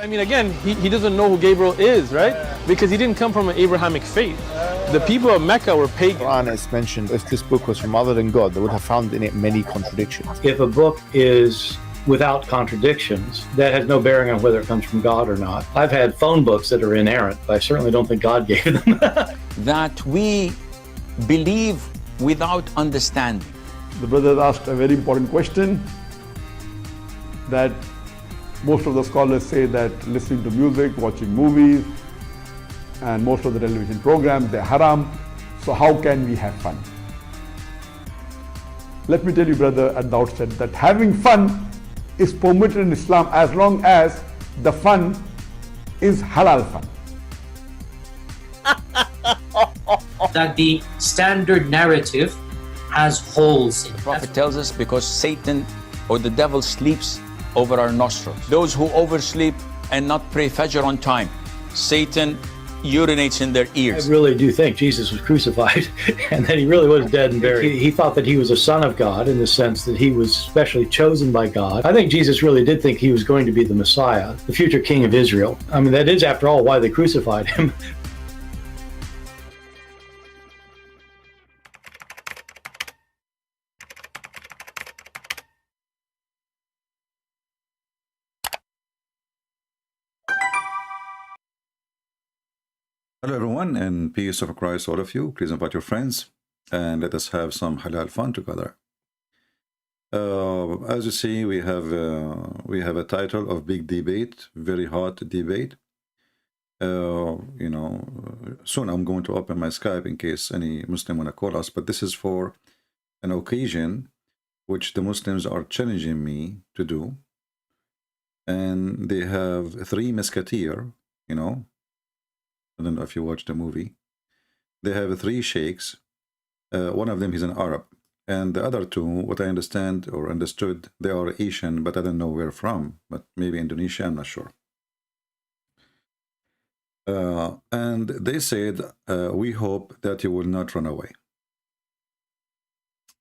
I mean, again, he doesn't know who Gabriel is, right? Because he didn't come from an Abrahamic faith. The people of Mecca were pagan. Quran is mentioned, if this book was from other than God, they would have found in it many contradictions. If a book is without contradictions, that has no bearing on whether it comes from God or not. I've had phone books that are inerrant, but I certainly don't think God gave them. That we believe without understanding. The brother asked a very important question, that most of the scholars say that listening to music, watching movies, and most of the television programs, they're haram. So how can we have fun? Let me tell you, brother, at the outset, that having fun is permitted in Islam as long as the fun is halal fun. That the standard narrative has holes in it. The Prophet tells us because Satan or the devil sleeps over our nostrils. Those who oversleep and not pray Fajr on time, Satan urinates in their ears. I really do think Jesus was crucified and that he really was dead and buried. He thought that he was a son of God in the sense that he was specially chosen by God. I think Jesus really did think he was going to be the Messiah, the future king of Israel. I mean, that is, after all, why they crucified him. Hello everyone, and peace of Christ all of you. Please invite your friends and let us have some halal fun together. As you see, we have a title of big debate, very hot debate. Soon I'm going to open my Skype in case any Muslim want to call us, but this is for an occasion which the Muslims are challenging me to do, and they have three musketeers, I don't know if you watched the movie. They have three sheikhs. One of them is an Arab, and the other two, what I understand or understood, they are Asian, but I don't know where from, but maybe Indonesia, I'm not sure. And they said, we hope that you will not run away.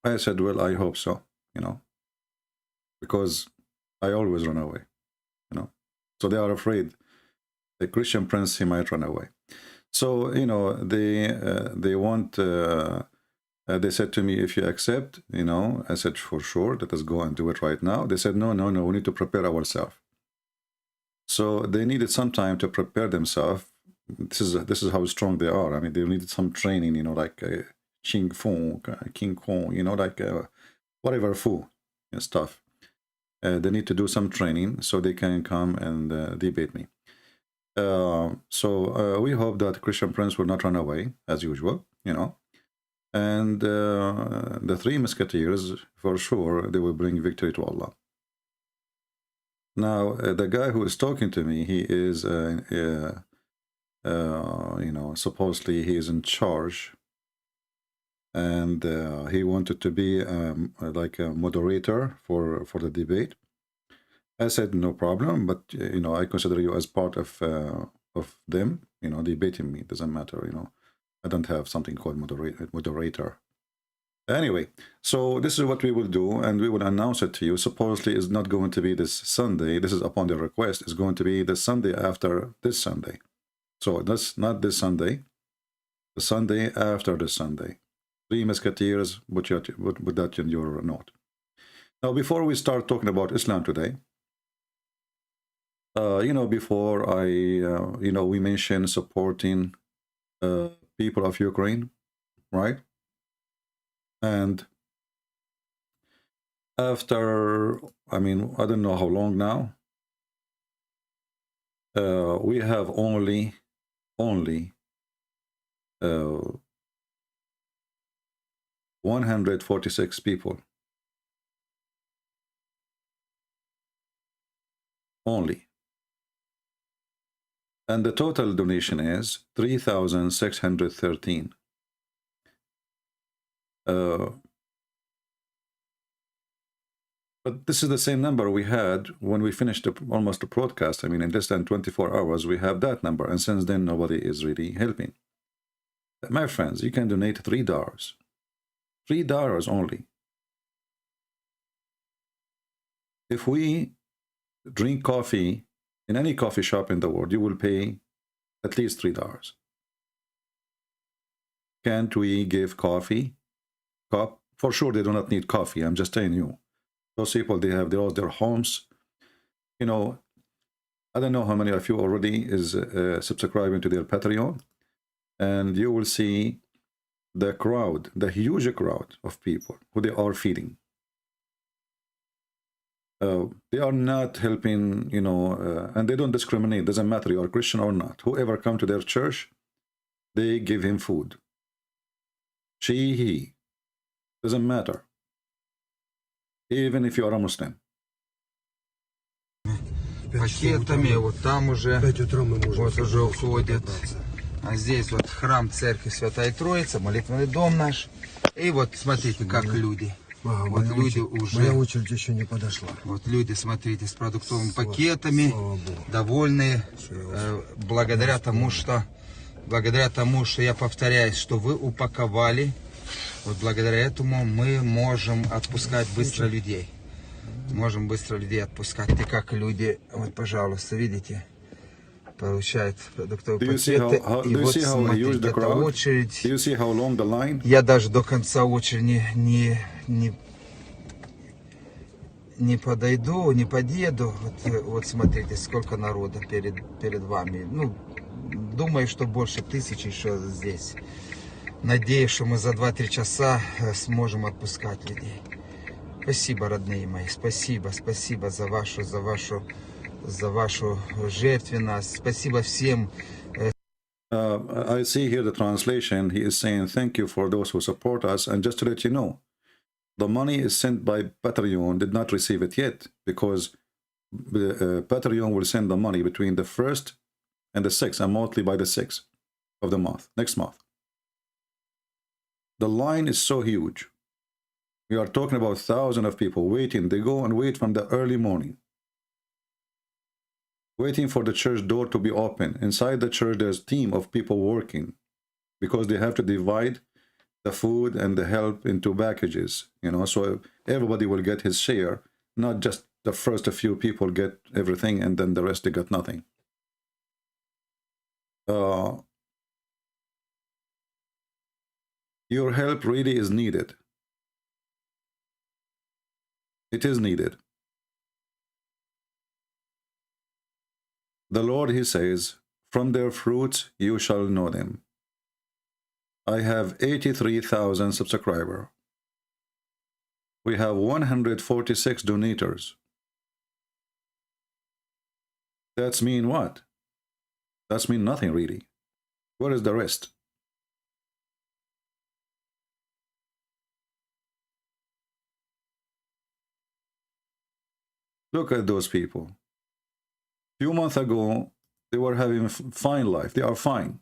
I said, well, I hope so, because I always run away, So they are afraid the Christian prince, he might run away. So, they want, they said to me, if you accept, I said, for sure, let us go and do it right now. They said, no, we need to prepare ourselves. So they needed some time to prepare themselves. This is how strong they are. I mean, they needed some training, like King Kong, like whatever fu and stuff. They need to do some training so they can come and debate me. So we hope that Christian prince will not run away as usual, and the three musketeers, for sure, they will bring victory to Allah. Now, the guy who is talking to me, he is, supposedly he is in charge, and he wanted to be like a moderator for the debate. I said, no problem, but, I consider you as part of them, debating me. It doesn't matter, I don't have something called moderator. Anyway, so this is what we will do, and we will announce it to you. Supposedly, it's not going to be this Sunday. This is upon the request. It's going to be the Sunday after this Sunday. So that's not this Sunday. The Sunday after this Sunday. Three musketeers, put that in your note. Now, before we start talking about Islam today, before we mentioned supporting people of Ukraine, right? And after, I don't know how long now, we have only 146 people. Only. And the total donation is 3,613. But this is the same number we had when we finished almost the broadcast. In less than 24 hours, we have that number. And since then, nobody is really helping. My friends, you can donate $3. $3 only. If we drink coffee in any coffee shop in the world, you will pay at least $3. Can't we give coffee? For sure, they do not need coffee. I'm just telling you. Those people, they have their homes. You know, I don't know how many of you already is subscribing to their Patreon. And you will see the crowd, the huge crowd of people who they are feeding. They are not helping, you know, and they don't discriminate. Doesn't matter you are Christian or not. Whoever come to their church, they give him food. She, he. Doesn't matter. Even if you are a Muslim. Пакетами, вот там уже, вот уже уходят. А здесь вот храм церкви Святая Троица, молитвенный дом наш. И вот смотрите, как люди. Вот люди уже... Моя очередь еще не подошла. Вот люди, смотрите, с продуктовыми пакетами, довольные, благодаря тому, что я повторяюсь, что вы упаковали. Вот благодаря этому мы можем отпускать быстро людей. Можем быстро людей отпускать. И как люди, вот, пожалуйста, видите, получают продуктовые пакеты. И вот смотрите, это очередь. Я даже до конца очереди не подойду, не подъеду. Вот смотрите, сколько народа перед вами. Ну, думаю, что больше 1000 еще здесь. Надеюсь, что мы за 2-3 часа сможем отпускать людей. Спасибо, родные мои, спасибо за вашу жертвенность. Спасибо всем. I see here the translation. He is saying thank you for those who support us. And just to let you know, the money is sent by Patreon, did not receive it yet, because Patreon will send the money between the 1st and the 6th, and mostly by the 6th of the month, next month. The line is so huge. We are talking about thousands of people waiting. They go and wait from the early morning, waiting for the church door to be open. Inside the church, there's a team of people working because they have to divide the food and the help into packages, you know, so everybody will get his share, not just the first a few people get everything and then the rest they got nothing. Your help really is needed. It is needed. The Lord, he says, from their fruits you shall know them. I have 83,000 subscribers. We have 146 donators. That's mean what? That's mean nothing really. Where is the rest? Look at those people. A few months ago, they were having a fine life. They are fine.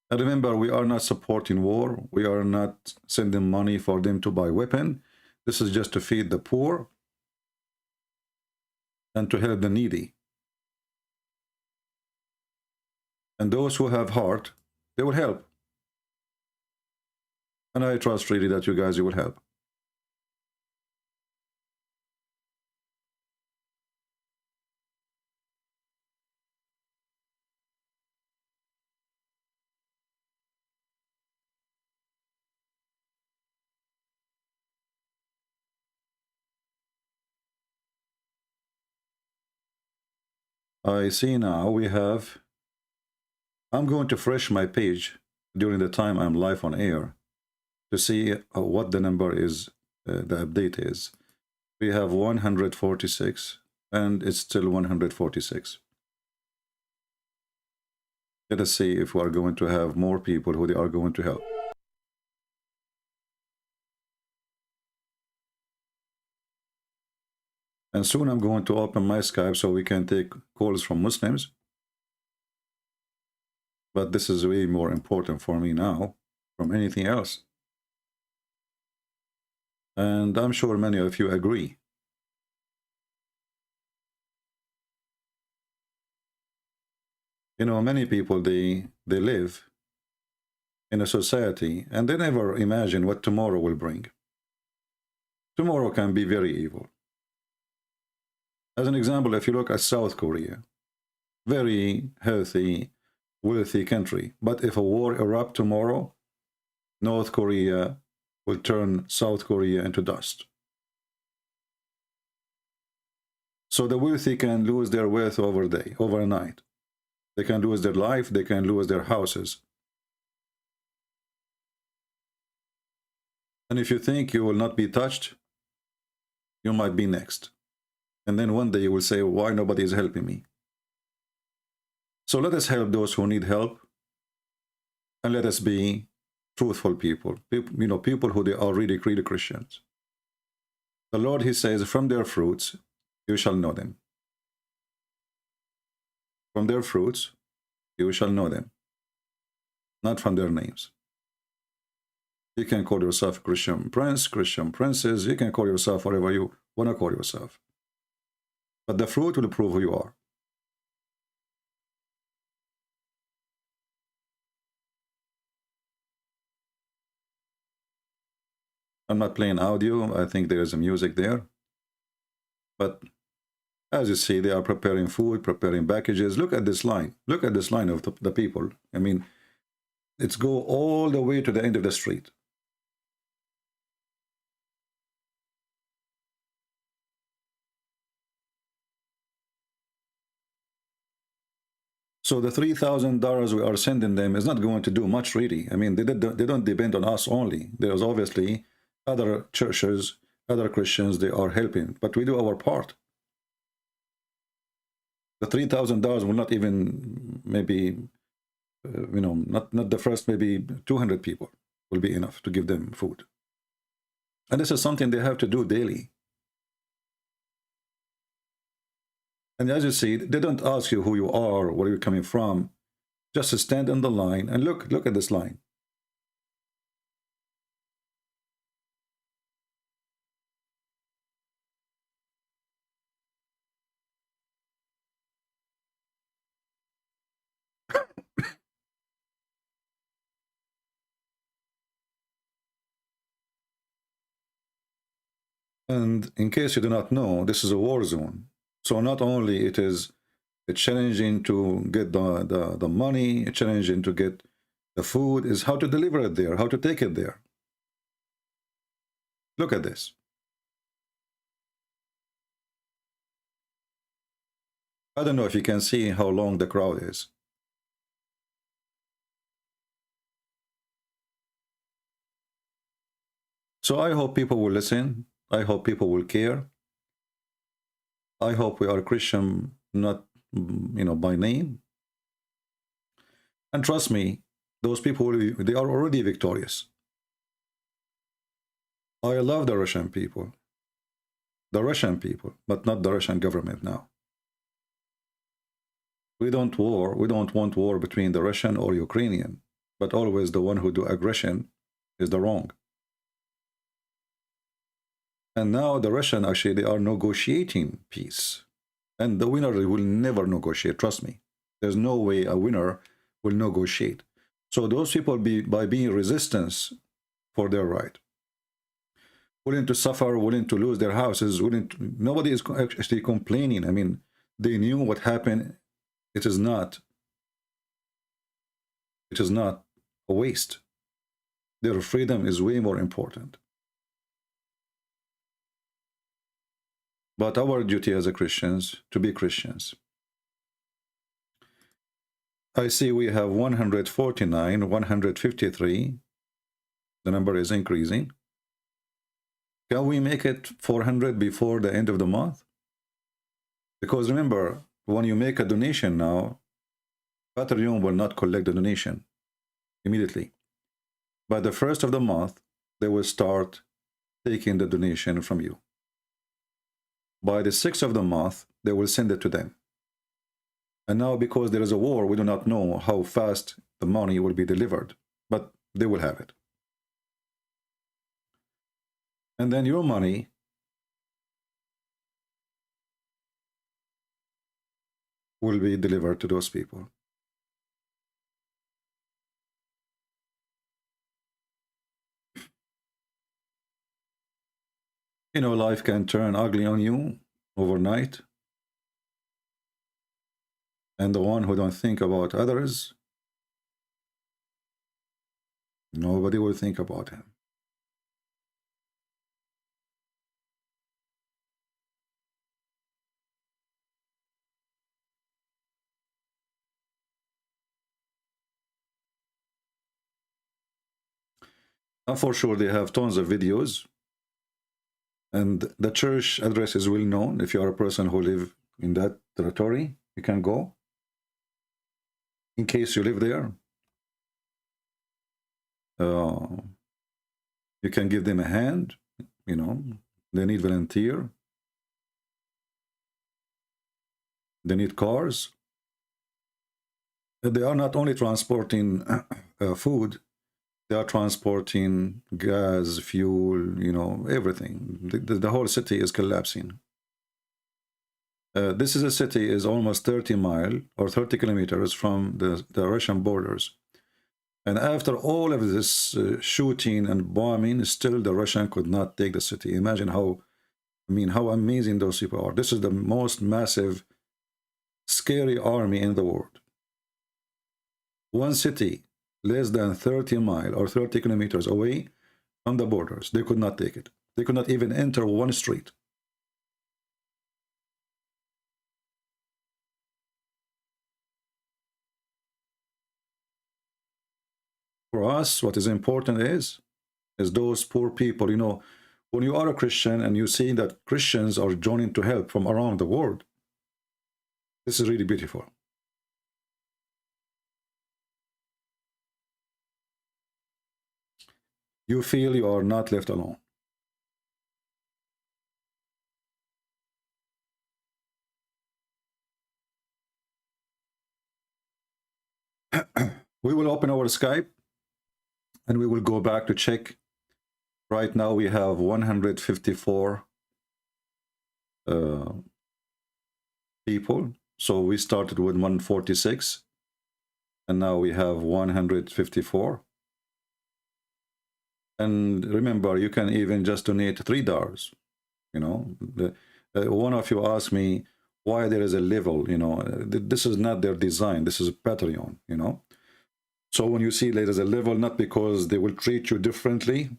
And remember, we are not supporting war. We are not sending money for them to buy weapons. This is just to feed the poor and to help the needy. And those who have heart, they will help. And I trust really that you guys, you will help. I see now we have, I'm going to refresh my page during the time I'm live on air to see what the number is, the update is. We have 146 and it's still 146. Let us see if we are going to have more people who they are going to help. And soon I'm going to open my Skype so we can take calls from Muslims. But this is way more important for me now from anything else. And I'm sure many of you agree. You know, many people, they live in a society and they never imagine what tomorrow will bring. tomorrow can be very evil. As an example, if you look at South Korea, very healthy, wealthy country. But if a war erupts tomorrow, North Korea will turn South Korea into dust. So the wealthy can lose their wealth overnight. They can lose their life, they can lose their houses. And if you think you will not be touched, you might be next. And then one day you will say, why nobody is helping me? So let us help those who need help. And let us be truthful people. People who they are really Christians. The Lord, he says, from their fruits, you shall know them. From their fruits, you shall know them. Not from their names. You can call yourself Christian prince, Christian princess. You can call yourself whatever you want to call yourself. But the fruit will prove who you are. I'm not playing audio. I think there is a music there. But as you see, they are preparing food, preparing packages. Look at this line. Look at this line of the people. I mean, it's go all the way to the end of the street. So the $3,000 we are sending them is not going to do much, really. I mean, they don't depend on us only. There's obviously other churches, other Christians, they are helping. But we do our part. The $3,000 will not even maybe, not the first, maybe 200 people will be enough to give them food. And this is something they have to do daily. And as you see, they don't ask you who you are, where you're coming from. Just stand on the line and look at this line. And in case you do not know, this is a war zone. So not only it's challenging to get the money, it's challenging to get the food, is how to deliver it there, how to take it there. Look at this. I don't know if you can see how long the crowd is. So I hope people will listen. I hope people will care. I hope we are Christian, not, by name. And trust me, those people, they are already victorious. I love the Russian people. The Russian people, but not the Russian government now. We don't want war between the Russian or Ukrainian, but always the one who do aggression is the wrong. And now the Russian, actually, they are negotiating peace. And the winner will never negotiate, trust me. There's no way a winner will negotiate. So those people, by being resistance for their right, willing to suffer, willing to lose their houses, nobody is actually complaining. I mean, they knew what happened. It is not a waste. Their freedom is way more important. But our duty as a Christians, to be Christians. I see we have 149, 153. The number is increasing. Can we make it 400 before the end of the month? Because remember, when you make a donation now, Patreon will not collect the donation immediately. By the first of the month, they will start taking the donation from you. By the 6th of the month, they will send it to them. And now, because there is a war, we do not know how fast the money will be delivered, but they will have it. And then your money will be delivered to those people. You know, life can turn ugly on you overnight. And the one who don't think about others, nobody will think about him. For sure, they have tons of videos. And the church address is well known. If you are a person who live in that territory, you can go. In case you live there, you can give them a hand. You know, they need volunteer. They need cars. They are not only transporting food, they are transporting gas, fuel, you know, everything. The whole city is collapsing. This is a city is almost 30 miles or 30 kilometers from the Russian borders. And after all of this shooting and bombing, still the Russian could not take the city. Imagine how, I mean, how amazing those people are. This is the most massive, scary army in the world. One city less than 30 miles or 30 kilometers away from the borders, they could not take it. They could not even enter one street. For us, what is important is those poor people. You know, when you are a Christian and you see that Christians are joining to help from around the world, this is really beautiful. You feel you are not left alone. We will open our Skype and we will go back to check. Right now we have 154 people. So we started with 146 and now we have 154. And remember, you can even just donate $3. You know, one of you asked me why there is a level. You know, this is not their design. This is Patreon. You know, so when you see there is a level, not because they will treat you differently.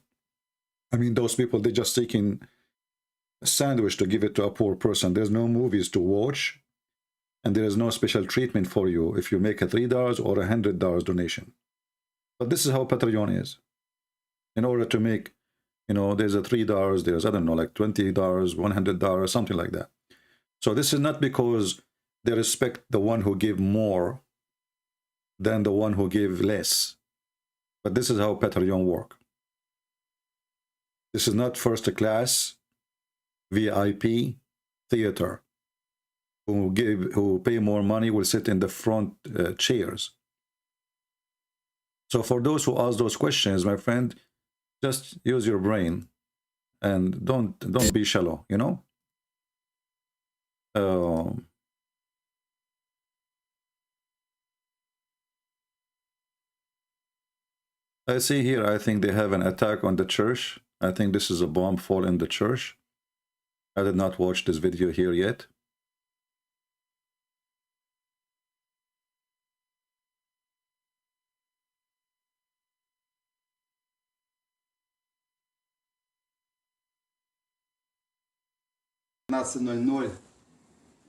I mean, those people, they're just taking a sandwich to give it to a poor person. There's no movies to watch, and there is no special treatment for you if you make a $3 or $100 donation. But this is how Patreon is. In order to make, you know, there's a $3, there's, I don't know, like $20, $100, something like that. So this is not because they respect the one who give more than the one who give less. But this is how Patreon work. This is not first class VIP theater. Who pay more money will sit in the front chairs. So for those who ask those questions, my friend, just use your brain and don't be shallow, you know. I see here, I think they have an attack on the church. I think this is a bomb fall in the church. I did not watch this video here yet.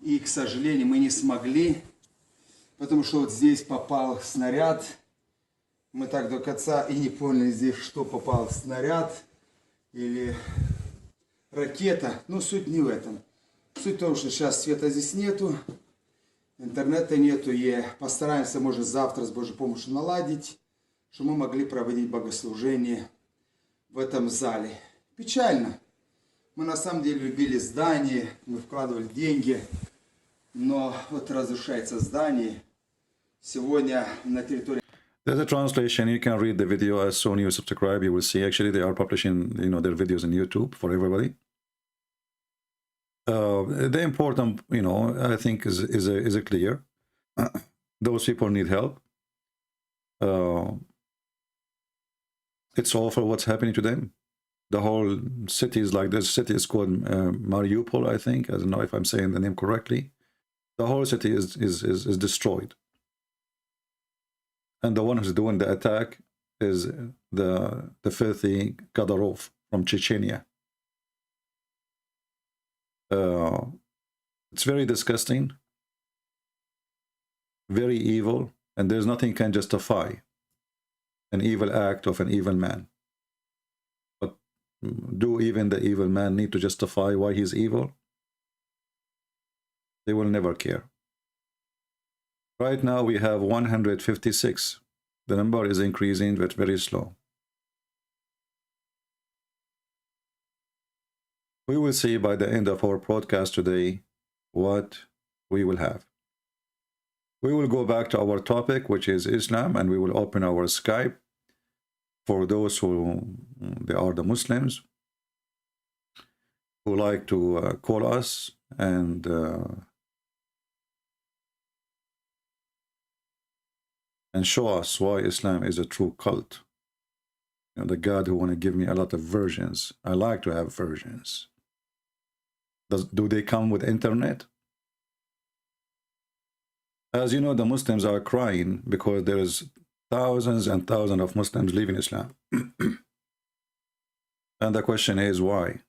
И, к сожалению, мы не смогли, потому что вот здесь попал снаряд. Мы так до конца и не поняли здесь, что попал снаряд или ракета. Но суть не в этом. Суть в том, что сейчас света здесь нету, интернета нету, и постараемся, может, завтра с Божьей помощью наладить, чтобы мы могли проводить богослужение в этом зале. Печально. Мы на самом деле любили здание, мы вкладывали деньги, но вот разрушается здание. Сегодня на территории... There's a translation. You can read the video as soon as you subscribe. You will see actually they are publishing, you know, their videos on YouTube for everybody. The important, you know, I think is clear. Those people need help. It's awful what's happening to them. The whole city is like this. City is called Mariupol, I think. I don't know if I'm saying the name correctly. The whole city is destroyed. And the one who's doing the attack is the filthy Kadyrov from Chechnya. It's very disgusting, very evil, and there's nothing can justify an evil act of an evil man. But do even the evil man need to justify why he's evil? They will never care. Right now we have 156. The number is increasing, but very slow. We will see by the end of our broadcast today what we will have. We will go back to our topic, which is Islam, and we will open our Skype for those who they are the Muslims who like to call us and show us why Islam is a true cult. You know, the God who want to give me a lot of versions. I like to have versions. Do they come with internet? As you know, the Muslims are crying because there is thousands and thousands of Muslims leaving Islam. And the question is why?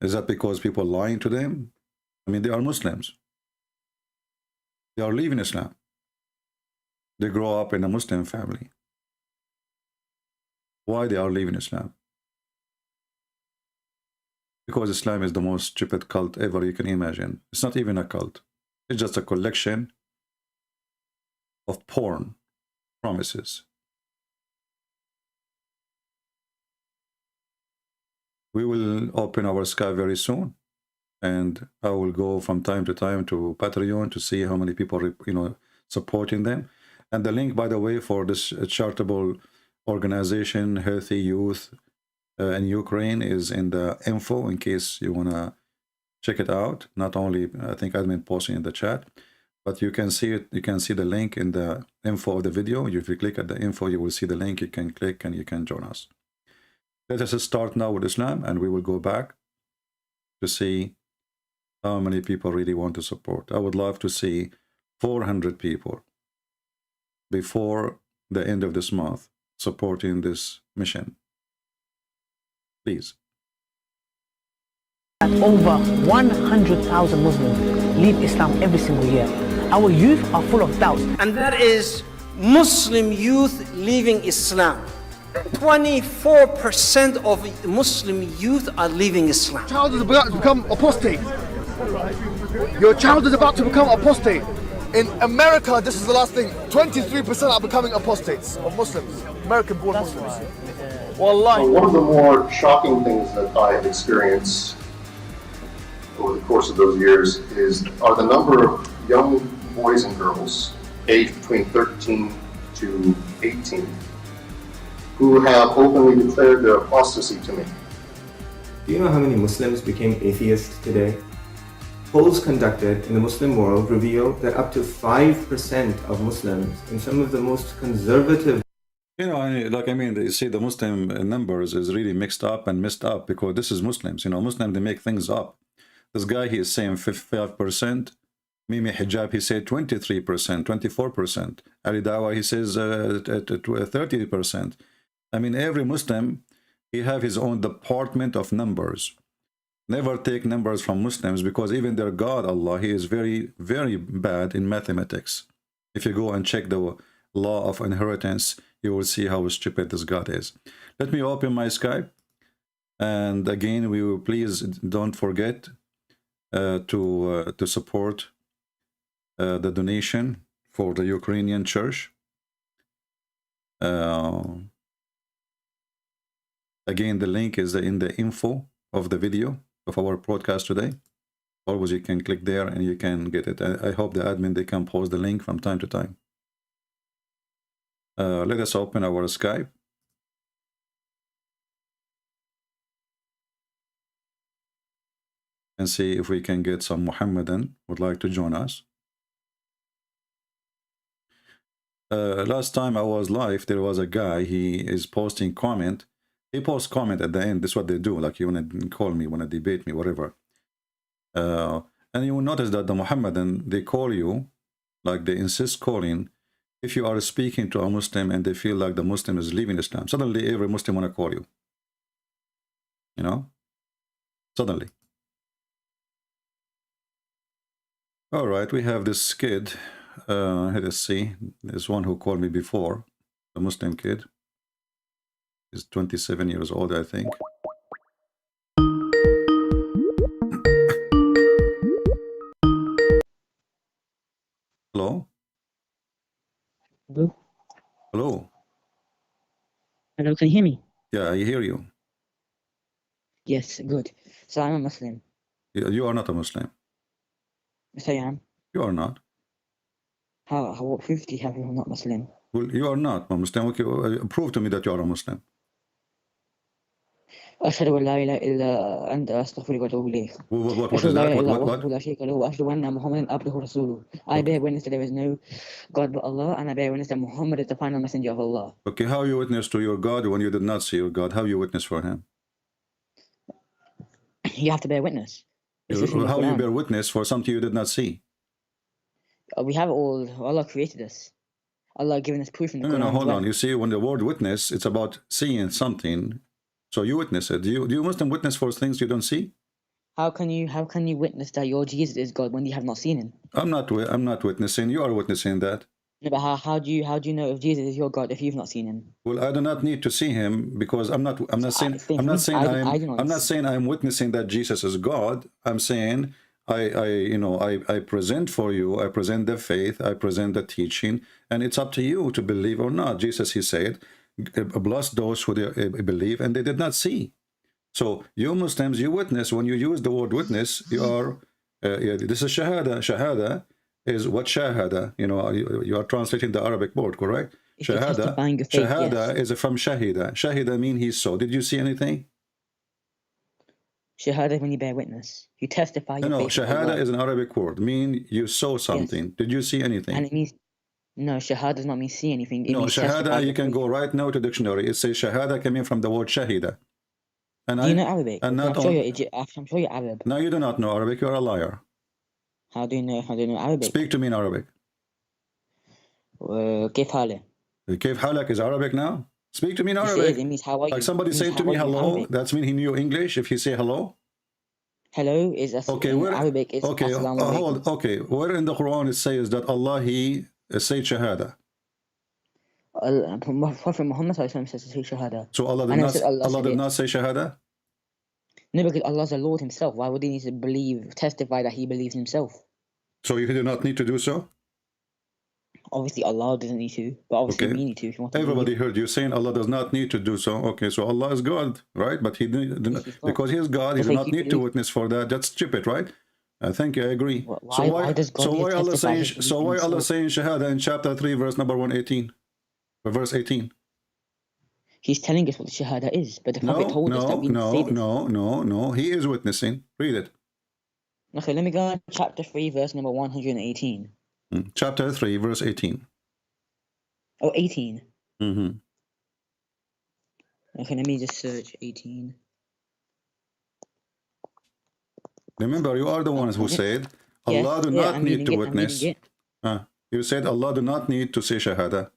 Is that because people lying to them? I mean, they are Muslims. They are leaving Islam. They grow up in a Muslim family. Why they are leaving Islam? Because Islam is the most stupid cult ever you can imagine. It's not even a cult. It's just a collection of porn promises. We will open our Skype very soon, and I will go from time to time to Patreon to see how many people are, supporting them. And the link, by the way, for this charitable organization, Healthy Youth in Ukraine, is in the info in case you want to check it out. Not only, I think admin posting in the chat, but you can see it. You can see the link in the info of the video. If you click at the info, you will see the link. You can click and you can join us. Let us start now with Islam, and we will go back to see how many people really want to support. I would love to see 400 people before the end of this month supporting this mission. Please. Over 100,000 Muslims leave Islam every single year. Our youth are full of doubts. And that is Muslim youth leaving Islam. 24% of Muslim youth are leaving Islam. Your child is about to become apostate. Your child is about to become apostate. In America, this is the last thing. 23% are becoming apostates of Muslims, American-born Muslims. Wallahi. One of the more shocking things that I have experienced over the course of those years are the number of young boys and girls aged between 13 to 18 who have openly declared their apostasy to me. Do you know how many Muslims became atheists today? Polls conducted in the Muslim world reveal that up to 5% of Muslims in some of the most conservative... You see the Muslim numbers is really mixed up and messed up because this is Muslims. Muslims, they make things up. This guy, he is saying 55%. Mimi Hijab, he said 23%, 24%. Ali Dawa, he says 30%. I mean, every Muslim, he have his own department of numbers. Never take numbers from Muslims because even their God, Allah, he is very, very bad in mathematics. If you go and check the law of inheritance, you will see how stupid this God is. Let me open my Skype. And again, we will please don't forget to support the donation for the Ukrainian church. Again, the link is in the info of the video of our broadcast today. Always you can click there and you can get it. I hope the admin, they can post the link from time to time. Let us open our Skype. And see if we can get some Muhammadan would like to join us. Last time I was live, there was a guy, he is posting comment He posts comment at the end. This is what they do. Like you want to call me, want to debate me, whatever. And you will notice that the Muhammadan, they call you, like they insist calling, if you are speaking to a Muslim and they feel like the Muslim is leaving Islam, suddenly every Muslim want to call you. You know? Suddenly. All right, we have this kid. Let's see. There's one who called me before, a Muslim kid. He's 27 years old, I think. Hello? Hello? Hello? Hello, can you hear me? Yeah, I hear you. Yes, good. So I'm a Muslim. You are not a Muslim. Yes, I am. You are not. What proof do you have if I'm not Muslim? Well, you are not a Muslim. Okay, prove to me that you are a Muslim. أشهد أن لا إله إلا أنت أستغفرك وأتوب إليك. What is that? What? لا شريك له وأشهد أن محمدا عبده ورسوله. I bear witness that there is no God but Allah, and I bear witness that Muhammad is the final messenger of Allah. Okay, how you witness to your God when you did not see your God? How you witness for him? You have to bear witness. How you bear witness for something you did not see? We have all. Allah created us. Allah given us proof in the Quran. No, hold on. You see, when the word witness, it's about seeing something. So you witness it. Do you Muslim witness for things you don't see? How can you witness that your Jesus is God when you have not seen him? I'm not witnessing. You are witnessing that. No, but how do you know if Jesus is your God if you've not seen him? Well, I do not need to see him because I'm not saying I'm witnessing that Jesus is God. I'm saying I present for you, I present the faith, I present the teaching, and it's up to you to believe or not. Jesus, he said, bless those who believe and they did not see. So you Muslims, you witness. When you use the word witness, you are this is shahada. Shahada is what shahada, you are translating the Arabic word, correct? Shahada is from shahida. Shahida means he saw. Did you see anything? Shahada when you bear witness. You testify your faith. No, shahada is an Arabic word. Mean you saw something. Yes. Did you see anything? And it means no, shahada does not mean see anything. It no, shahada, you can go right now to dictionary. It says shahada coming from the word shahida. And do you know Arabic? And I'm sure you're Arab. No, you do not know Arabic. You're a liar. How do you know Arabic? Speak to me in Arabic. كيف حالك? كيف حالك is Arabic now? Speak to me in Arabic. It means how are you? Like somebody saying to me hello, that's mean he knew English if he say hello? Hello is Arabic is okay, okay. Where in the Quran it says that Allah he say shahada? Prophet Muhammad says say shahada. So Allah did not say shahada? No, because Allah is the Lord himself. Why would he need to testify that he believes himself? So you do not need to do so? Obviously Allah doesn't need to, but obviously we need to if you want to. Everybody heard you saying Allah does not need to do so. Okay, so Allah is God, right? But he didn't, because he is God, he does not need to witness for that. That's stupid, right? I think I agree. Why does God why Allah saying shahada in chapter 3 verse number 118? Verse 18. He's telling us what the shahada is, but the Prophet told us that we say this. No. He is witnessing. Read it. Okay, let me go on chapter 3, verse number 118. Chapter 3, verse 18. Oh, 18. Mm-hmm. Okay, let me just search 18. Remember, you are the ones who said Allah do not need to witness. You said Allah do not need to say shahada.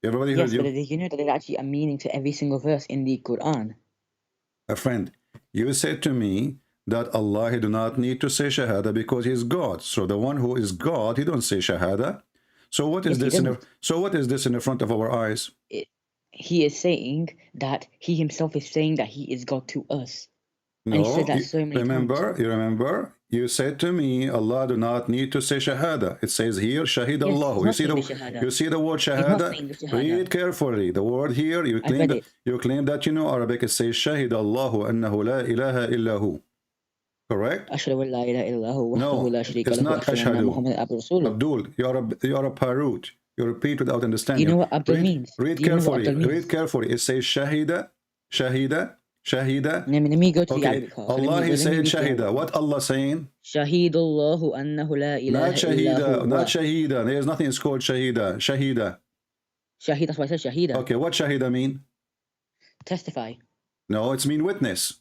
Everybody heard you? But did you know that there's actually a meaning to every single verse in the Quran? A friend, you said to me that Allah he do not need to say shahada because he is God. So the one who is God, he don't say shahada. So what is this? What is this in the front of our eyes? He is saying that he himself is saying that he is God to us. No, and he said that so many times. You remember? You said to me, Allah do not need to say shahada. It says here, shahid Allah. You see the word shahada? Read carefully. The word here, you claim that you know Arabic. It says shahid Allahu annahu la ilaha illahu. Correct? No, it's not ashhadu. Abdul, you are a parrot. You repeat without understanding. You know what Abdul means? Read carefully. Read carefully. It says shahida. Shahida. Let me go to the Arabic. Allah is saying shahida. What Allah saying? Shahidullahu annahu la ilaha illahu. Not shahida. There is nothing is called shahida. Shahida. Shahida. That's why I said shahida. Okay, what shahida mean? Testify. No, it's mean witness.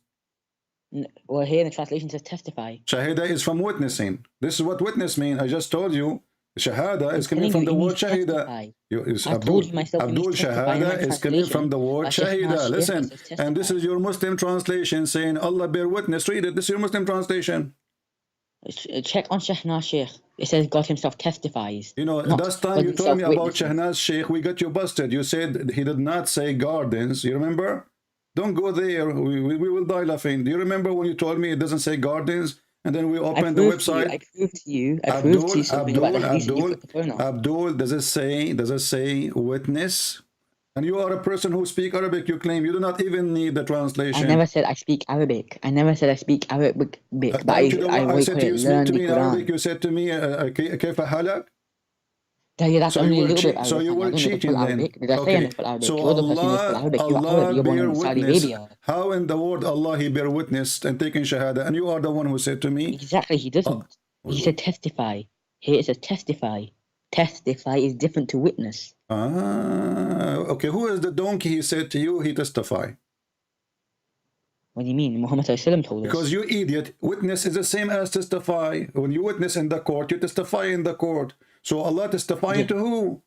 Well, here in the translation says testify. Shahida is from witnessing. This is what witness mean. I just told you. Shahada is coming telling from you the it word means testify. shahida. It's I've told you myself it Abdul means testify in Shahada that is coming from the word translation. shahida. Sheikh Listen, says testify. and this is your Muslim translation saying Allah bear witness. Read it. This is your Muslim translation. Check on Sheikhnaz Sheikh. It says God himself testifies. You know, last time you told me about Sheikhnaz Sheikh, we got you busted. You said he did not say gardens. You remember? Don't go there. We will die laughing. Do you remember when you told me it doesn't say gardens? And then we opened the website. I proved to you something about the hadith and you put the phone off. Abdul, does it say witness? And you are a person who speaks Arabic. You claim you do not even need the translation. I never said I speak Arabic. I never said I speak Arabic. But I said to you, speak to me in Quran. Arabic. You said to me, كيف حالك? Yeah, that's only a little bit Arabic. So you were cheating then. Did I say anything Arabic? So You're the person who speaks Arabic. Allah bear witness. Arabia. How in the word Allah he bear witness and taking shahada? And you are the one who said to me. Exactly, he doesn't. He said testify. Here it says testify. Testify is different to witness. Okay, who is the donkey he said to you he testify? What do you mean? Muhammad told us. Because you idiot, witness is the same as testify. When you witness in the court, you testify in the court. So Allah testifying to who?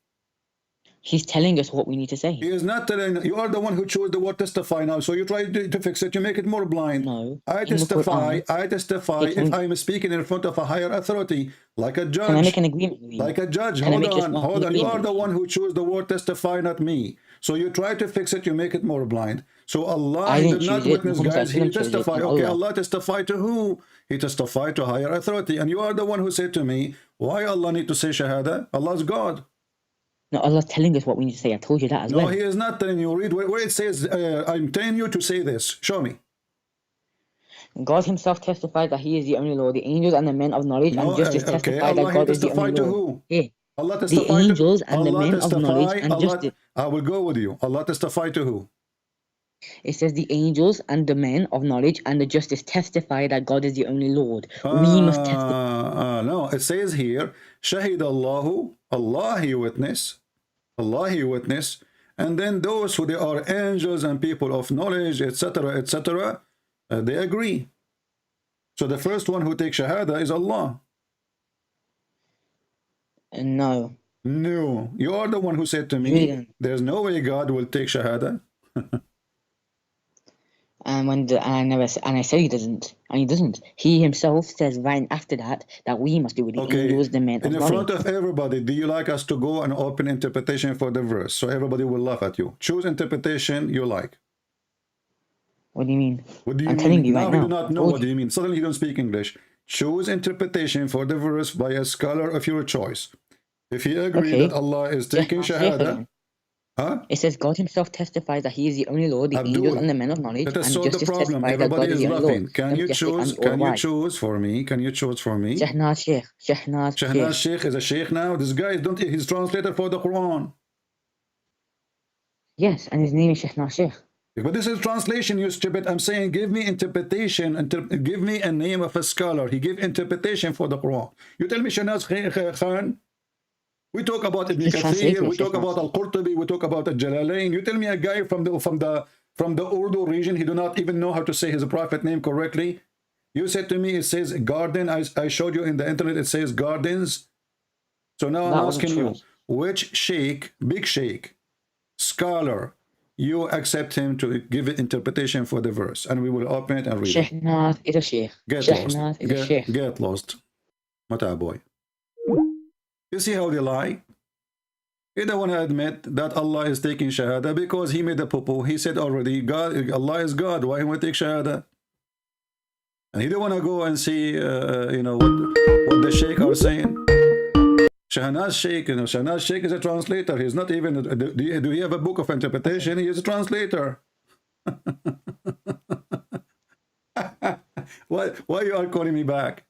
He's telling us what we need to say. He is not telling. You are the one who chose the word testify now. So you try to fix it. You make it more blind. No. I testify if I'm speaking in front of a higher authority, like a judge. Can I make an agreement with you? Like a judge. Hold on. You are the one who chose the word testify, not me. So you try to fix it. You make it more blind. So Allah did not witness, guys. He testified. Okay, Allah testified to who? He testified to higher authority. And you are the one who said to me, why Allah need to say shahada? Allah's God. No, Allah's telling us what we need to say. I told you that as well. No, He is not telling you. Read where it says, I'm telling you to say this. Show me. God himself testified that he is the only Lord. The angels and the men of knowledge and justice testify that God is the only Lord. Who? Yeah. Allah the angels and the men of knowledge and justice. I will go with you. Allah testify to who? It says the angels and the men of knowledge and the justice testify that God is the only Lord. We must testify. No, it says here, Shahid Allahu, Allah he witness, and then those who they are angels and people of knowledge, etc., they agree. So the first one who takes shahada is Allah. No. No, you are the one who said to me, there's no way God will take shahada. And I said he doesn't, and he doesn't. He himself says right after that we must do with the angels, the men of knowledge. In front of everybody, do you like us to go and open interpretation for the verse so everybody will laugh at you? Choose interpretation you like. What do you mean? What do you I'm mean? telling you right now. You do not know what do you mean. Suddenly you don't speak English. Choose interpretation for the verse by a scholar of your choice. If he agrees that Allah is taking shahada. It says God himself testifies that he is the only Lord, the angels and the men of knowledge, let us and solve justice the problem. testify that God Everybody is is the only laughing. Lord. Can you choose for me? Sheikhnaz Sheikh is a sheikh now. This guy he's translator for the Quran. Yes, and his name is Sheikhnaz Sheikh. But this is translation, you stupid. I'm saying give me interpretation, give me a name of a scholar. He gave interpretation for the Quran. You tell me Sheikhnaz Khan. We talk about Ibn Kathir, we talk about Al-Qurtubi, we talk about Al-Jalalain. You tell me a guy from the Urdu region, he do not even know how to say his prophet name correctly. You said to me, it says garden. I showed you in the internet, it says gardens. So now I'm asking you, which sheikh, big sheikh, scholar, you accept him to give an interpretation for the verse, and we will open it and read it. Sheikhnaz is a sheikh. Get lost. Mata boy. You see how they lie? He don't want to admit that Allah is taking shahada because he made a poo-poo. He said already, God, Allah is God. Why he want to take shahada? And he don't want to go and see, what the sheikh are saying. Sheikhnaz Sheikh, Sheikhnaz Sheikh is a translator. He's not even. Do you have a book of interpretation? He is a translator. Why you are calling me back?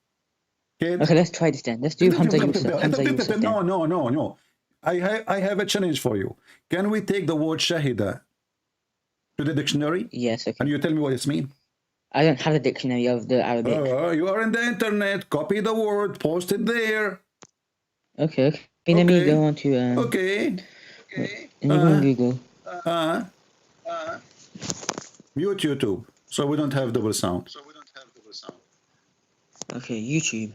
Okay, let's try this then. Let's do Hamza Yusuf. No. I have a challenge for you. Can we take the word shahida to the dictionary? Yes, okay. And you tell me what it means? I don't have the dictionary of the Arabic. You are in the internet. Copy the word. Post it there. Okay. Let me go on to... Okay. Let me go on Google. Mute YouTube, so we don't have double sound. Okay, YouTube.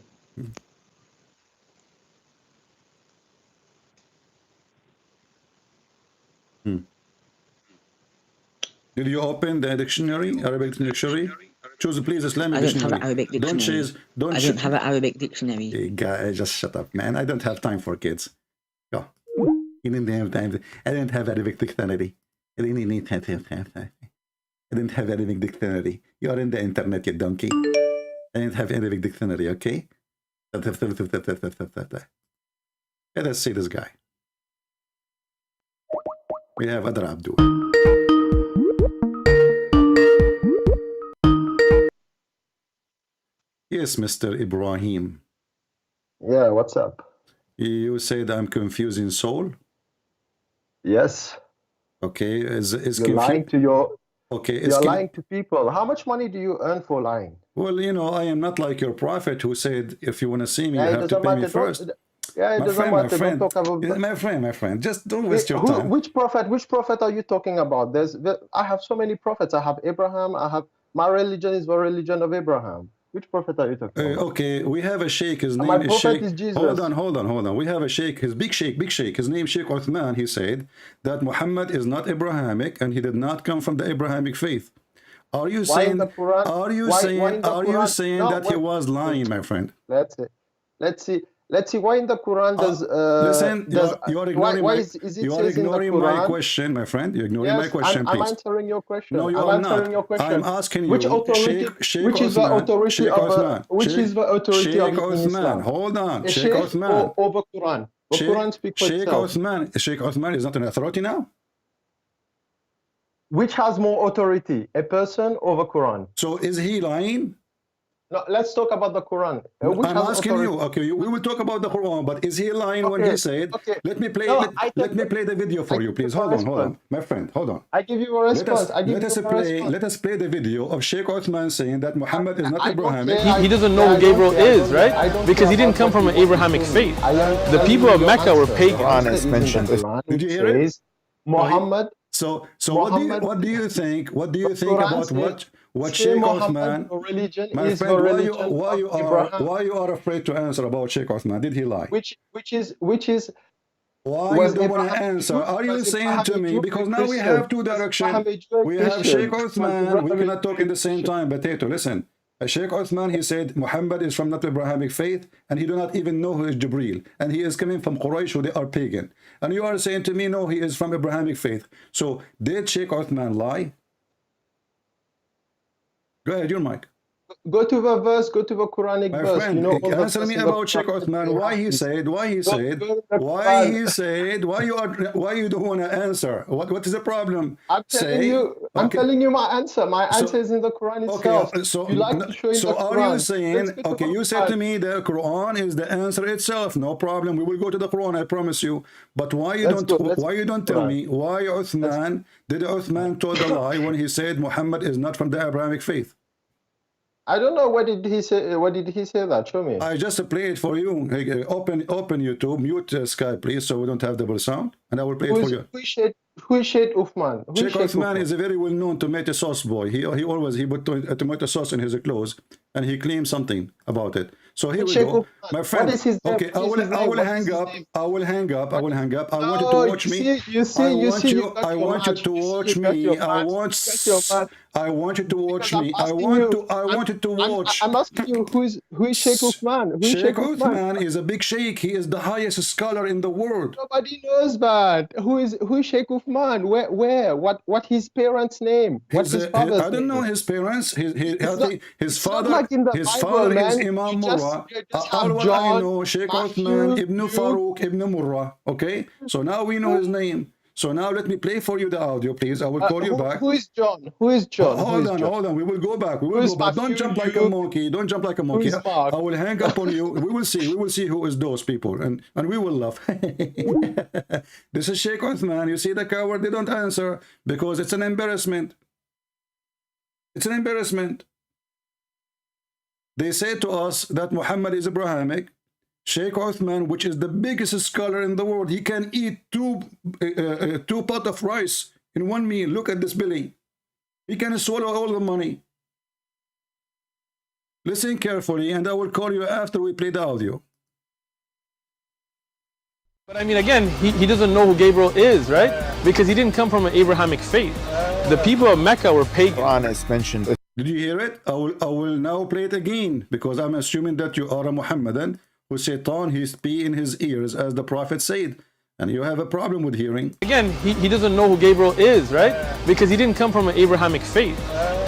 Did you open the dictionary, Arabic dictionary? Choose please Islamic I don't dictionary. have an Arabic dictionary. Don't I don't have an Arabic dictionary. Hey, guy, just shut up, man. I don't have time for kids. Go. You didn't have time. I didn't have Arabic dictionary. I didn't have Arabic dictionary. You're in the internet, you donkey. I didn't have Arabic dictionary, okay? Let's see this guy. We have other Abdul. Yes, Mr. Ibrahim. Yeah, what's up? You said I'm confusing soul? Yes. Okay, you're lying to your... Okay, you're lying to people. How much money do you earn for lying? Well, you know, I am not like your prophet who said, if you want to see me, you have to pay me first. Yeah, it doesn't matter. Don't talk about... My friend, just don't waste your time. Which prophet are you talking about? I have so many prophets. I have Abraham. My religion is the religion of Abraham. Which prophet are you talking about? Okay, we have a sheikh. His name my is prophet Sheikh. is Jesus. Hold on. We have a sheikh. His big sheikh. His name Sheikh Uthman. He said that Muhammad is not Abrahamic and he did not come from the Abrahamic faith. Are you saying? Are you saying that he was lying, my friend? Let's see. Why in the Quran does listen? You're ignoring my question, my friend. You're ignoring my question, please. I'm answering your question. No, you are not. I'm asking you. Which authority? Which is the authority of? Which is the authority of Islam? Hold on, Sheikh Uthman. Over Quran. The Quran speaks for itself. Sheikh Uthman is not an authority now. Which has more authority, a person or the Quran? So is he lying? No, let's talk about the Quran. I'm asking you. Okay, we will talk about the Quran, but is he lying when he said? Okay. Let me play. Let me play the video for you, please. Hold on, my friend. Hold on. I give you a response. Let us play the video of Sheikh Uthman saying that Muhammad is not Abrahamic. He doesn't know who Gabriel is, right? Because he didn't come from an Abrahamic faith. The people of Mecca were pagan. Did you hear it? Muhammad. So what do you think? What do you think about what Sheikh Uthman? My friend, why you are afraid to answer about Sheikh Uthman? Did he lie? Which is why you don't want to answer? Are you saying to me, because now we have two directions. We have Sheikh Uthman. We cannot talk at the same time. Potato, listen. Sheikh Uthman, he said Muhammad is from not Abrahamic faith, and he do not even know who is Jibreel, and he is coming from Quraysh, who they are pagan. And you are saying to me, no, he is from Abrahamic faith. So did Sheikh Uthman lie? Go ahead, your mic. Go to the verse, go to the Quranic verse. My friend, answer me about Sheikh Uthman. Why you don't want to answer? What is the problem? I'm telling you my answer. My answer is in the Quran itself. Okay, so are you saying, okay, you said to me the Quran is the answer itself. No problem. We will go to the Quran, I promise you. But why you don't tell me why did Uthman told a lie when he said Muhammad is not from the Abrahamic faith? I don't know. What did he say? What did he say that? Show me. I just play it for you. Open YouTube, mute Skype, please, so we don't have double sound, and I will play it for you. Who is Sheikh Uthman? Sheikh Uthman is a very well-known tomato sauce boy. He put tomato sauce in his clothes, and he claimed something about it. So here we go, my friend. What is his name? Okay, I will hang up. I want you to watch me. I want you to watch me. I want you to watch me. I want you to watch. I'm asking you, who is Sheikh Uthman? Sheikh Uthman is a big sheikh. He is the highest scholar in the world. Nobody knows that. Who is Sheikh Uthman? Where? What his parents' name? What's his father's name? I don't know his parents. His father. Like his father is Imam Murrah. All what I know, Sheikh Uthman Ibn Farouk Ibn Murrah. Okay, so now we know his name. So now let me play for you the audio, please. I will call you back. Who is John? Who is John? Hold on. We will go back. Don't jump like a monkey. Don't jump like a monkey. I will hang up on you. We will see who is those people, and we will laugh. This is Sheikh Uthman. You see the coward? They don't answer because it's an embarrassment. It's an embarrassment. They say to us that Muhammad is Abrahamic. Sheikh Uthman, which is the biggest scholar in the world, he can eat two pot of rice in one meal. Look at this belly. He can swallow all the money. Listen carefully, and I will call you after we play the audio. But I mean, again, he doesn't know who Gabriel is, right? Because he didn't come from an Abrahamic faith. The people of Mecca were pagan. Quran is mentioned. Did you hear it? I will now play it again, because I'm assuming that you are a Muhammadan who Satan his pee in his ears, as the Prophet said. And you have a problem with hearing. Again, he doesn't know who Gabriel is, right? Because he didn't come from an Abrahamic faith.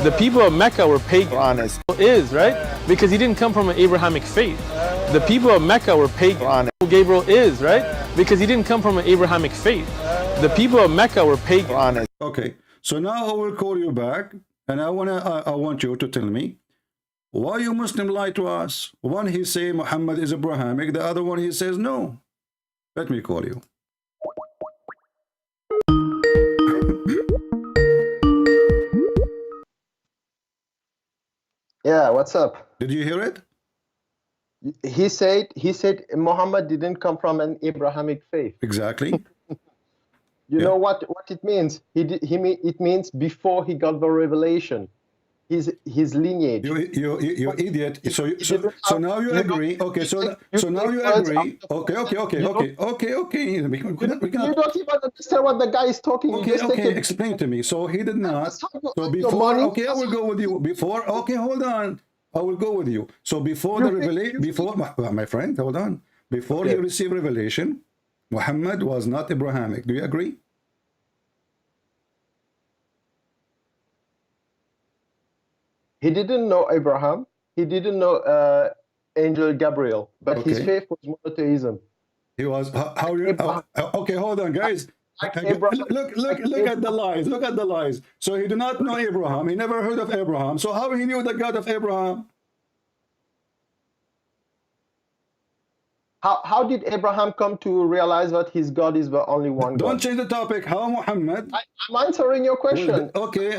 The people of Mecca were pagan. Quran is, right? Because he didn't come from an Abrahamic faith. The people of Mecca were pagan. Who Gabriel is, right? Because he didn't come from an Abrahamic faith. The people of Mecca were pagan. Okay, so now I will call you back, and I want you to tell me why you Muslim lie to us. One he say Muhammad is Abrahamic, the other one he says no. Let me call you. Yeah, what's up? Did you hear it? He said Muhammad didn't come from an Abrahamic faith. Exactly. You know what it means? It means before he got the revelation. His lineage. You idiot. So now you agree. Okay, so now you agree. Okay. You don't even understand what the guy is talking. Okay, explain to me. So he did not. So before, okay, I will go with you. Before, okay, hold on. I will go with you. So before the revelation, my friend, hold on. Before he received revelation, Muhammad was not Abrahamic. Do you agree? He didn't know Abraham. He didn't know Angel Gabriel, but his faith was monotheism. He was okay. Hold on, guys. Look at the lies. Look at the lies. So he did not know Abraham. He never heard of Abraham. So how he knew the God of Abraham? How did Abraham come to realize that his God is the only one God? Don't change the topic. How Muhammad? I'm answering your question. Okay,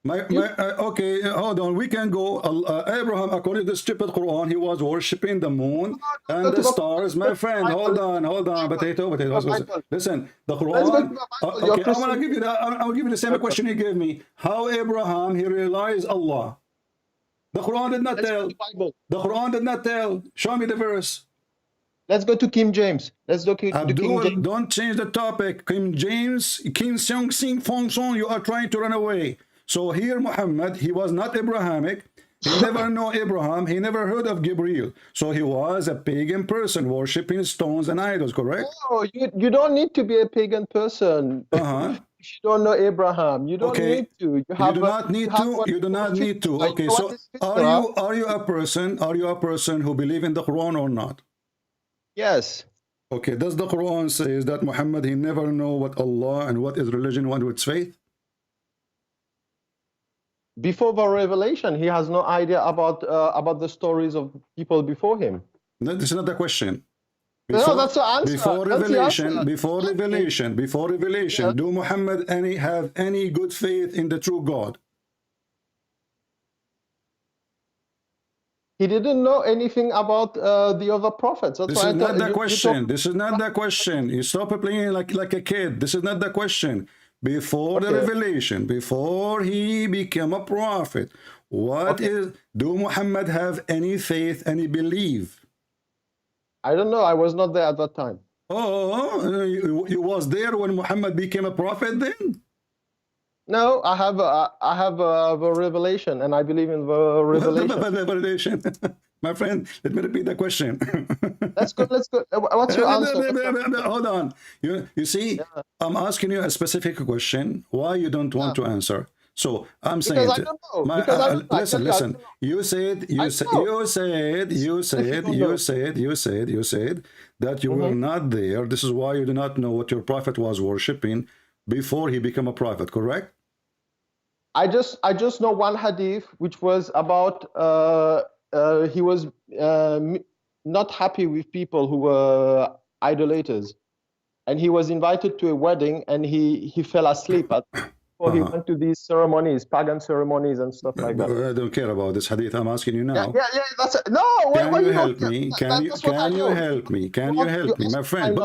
okay, hold on. We can go. Abraham, according to the stupid Quran, he was worshipping the moon and the stars. My friend, hold on. Potato. Listen, the Quran. Okay, I'm gonna give you that. I'll give you the same question you gave me. How Abraham he realized Allah? The Quran did not tell. The Quran did not tell. Show me the verse. Let's go to King James. Let's go to Abdul, King James. Don't change the topic. King James, King Seong Sing Fong Song, you are trying to run away. So here Muhammad, he was not Abrahamic. He never know Abraham. He never heard of Gabriel. So he was a pagan person, worshipping stones and idols, correct? No, you don't need to be a pagan person. If you don't know Abraham, you don't need to. You do not need to. Okay, so are you a person who believe in the Quran or not? Yes. Okay, does the Quran say that Muhammad, he never know what Allah and what is religion, what is faith? Before the revelation, he has no idea about the stories of people before him. No, this is not the question. No, that's the answer. Before revelation, do Muhammad have any good faith in the true God? He didn't know anything about the other prophets. That's This is not the question. This is not the question. You stop playing like a kid. This is not the question. Before the revelation, before he became a prophet, do Muhammad have any faith, any belief? I don't know. I was not there at that time. Oh, you was there when Muhammad became a prophet then? No, I have the revelation, and I believe in the revelation. My friend, let me repeat the question. Let's go. What's your answer? Hold on. You see, I'm asking you a specific question. Why you don't want to answer? So I'm saying, I don't know. Listen. You said that you were not there. This is why you do not know what your prophet was worshiping before he became a prophet, correct? I just know one hadith which was about he was not happy with people who were idolaters, and he was invited to a wedding and he fell asleep before he went to these ceremonies, pagan ceremonies and stuff like that. I don't care about this hadith. I'm asking you now. Yeah. That's no. Can you help me? Can you help me? Can you help me, my friend?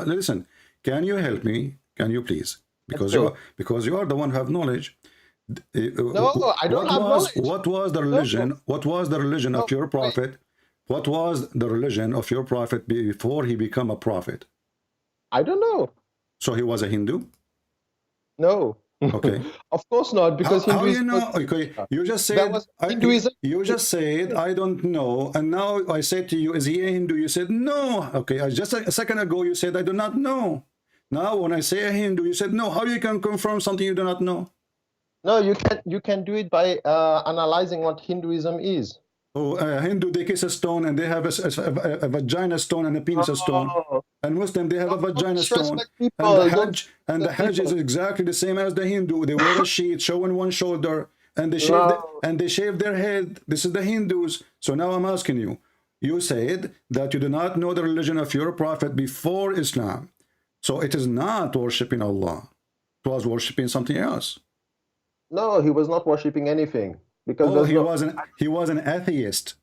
Listen. Can you help me? Can you please? Because you are the one who have knowledge. No, I don't have knowledge. What was the religion? No. What was the religion of your prophet? What was the religion of your prophet before he became a prophet? I don't know. So he was a Hindu? No. Okay. Of course not, because how you Hinduism know? Okay, you just said Hinduism. You just said I don't know, and now I said to you, is he a Hindu? You said no. Okay, just a second ago you said I do not know. Now when I say a Hindu, you said no. How you can confirm something you do not know? No, you can do it by analyzing what Hinduism is. Oh, Hindu, they kiss a stone and they have a vagina stone and a penis stone. And Muslim, they have a vagina stone. And the Hajj is exactly the same as the Hindu. They wear a sheet showing one shoulder and they shave their head. This is the Hindus. So now I'm asking you. You said that you do not know the religion of your prophet before Islam. So it is not worshipping Allah. It was worshipping something else. No, he was not worshipping anything. Because he was an atheist.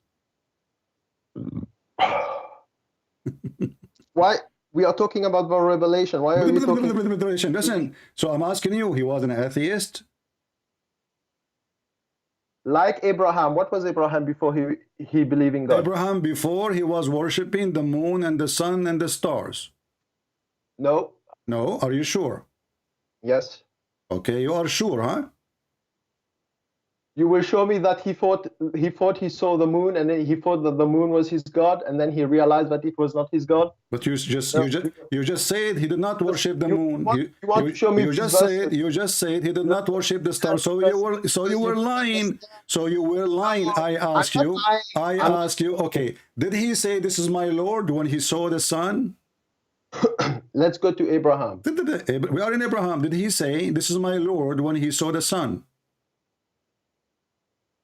Why we are talking about the revelation? Why are you talking? Revelation. Listen. So I'm asking you. He was an atheist. Like Abraham. What was Abraham before he believed in God? Abraham before he was worshipping the moon and the sun and the stars. No. No. Are you sure? Yes. Okay, you are sure, huh? You will show me that he thought he saw the moon, and then he thought that the moon was his god, and then he realized that it was not his god. But you just said he did not worship the moon. You want to show me? You just said he did not worship the stars. So you were lying. So you were lying. I ask you. Okay, did he say this is my Lord when he saw the sun? Let's go to Abraham. We are in Abraham. Did he say this is my Lord when he saw the sun?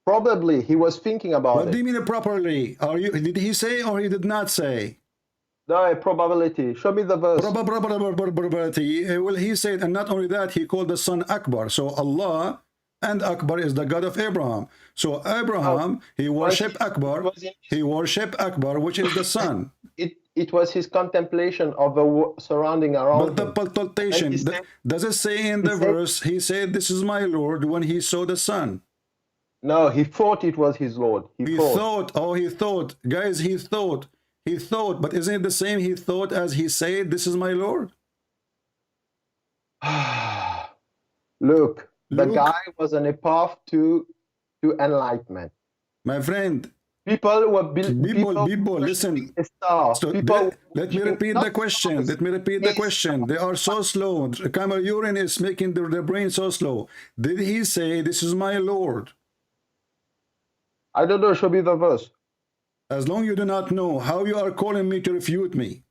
Probably he was thinking about it. What do you mean properly? Did he say or he did not say? No, probability. Show me the verse. Probability. Well, he said, and not only that, he called the sun Akbar. So Allah and Akbar is the God of Abraham. So Abraham, he worshipped Akbar. He worshipped Akbar, which is the sun. It was his contemplation of the surrounding around. But the palpation, does it say in the verse, he said, this is my Lord when he saw the sun? No, he thought it was his Lord. He thought. Guys, he thought. But isn't it the same he thought as he said, this is my Lord? Look, the guy was on a path to enlightenment. My friend. People were listen. So let me repeat the question. They are so slow. Camel urine is making their brain so slow. Did he say, this is my Lord? I don't know. Show me the verse. As long as you do not know, how you are calling me to refute me?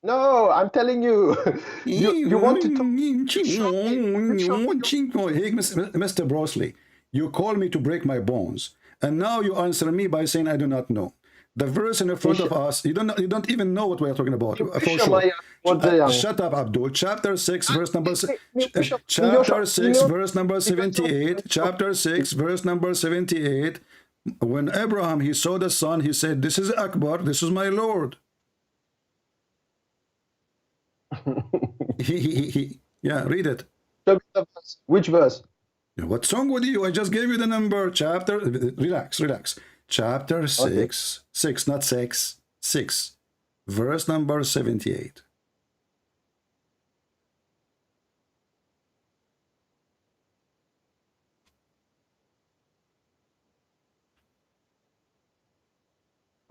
No, I'm telling you. you want to talk. Hey, Mr. Brosley, you call me to break my bones, and now you answer me by saying I do not know. The verse in front of us, you don't even know what we are talking about. For sure. Shut up, Abdul. Chapter 6, verse number 78. Chapter 6, verse number 78. When Abraham he saw the sun, he said, "This is Akbar. This is my Lord." Yeah, read it. Which verse? What's wrong with you? I just gave you the number. Chapter. Relax. Chapter 6, 6, not 6, 6, verse number 78.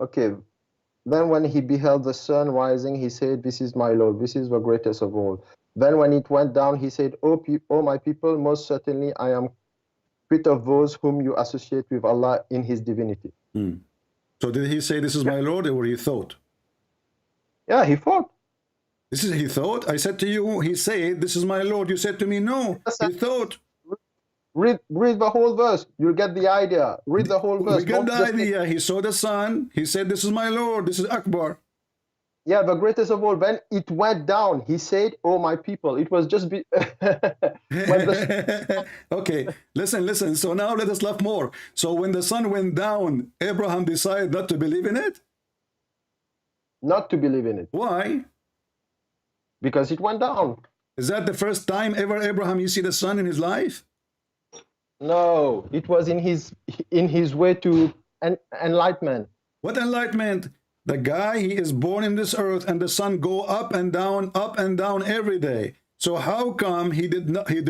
Okay. Then when he beheld the sun rising, he said, "This is my Lord, this is the greatest of all." Then when it went down, he said, "O my people, most certainly I am quit of those whom you associate with Allah in his divinity." So did he say, "This is my Lord," or he thought? Yeah, he thought. This is he thought? I said to you, he said, "This is my Lord." You said to me, no, he thought. Read the whole verse. You'll get the idea. Read the whole verse. We get the idea. He saw the sun. He said, "This is my Lord. This is Akbar." Yeah, the greatest of all. When it went down, he said, "Oh, my people." It was just Okay, listen. So now let us laugh more. So when the sun went down, Abraham decided not to believe in it? Not to believe in it. Why? Because it went down. Is that the first time ever Abraham you see the sun in his life? No, it was in his way to enlightenment. What enlightenment? The guy, he is born in this earth, and the sun go up and down every day. So how come he did not? He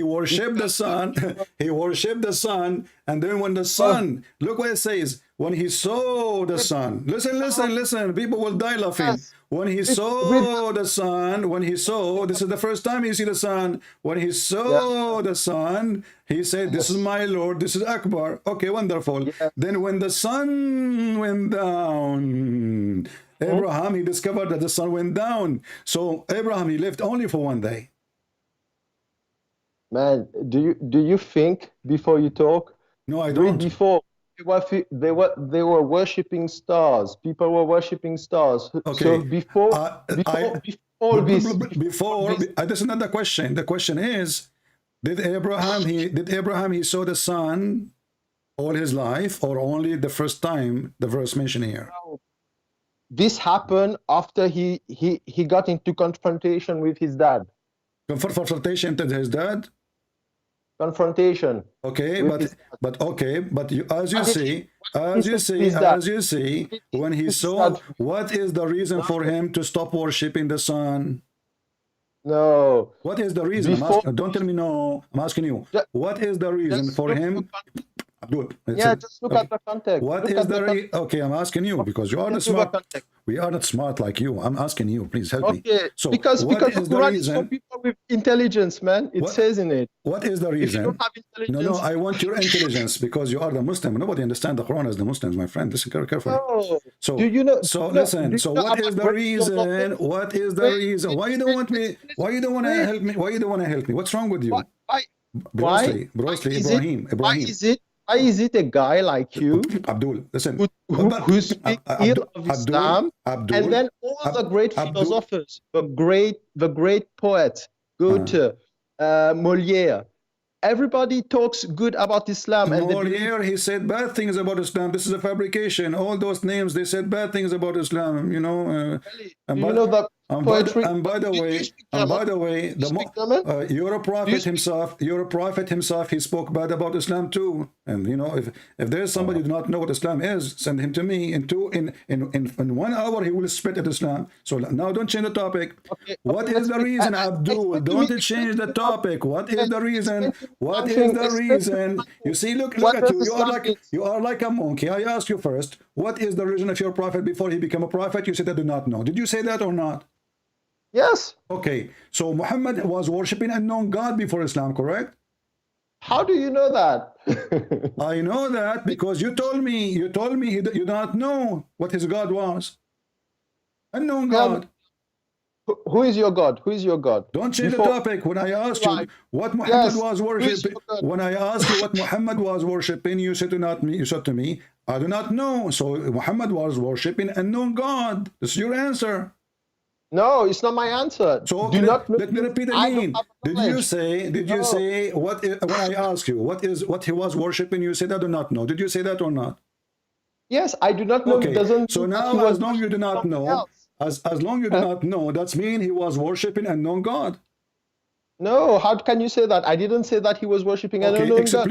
worshipped the sun. He worshipped the sun, and then when the sun, look what it says. When he saw the sun, listen. People will die laughing. When he saw the sun, this is the first time you see the sun. When he saw the sun, he said, "This is my Lord. This is Akbar." Okay, wonderful. Then when the sun went down, Abraham, he discovered that the sun went down. So Abraham, he lived only for one day. Man, do you think before you talk? No, I don't. Before they were worshiping stars. People were worshiping stars. Okay. So before this is not the question. The question is, did Abraham he saw the sun all his life, or only the first time the verse mentioned here? This happened after he got into confrontation with his dad. Confrontation to his dad? Confrontation. Okay, but you, as you see, when he saw, what is the reason for him to stop worshiping the sun? No. What is the reason? Don't tell me no. I'm asking you. What is the reason for him? Abdul, just look at the context. What is the okay? I'm asking you because you are the smart. We are not smart like you. I'm asking you. Please help me. So because what is the Quran is reason? for people with intelligence, man. It says in it. What is the reason? If you don't have intelligence, No, I want your intelligence because you are the Muslim. Nobody understands the Quran as the Muslims, my friend. Listen carefully. No. So do you know? So listen. So what is the reason? What is the reason? Why you don't want me? Why you don't want to help me? Why you don't want to help me? What's wrong with you? Brosely, Ibrahim. Why is it a guy like you, Abdul, listen, who speak ill of Islam, Abdul, and then all the great philosophers, the great poets, Goethe, Molière, everybody talks good about Islam. And Molière, he said bad things about Islam. This is a fabrication. All those names, they said bad things about Islam. You know. You know that poetry. And by the way, you're a prophet himself. You're a prophet himself. He spoke bad about Islam too. And you know, if there's somebody who do not know what Islam is, send him to me. In 1 hour, he will spit at Islam. So now, don't change the topic. What is the reason, Abdul? Don't change the topic. What is the reason? What is the reason? You see, look at you. You are like a monkey. I asked you first. What is the reason of your prophet before he became a prophet? You said I do not know. Did you say that or not? Yes. Okay. So Muhammad was worshipping an unknown God before Islam, correct? How do you know that? I know that because you told me you do not know what his God was. Unknown God. Who is your God? Who is your God? Don't change the topic. When I asked you what Muhammad was worshiping, when I asked you what Muhammad was worshiping, you said to me, I do not know. So Muhammad was worshiping an unknown God. This is your answer. No, it's not my answer. So let me repeat again. Did you say what when I asked you what he was worshiping, you said I do not know. Did you say that or not? Yes, I do not know. Okay. It doesn't. So now, as long you do not know, as long you do not know, that's mean he was worshiping an unknown God. No, how can you say that? I didn't say that he was worshiping an unknown God.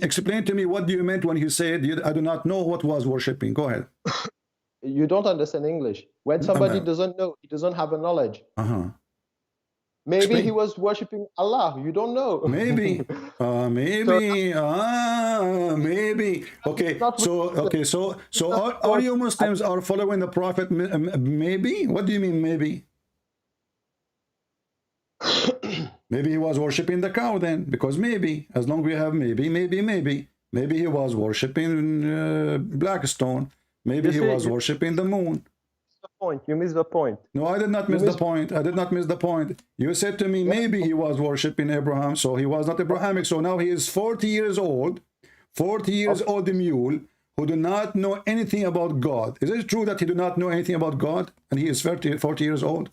Explain to me what do you meant when you said I do not know what was worshiping. Go ahead. You don't understand English. When somebody doesn't know, he doesn't have a knowledge. Maybe he was worshiping Allah. You don't know. Maybe. Maybe. Okay. So all you Muslims are following the Prophet. Maybe. What do you mean? Maybe. Maybe he was worshiping the cow then, because maybe, as long as we have maybe he was worshiping Blackstone. Maybe he was worshiping the moon. You missed the point. No, I did not miss the point. I did not miss the point. You said to me, maybe he was worshiping Abraham, so he was not Abrahamic. So now he is 40 years old, 40 years old mule, who do not know anything about God. Is it true that he do not know anything about God, and he is 40 years old?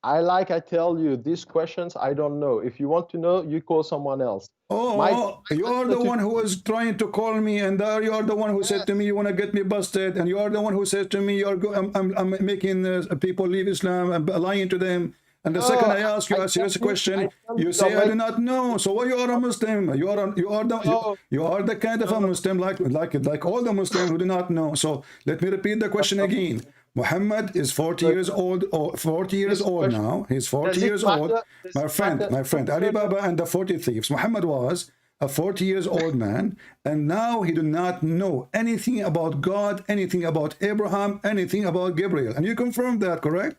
I tell you, these questions, I don't know. If you want to know, you call someone else. You are the one who was trying to call me, and you are the one who said to me, you want to get me busted, and you are the one who said to me, I'm making people leave Islam, I'm lying to them, And the second I ask you a serious question, you say I do not know. So why you are a Muslim? You are the kind of a Muslim like all the Muslims who do not know. So let me repeat the question again. Muhammad is 40 years old, or 40 years old now. He's 40 years old. My friend, Ali Baba and the 40 thieves. Muhammad was a 40 years old man, and now he do not know anything about God, anything about Abraham, anything about Gabriel. And you confirm that, correct?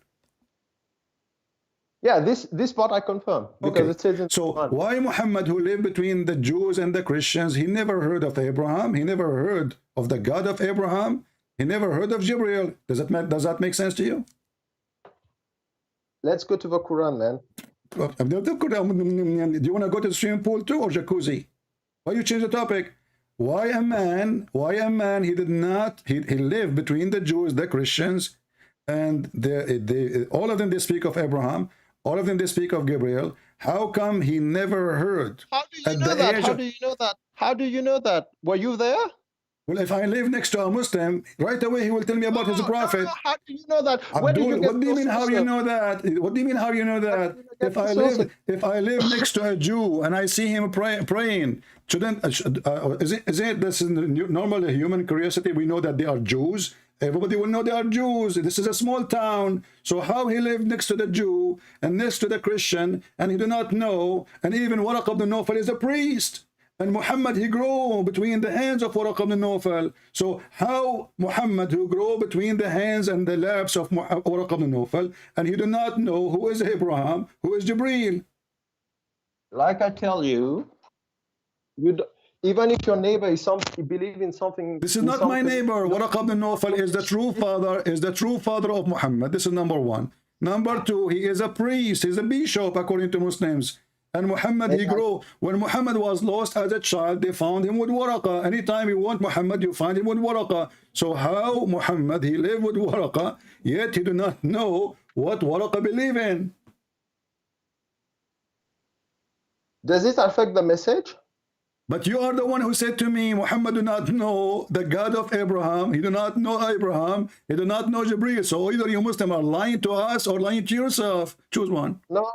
Yeah, this part I confirm. Because it says in so why Muhammad, who lived between the Jews and the Christians, he never heard of Abraham, he never heard of the God of Abraham, he never heard of Gabriel? Does that make sense to you? Let's go to the Quran, man. Do you want to go to the swimming pool too, or jacuzzi? Why you change the topic? Why a man, he did not, he lived between the Jews, the Christians, and all of them, they speak of Abraham, all of them, they speak of Gabriel. How come he never heard? How do you know that? How do you know that? How do you know that? Were you there? Well, if I live next to a Muslim, right away he will tell me about his prophet. How do you know that? Abdul, what do you mean how you know that? What do you mean how you know that? If I live next to a Jew and I see him praying, shouldn't this is normal human curiosity? We know that they are Jews. Everybody will know they are Jews. This is a small town. So how he lived next to the Jew and next to the Christian, and he do not know? And even Waraq ibn Nawfal is a priest. And Muhammad, he grew between the hands of Waraq ibn Nawfal. So how Muhammad, who grew between the hands and the laps of Waraq ibn Nawfal, and he do not know who is Abraham, who is Jibreel? Like I tell you, even if your neighbor is believe in something. This is not my neighbor. Waraq ibn Nawfal is the true father of Muhammad. This is number one. Number two, he is a priest. He's a bishop according to Muslims. And Muhammad, he grew. When Muhammad was lost as a child, they found him with Waraqa. Anytime you want Muhammad, you find him with Waraqa. So how Muhammad, he lived with Waraqa, yet he do not know what Waraqa believe in? Does this affect the message? But you are the one who said to me, Muhammad do not know the God of Abraham. He do not know Abraham. He do not know Jibreel. So either you Muslim are lying to us or lying to yourself. Choose one. No,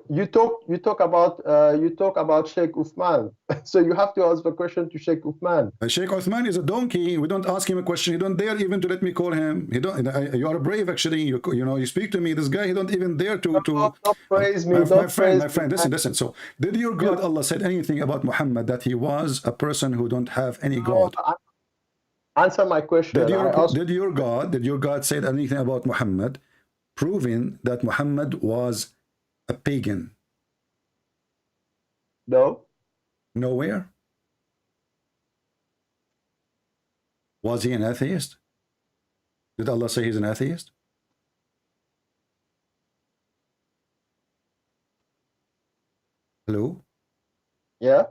you talk about Sheikh Uthman. So you have to ask the question to Sheikh Uthman. Sheikh Uthman is a donkey. We don't ask him a question. He don't dare even to let me call him. He don't. You are brave actually. You know, you speak to me. This guy, he don't even dare to. Don't praise me. My friend. Listen. So did your God Allah said anything about Muhammad that he was a person who don't have any God? Answer my question. Did your God said anything about Muhammad, proving that Muhammad was a pagan? No. Nowhere. Was he an atheist? Did Allah say he's an atheist? Hello? Yeah.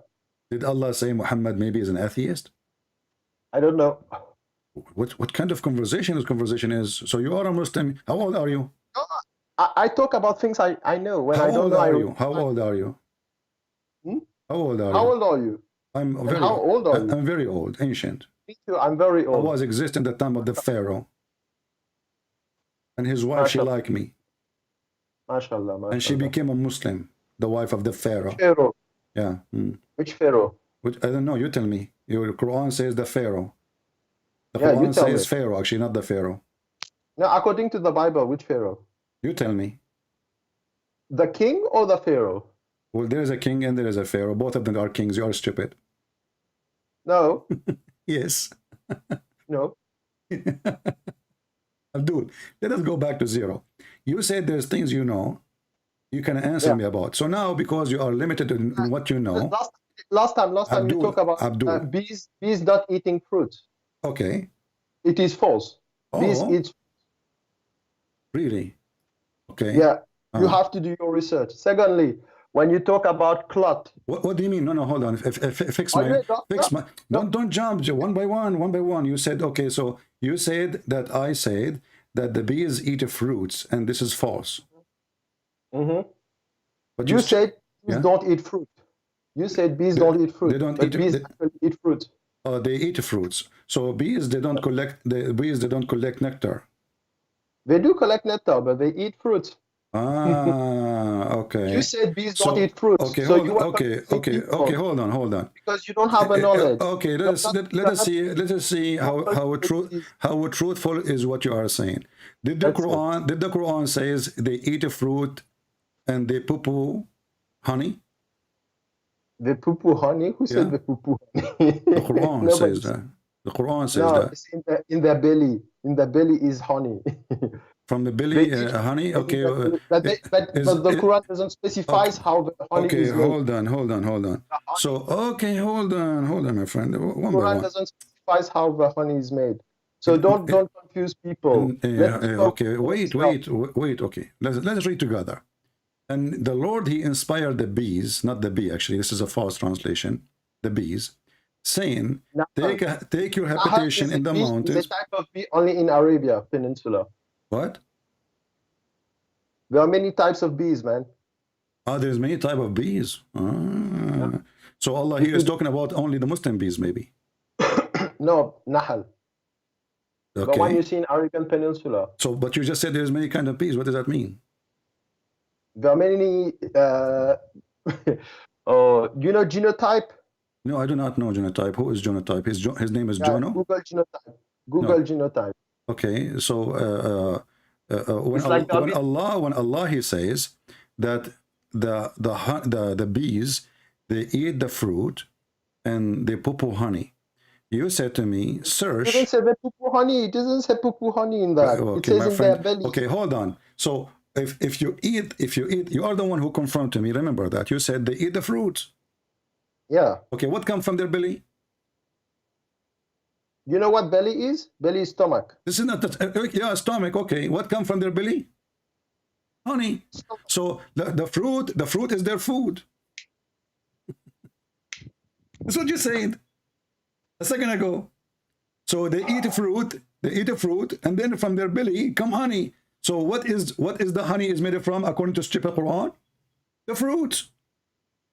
Did Allah say Muhammad maybe is an atheist? I don't know. What kind of conversation this conversation is? So you are a Muslim. How old are you? I talk about things I know. When How I don't old know, are you? How old are you? How old are you? How old are you? How old are you? I'm very old, ancient. Me too. I'm very old. I was existing at the time of the Pharaoh. And his wife, she liked me. MashaAllah. And she became a Muslim, the wife of the Pharaoh. Pharaoh. Yeah. Which Pharaoh? I don't know. You tell me. Your Quran says the Pharaoh. The Yeah, Quran you tell says me. Pharaoh, actually, not the Pharaoh. No, according to the Bible, which Pharaoh? You tell me. The king or the Pharaoh? Well, there is a king and there is a Pharaoh. Both of them are kings. You are stupid. No. Yes. No. Abdul, let us go back to zero. You said there's things you know, you can answer me about. So now, because you are limited in what you know. Last time you talk about bees not eating fruit. Okay. It is false. Bees eat. Really? Okay. Yeah. You have to do your research. Secondly, when you talk about clot. What do you mean? No, hold on. Fix my. Don't jump one by one. You said, okay, so you said that I said that the bees eat fruits, and this is false. Mm-hmm. But you said bees don't eat fruit. You said bees don't eat fruit. They don't but bees actually eat fruit. They eat fruits. So bees, they don't collect nectar. They do collect nectar, but they eat fruit. Okay. You said bees So, don't eat fruits. okay, So hold, you are okay, confusing people hold on. because you don't have a knowledge. Okay, let us see how truthful is what you are saying. Did the Quran says they eat a fruit and they poo-poo honey? The poo-poo honey? Who said the poo-poo honey? The Quran says that. The Quran says no, that. it's in their belly. In the belly is honey. From the belly, honey. Okay, but the Quran doesn't specify how the honey is made. hold on. So, okay, hold on, my friend. One by Quran one. doesn't specify how the honey is made. So don't confuse people. Okay, wait. Okay, let's read together. And the Lord, he inspired the bees, not the bee. Actually, this is a false translation. The bees, saying, take your habitation in the mountains. The type of bee only in Arabia Peninsula. What? There are many types of bees, man. There's many type of bees. So Allah here is talking about only the Muslim bees, maybe. No, Nahl. Okay. The one you see in Arabian Peninsula. So, but you just said there's many kind of bees. What does that mean? There are many. You know genotype? No, I do not know genotype. Who is genotype? His name is Jono. Google genotype. Google genotype. Okay, so when Allah he says that the bees, they eat the fruit and they poo-poo honey. You said to me, search. It doesn't say poo-poo honey. It doesn't say poo-poo honey in that. Okay, it says in their belly. Okay, hold on. So if you eat, you are the one who confirmed to me. Remember that you said they eat the fruit. Yeah. Okay, what comes from their belly? You know what belly is? Belly is stomach. This is not the stomach. Okay, what comes from their belly? Honey. So the fruit is their food. That's what you said a second ago. So they eat a fruit, and then from their belly come honey. So what is the honey is made from according to Strip Quran? The fruit.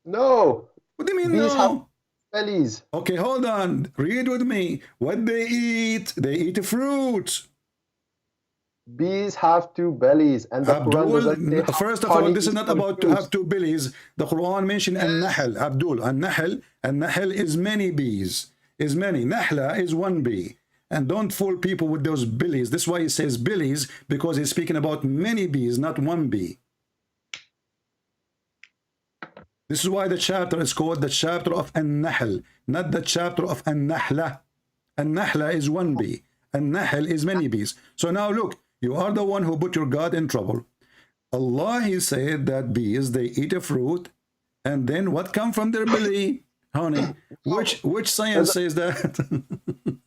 No. What do you mean Bees no? have bellies. Okay, hold on. Read with me. What they eat a fruit. Bees have two bellies, and the Quran doesn't say first of all, this is not about to have two bellies. The Quran mentioned an-nahl. Abdul, an-nahl is many bees. Is many. Nahla is one bee. And don't fool people with those bellies. This is why he says bellies, because he's speaking about many bees, not one bee. This is why the chapter is called the chapter of an-nahl, not the chapter of an-nahla. An-nahla is one bee. An-nahl is many bees. So now look, you are the one who put your God in trouble. Allah, he said that bees, they eat a fruit, and then what comes from their belly? Honey. Which science says that?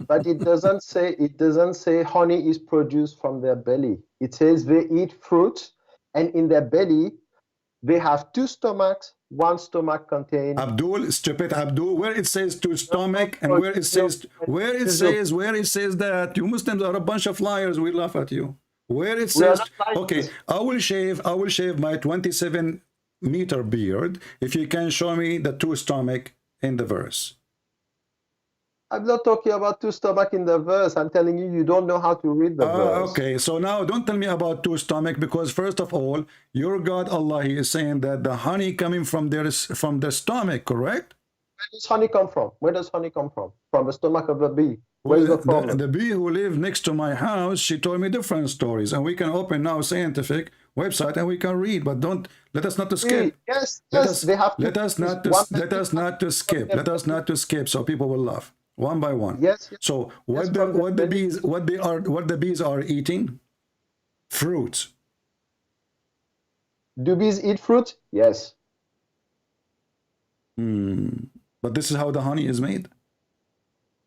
But it doesn't say honey is produced from their belly. It says they eat fruit, and in their belly they have two stomachs. One stomach contains Abdul, stupid Abdul, where it says two stomach and where it says that you Muslims are a bunch of liars. We laugh at you. Where it says, okay, I will shave my 27-meter beard if you can show me the two stomach in the verse. I'm not talking about two stomach in the verse. I'm telling you, you don't know how to read the verse. Okay, so now don't tell me about two stomach, because first of all, your God Allah, he is saying that the honey coming from their stomach, correct? Where does honey come from? Where does honey come from? From the stomach of the bee. Where's the problem? The bee who lived next to my house, she told me different stories, and we can open now scientific website and we can read, but don't let us not to skip. Yes, they have to. Let us not to skip, so people will laugh. One by one. Yes. So what the bees are eating? Fruits. Do bees eat fruit? Yes. But this is how the honey is made.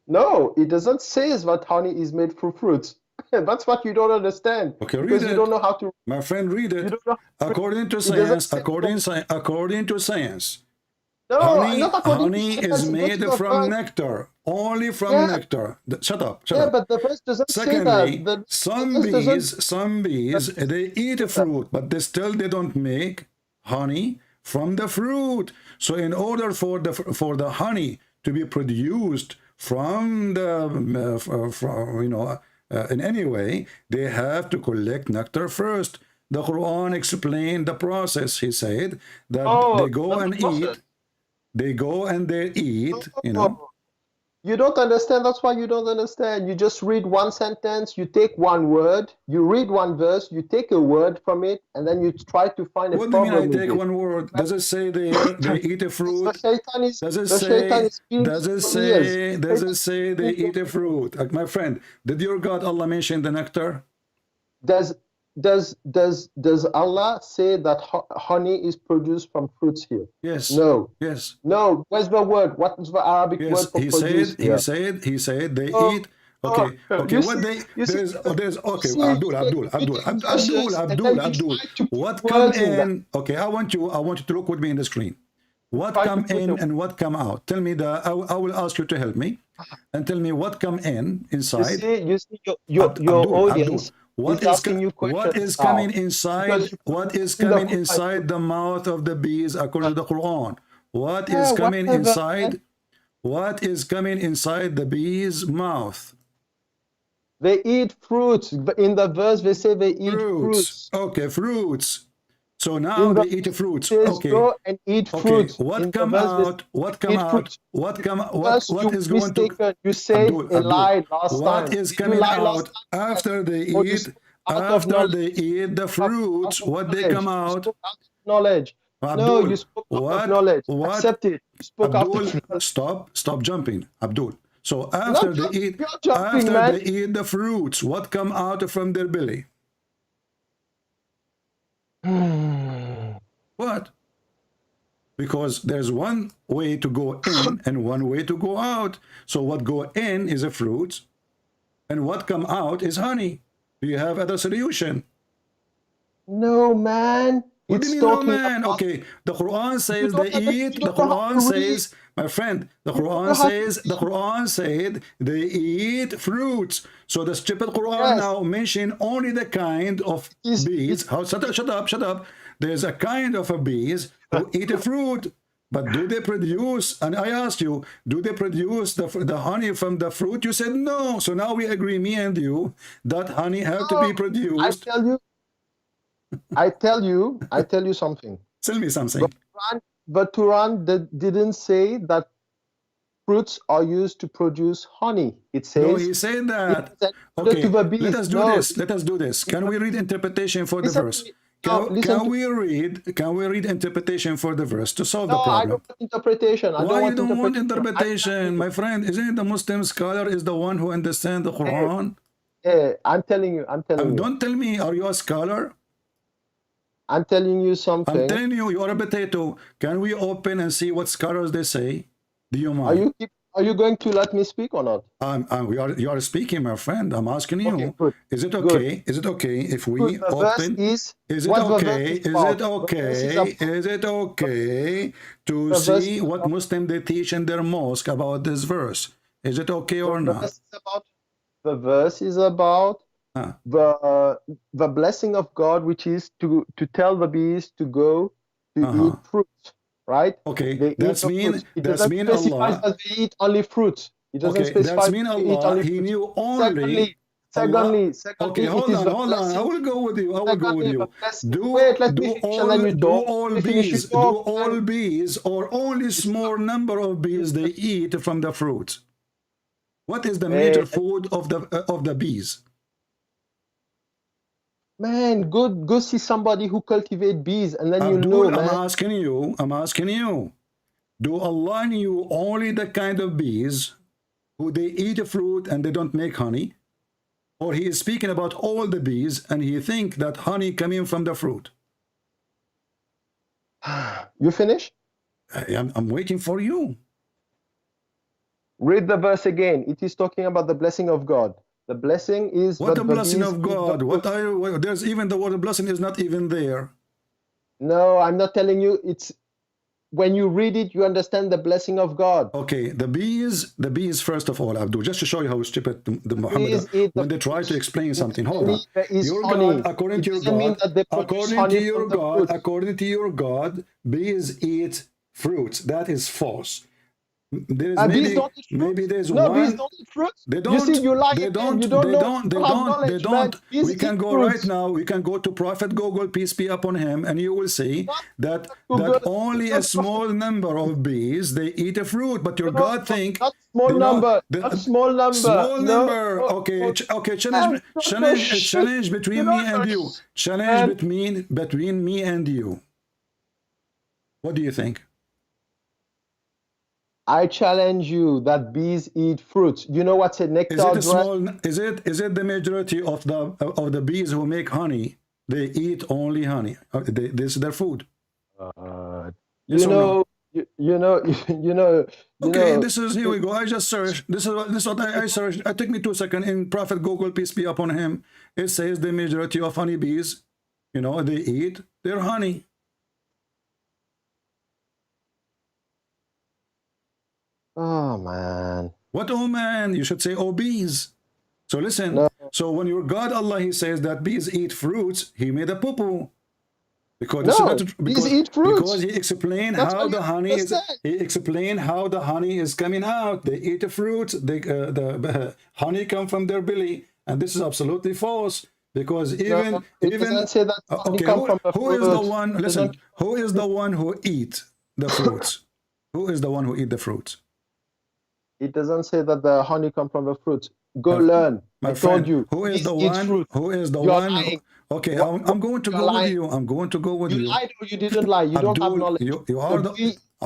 No, it doesn't say that honey is made from fruits. That's what you don't understand. Okay, read because it. You don't know how to. My friend, read it. According to science. According to science. No, honey is made from nectar. Only from nectar. Shut up. But the verse doesn't say that. Some bees, they eat a fruit, but they don't make honey from the fruit. So in order for the honey to be produced from the in any way, they have to collect nectar first. The Quran explained the process. He said that they go not and the process. eat. They go and they eat, you know. You don't understand. That's why you don't understand. You just read one sentence, you take one word, you read one verse, you take a word from it, and then you try to find a What do you mean problem I with take it. one word? Does it say there they eat a fruit? Does it say they eat a fruit? Like, my friend, did your God Allah mention the nectar? Does Allah say that honey is produced from fruits here? Yes. No. Yes. No. Where's the word? What is the Arabic word for produce here? He said they eat. Okay, okay. What they there's okay. Abdul. What come in? Okay, I want you to look with me in the screen. What come in and what come out? Tell me I will ask you to help me, and tell me what come in inside. You see your audience. What is coming inside? What is coming inside the mouth of the bees according to the Quran? What is coming inside? What is coming inside the bees' mouth? They eat fruits. In the verse, they say they eat fruits. Okay, fruits. So now they eat fruits. Okay. Go and eat fruits. What come out? What come out? What is going to? You said a lie last time. What is coming out after they eat? After they eat the fruits, what they come out? Knowledge. Abdul, no, you spoke out of knowledge. Accept it. You spoke Abdul, out of stop jumping, Abdul. So after they eat the fruits, what come out from their belly? What? Because there's one way to go in and one way to go out. So what go in is a fruit, and what come out is honey. Do you have other solution? No, man. What do you mean, no, man? Okay, the Quran says they eat. The Quran says, my friend, the Quran said they eat fruits. So the stupid Quran now mention only the kind of bees. Shut up. There's a kind of a bees who eat a fruit. But do they produce, and I asked you, do they produce the honey from the fruit? You said no. So now we agree, me and you, that honey have to be produced. I tell you something. Tell me something. But Quran didn't say that fruits are used to produce honey. It says. No, he said that. Okay, let us do this. Let us do this. Can we read interpretation for the verse? Can we read interpretation for the verse to solve the problem? I don't want interpretation. Why you don't want interpretation, my friend? Isn't it the Muslim scholar is the one who understands the Quran? I'm telling you. Don't tell me, are you a scholar? I'm telling you something. I'm telling you, you are a potato. Can we open and see what scholars they say? Do you mind? Are you going to let me speak or not? You are speaking, my friend. I'm asking you. Okay, good. Is it okay? Good. Is it okay if we open? Is it okay to see what Muslim they teach in their mosque about this verse? Is it okay or not? The verse is about the blessing of God, which is to tell the bees to go to eat fruit, right? Okay, that's mean Allah. They eat only fruit. It doesn't specify. That's mean Allah. He knew only. Secondly, okay, hold on. I will go with you. Do all bees or only small number of bees they eat from the fruit? What is the major food of the bees? Man, go see somebody who cultivate bees, and then Abdul, you know. Man. I'm asking you. Do Allah knew only the kind of bees who they eat a fruit and they don't make honey? Or he is speaking about all the bees and he think that honey coming from the fruit? You finish? I'm waiting for you. Read the verse again. It is talking about the blessing of God. The blessing is what the blessing of God. There's even the word blessing is not even there. No, I'm not telling you. It's when you read it, you understand the blessing of God. Okay, the bees first of all, Abdul, just to show you how stupid the Muhammad when they try to explain something. Hold on. Your God, according to your God, bees eat fruits. That is false. There's And bees maybe don't eat fruit? maybe there's No, bees one. don't eat fruit. They You see, don't. you lie They again. don't. You don't They know. don't. They You have don't. They knowledge, man. don't. Bees We can eat go fruits. right now. We can go to Prophet Google, peace be upon him, and you will see that Google. only a small number of bees they eat a fruit. But your God think Not small you know, number. the- Not small number. Small No, number. no, Okay. no. Okay. Man, Challenge between me and you. Challenge Man. between me and you. What do you think? I challenge you that bees eat fruits. You know what's a nectar Is it a dress? small? Is it the majority of the bees who make honey? They eat only honey. This is their food. Yes You or no? know, you know. Okay, this is here we go. I just searched. This is what I searched. It took me 2 seconds in Prophet Google, peace be upon him. It says the majority of honeybees, you know, they eat their honey. Oh man. What oh man? You should say oh bees. So listen. No. So when your God Allah he says that bees eat fruits, he made a poo-poo. Because No, because, bees eat fruits. because he explained That's how what the you honey just is. said. He explained how the honey is coming out. They eat the fruits. The honey come from their belly, and this is absolutely false. Because even it doesn't say that honey okay, come from a who is the fruit. one? It Listen, doesn't- who is the one who eat the fruits? Who is the one who eat the fruits? It doesn't say that the honey come from a fruit. Go learn. My I friend, told you. who is Bees the eat one? fruit. Who is the You are one? lying. Okay, What- I'm going to you go are with lying. you. I'm going to go with You you. lied or you didn't lie. You don't have Abdul, knowledge. you are the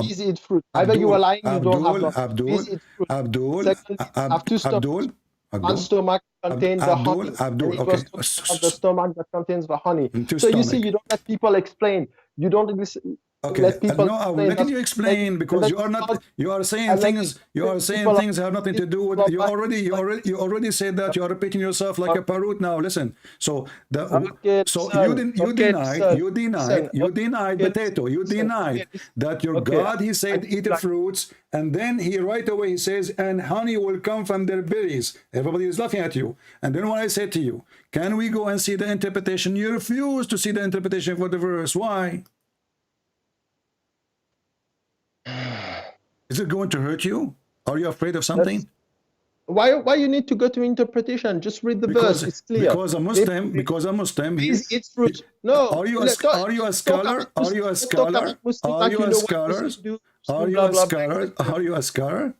Bees eat fruit. Either you are lying, you don't have knowledge. Abdul, Bees eat fruit. Abdul, Secondly, have two stomachs. One stomach contains the honey. Abdul, and it okay. was talking about the stomach that contains the honey. Two So you see, stomach. you don't let people explain. You don't listen. Okay, Let people no, I'm explain. letting you That's- explain and because then you are not. start- You are saying and then things. You are saying people things that have nothing to do with. You already said that. You are repeating yourself like a parrot now. Listen. So Okay, so son. you didn't. You Okay, denied. son. You denied. Listen. You denied Okay, potato. You listen. denied Okay, that your okay, God. He said eat the fruits, and then he right away he says, and honey will come from their bellies. Everybody is laughing at you. And then when I said to you, can we go and see the interpretation? You refuse to see the interpretation for the verse. Why? Is it going to hurt you? Are you afraid of something? Why you need to go to interpretation? Just read the verse. It's clear. Because a Muslim, Bees eat fruit. No. Are you a scholar? Are you a scholar? Are you a scholar? Are you a scholar? Are you a scholar?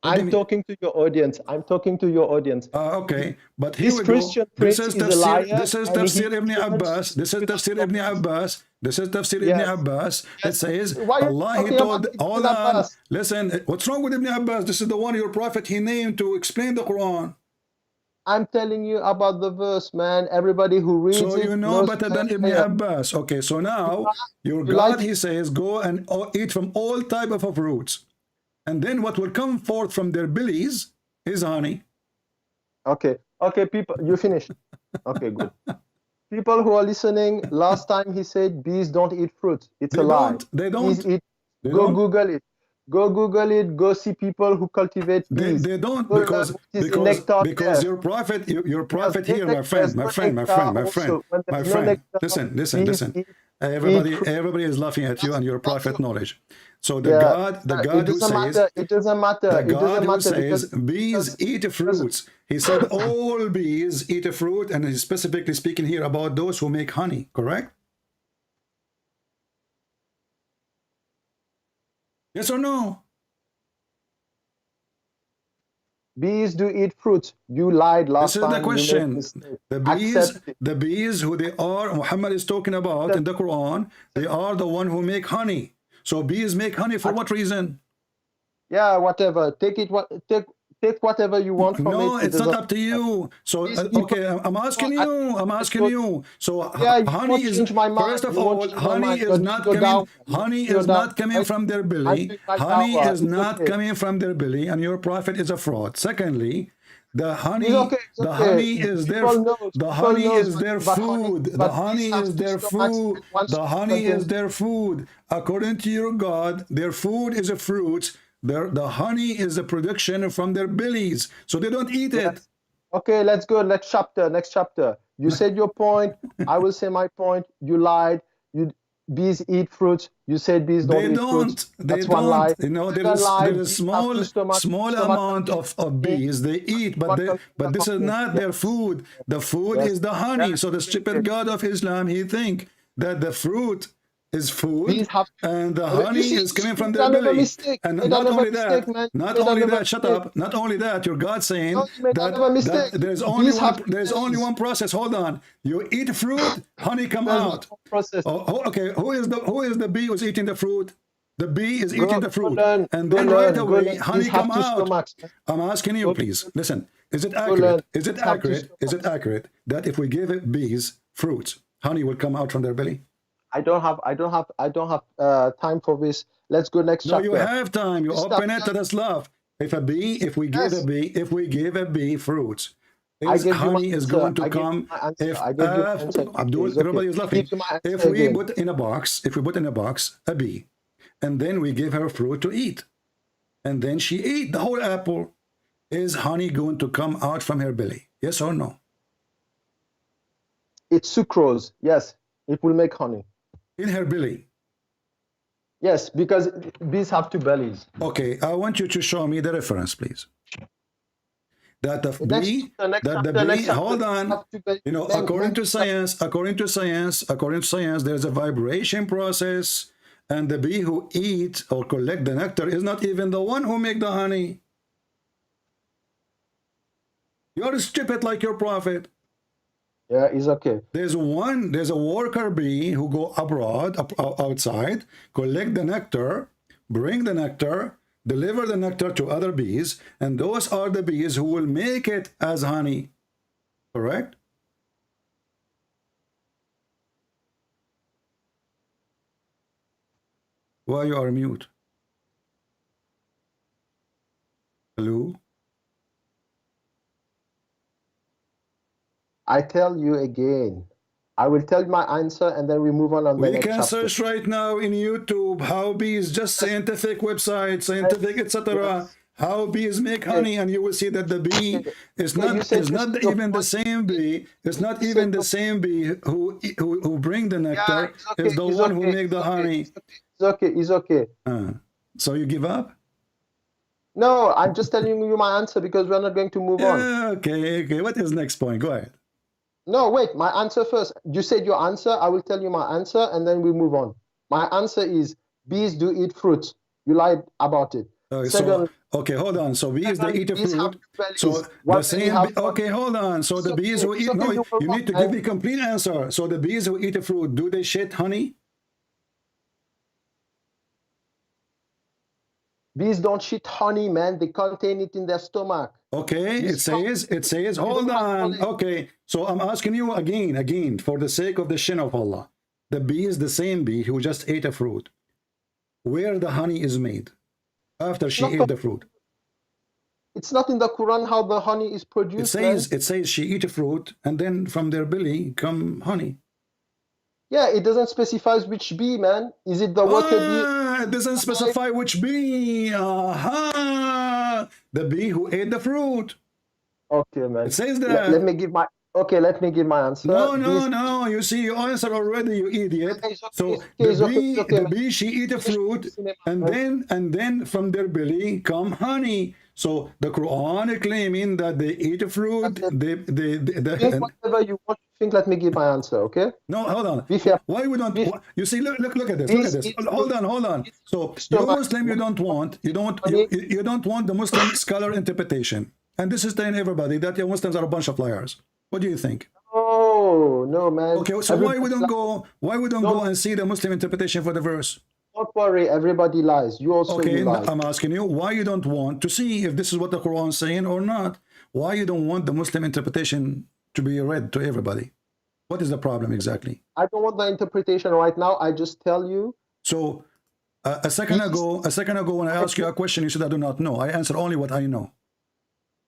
I'm talking to your audience. I'm talking to your audience. Okay, but here This we Christian go. This prince is is a liar. This is and Tafsir he Ibn wants Abbas. This is Tafsir Ibn Abbas. This is Tafsir Ibn Yes. Abbas. It says Why are you Allah. He talking told. about Ibn Hold on. Abbas? Listen. What's wrong with Ibn Abbas? This is the one your prophet he named to explain the Quran. I'm telling you about the verse, man. Everybody who reads So it you know knows better who than I Ibn am. Abbas. Okay, so now your you God, like- he says, go and eat from all type of fruits. And then what will come forth from their bellies is honey. Okay, people, you finished. Okay, good. People who are listening, last time he said bees don't eat fruit. It's a lie. They don't. Bees eat. They Go don't. Google it. Go Google it. Go see people who cultivate bees. They don't Go learn because what is in nectar there. your prophet here, my There's friend, no my friend, my nectar friend, my also. friend, When my there's no friend. nectar, Listen. bees eat Everybody is laughing at you and your prophet knowledge. So the God who says, it doesn't matter. the It God doesn't who matter says bees eat fruits. He said all bees eat a fruit, and he's specifically speaking here about those who make honey. Correct? Yes or no? Bees do eat fruits. You lied last This time. is the question. Accept it. The bees who they are, Muhammad is talking about in the Quran, they are the one who make honey. So bees make honey for what reason? Yeah, whatever. Take whatever you want from it. No, It it's not doesn't- up to you. So These people- okay, I'm asking you. So Yeah, you honey won't is change my mind. first of You won't all, change my honey mind. is But not go coming. down. Honey Go is down. not coming from their I'm belly. doing my Honey dawah. is It's not okay. coming from their belly, and your prophet is a fraud. Secondly, the honey, It's okay, it's the okay. honey is their, People knows- the people honey knows is their about honey, food. but The bees honey have is two their stomachs food. and one The stomach honey is contains- their food. According to your God, their food is a fruit. The honey is a production from their bellies, so they don't eat it. Okay, let's go. Next chapter. You said your point. I will say my point. You lied. bees eat fruit. You said bees don't They eat fruit. don't. They That's one lie. don't. You know, there Second is lie, there is bees have two small stomach amount of bees they eat, but this is not their food. The food is the honey. So the stupid God of Islam, he think that the fruit is food and the honey is coming from their belly. And not only that, shut up. Not only that, your God saying that there's only one process. Hold on. You eat fruit, honey come out. Okay, who is the bee who's eating the fruit? The bee is eating the fruit, and then right away honey come out. I'm asking you, please listen. Is it accurate? Is it accurate? Is it accurate that if we give bees fruits, honey will come out from their belly? I don't have time for this. Let's go next chapter. No, you have time. You open it to the love. If we give a bee fruits, honey is going to come. Abdul, everybody is laughing. If we put in a box a bee, and then we give her fruit to eat, and then she eat the whole apple, is honey going to come out from her belly? Yes or no? It's sucrose. Yes, it will make honey. In her belly? Yes, because bees have two bellies. Okay, I want you to show me the reference, please. That the bee, hold on. You know, according to science, there's a vibration process, and the bee who eat or collect the nectar is not even the one who make the honey. You're stupid like your prophet. Yeah, it's okay. There's a worker bee who go abroad, outside, collect the nectar, bring the nectar, deliver the nectar to other bees, and those are the bees who will make it as honey. Correct? Why you are mute? Hello? I tell you again. I will tell you my answer, and then we move on the next chapter. We can search right now in YouTube how bees, just scientific website, scientific, etc. How bees make honey, and you will see that the bee is not even the same bee. It's not even the same bee who bring the nectar. Is the one who make the honey. It's okay. So you give up? No, I'm just telling you my answer because we're not going to move on. Okay. What is next point? Go ahead. No, wait, my answer first. You said your answer. I will tell you my answer, and then we move on. My answer is bees do eat fruit. You lied about it. Okay, hold on. So bees, they eat a fruit. So the same. Okay, hold on. So the bees who eat. No, you need to give me a complete answer. So the bees who eat a fruit, do they shit honey? Bees don't shit honey, man. They contain it in their stomach. Okay, it says, hold on. Okay, so I'm asking you again, for the sake of the shin of Allah. The bee is the same bee who just ate a fruit. Where the honey is made after she ate the fruit. It's not in the Quran how the honey is produced. It says she eat a fruit and then from their belly come honey. Yeah, it doesn't specify which bee, man. Is it the worker bee? It doesn't specify which bee. The bee who ate the fruit. Okay, man. It says that. Let me give my answer. No. You see, you answer already, you idiot. So the bee, she eat a fruit, and then from their belly come honey. So the Quran is claiming that they eat a fruit. Whatever you want to think. Let me give my answer. Okay. No, hold on. Why we don't? You see, look at this. Look at this. Hold on. So you Muslim, you don't want the Muslim scholar interpretation. And this is telling everybody that your Muslims are a bunch of liars. What do you think? Oh no, man. Okay, so why we don't go and see the Muslim interpretation for the verse? Don't worry, everybody lies. You also lie. I'm asking you why you don't want to see if this is what the Quran is saying or not. Why you don't want the Muslim interpretation to be read to everybody? What is the problem exactly? I don't want the interpretation right now. I just tell you. So a second ago, when I asked you a question, you said I do not know. I answer only what I know.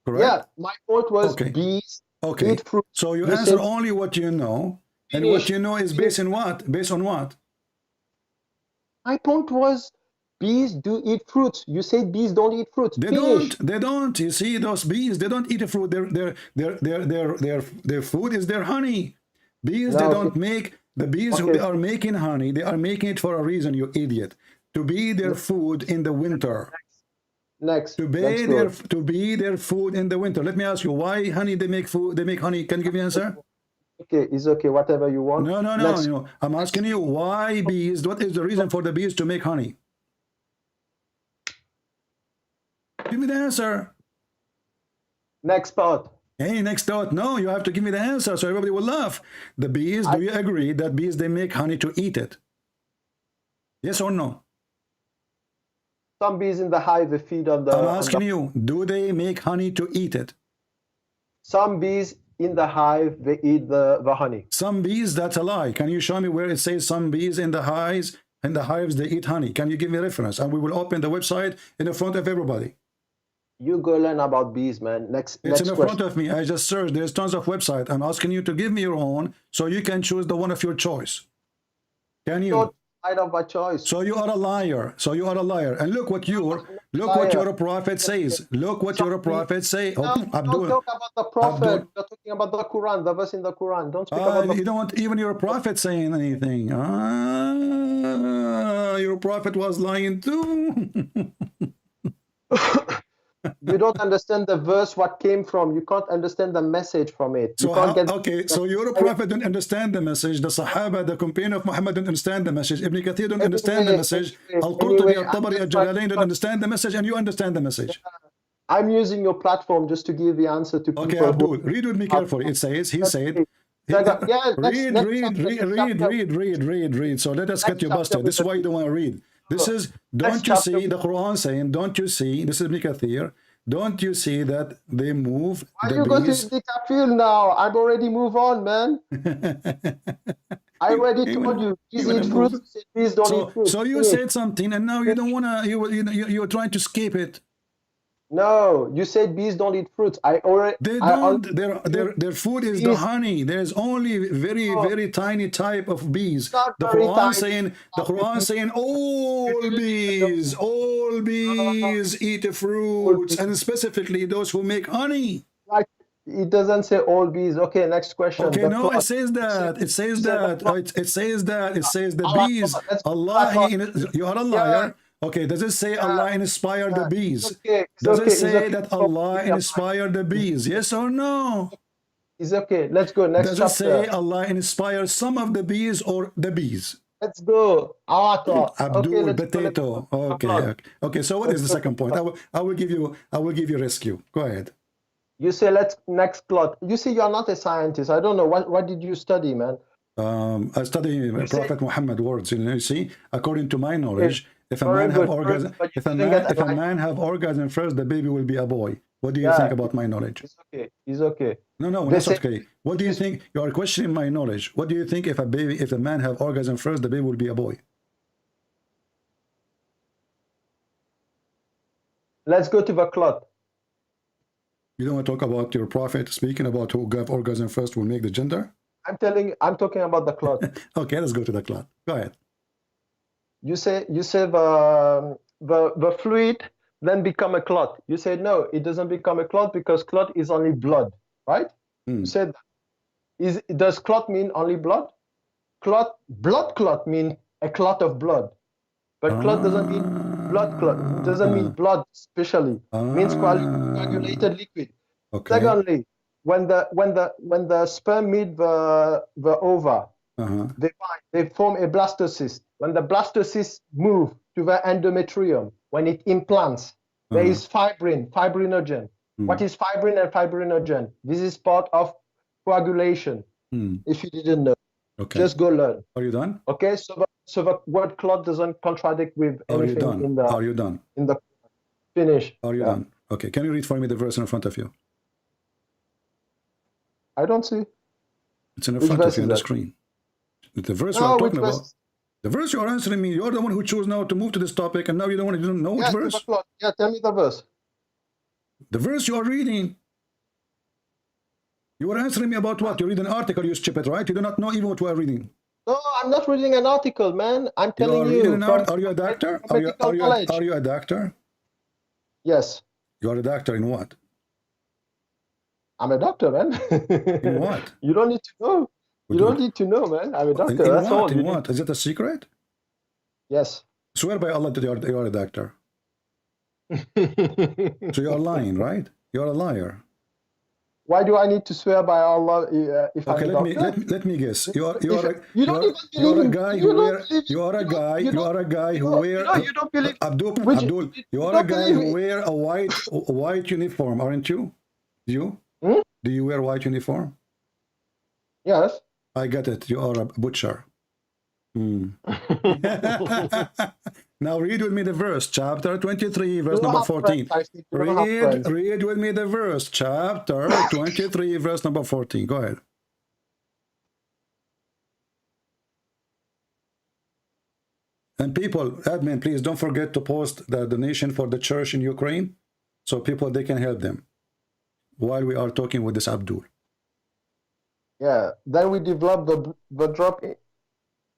Correct? Yeah, my point was bees. Okay. So you answer only what you know, and what you know is based on what? Based on what? My point was bees do eat fruits. You said bees don't eat fruits. They don't. You see, those bees, they don't eat a fruit. Their food is their honey. Bees, they don't make, the bees who are making honey, they are making it for a reason, you idiot. To be their food in the winter. Next. To be their food in the winter. Let me ask you, why honey they make food, they make honey? Can you give me an answer? Okay, it's okay, whatever you want. No. I'm asking you, why bees, what is the reason for the bees to make honey? Give me the answer. Next part. Hey, next thought. No, you have to give me the answer so everybody will laugh. The bees, do you agree that bees, they make honey to eat it? Yes or no? Some bees in the hive, they feed on the... I'm asking you, do they make honey to eat it? Some bees in the hive, they eat the honey. Some bees, that's a lie. Can you show me where it says some bees in the hives, they eat honey? Can you give me a reference? And we will open the website in the front of everybody. You go learn about bees, man. Next It's in the question. front of me. I just searched. There's tons of websites. I'm asking you to give me your own so you can choose the one of your choice. Can you? I of my choice. So you are a liar. So you are a liar. And look what your prophet says. Look what your prophet say. No, Abdul. don't talk about the prophet. You're talking about the Quran, the verse in the Quran. Don't speak about the... You don't want even your prophet saying anything. Your prophet was lying too. You don't understand the verse, what came from. You can't understand the message from it. So so your prophet don't understand the message. The Sahaba, the companion of Muhammad, don't understand the message. Ibn Kathir don't understand the message. Al-Qurtubi, Al-Tabari, Al-Jalalain don't understand the message, and you understand the message. I'm using your platform just to give the answer to people. Okay, Abdul, read with me carefully. It says, he said, read. So let us get you busted. This is why you don't want to read. This is, don't you see the Quran saying, don't you see, this is Ibn Kathir, don't you see that they move Why the you go to bees? the kafir now? I've already moved on, man. I already told you, bees eat fruits, bees don't eat fruits. So you said something and now you don't want to, you're trying to skip it. No, you said bees don't eat fruits. I already... They don't. Their food is the honey. There's only very tiny type of bees. The Quran saying all bees eat fruits, and specifically those who make honey. Like, it doesn't say all bees. Okay, next question. Okay, no, it says that. It says that. It says the bees. Allah, you are a liar. Okay, does it say Allah inspired the bees? Does it say that Allah inspired the bees? Yes or no? It's okay. Let's go. Next chapter. Does it say Allah inspired some of the bees or the bees? Let's go. Abdul, potato. Okay. So what is the second point? I will give you rescue. Go ahead. You say next plot. You see, you're not a scientist. I don't know what did you study, man? I study Prophet Muhammad words. You see, according to my knowledge. If a man have orgasm, if a man have orgasm first, the baby will be a boy. What do you think about my knowledge? It's okay. It's okay. No, that's okay. What do you think? You are questioning my knowledge. What do you think if a man have orgasm first, the baby will be a boy? Let's go to the cloth. You don't want to talk about your prophet speaking about who gave orgasm first will make the gender? I'm talking about the cloth. Okay, let's go to the cloth. Go ahead. You say the fluid then become a clot. You said no, it doesn't become a clot because clot is only blood, right? You said does clot mean only blood? Blood clot mean a clot of blood, but clot doesn't mean blood clot. It doesn't mean blood specially. It means coagulated liquid. Okay. Secondly, when the sperm meet the ova, they form a blastocyst. When the blastocyst move to the endometrium, when it implants, there is fibrinogen. What is fibrin and fibrinogen? This is part of coagulation. If you didn't know, just go learn. Are you done? Okay, so the word clot doesn't contradict with anything in the... Are you done? In the finish. Are you done? Okay, can you read for me the verse in front of you? I don't see. It's in the front of you on the screen. The verse we're talking about. The verse you are answering me, you're the one who chose now to move to this topic, and now you don't know which verse. Yeah, tell me the verse. The verse you are reading. You are answering me about what? You read an article, you stupid, right? You do not know even what we are reading. No, I'm not reading an article, man. I'm telling you. Are you a doctor? Are you a doctor? Yes. You are a doctor in what? I'm a doctor, man. In what? You don't need to know. You don't need to know, man. I'm a doctor. In That's what? all. In what? Is it a secret? Yes. Swear by Allah that you are a doctor. So you are lying, right? You are a liar. Why do I need to swear by Allah if Okay, I'm a doctor? let me guess. You are a guy who wear Abdul, you are a guy who wear a white uniform, aren't you? You? Do you wear white uniform? Yes. I get it. You are a butcher. Now read with me the verse, chapter 23, verse number 14. Read with me the verse, chapter 23, verse number 14. Go ahead. And people, admin, please don't forget to post the donation for the church in Ukraine so people, they can help them while we are talking with this Abdul. Yeah, then we develop the drop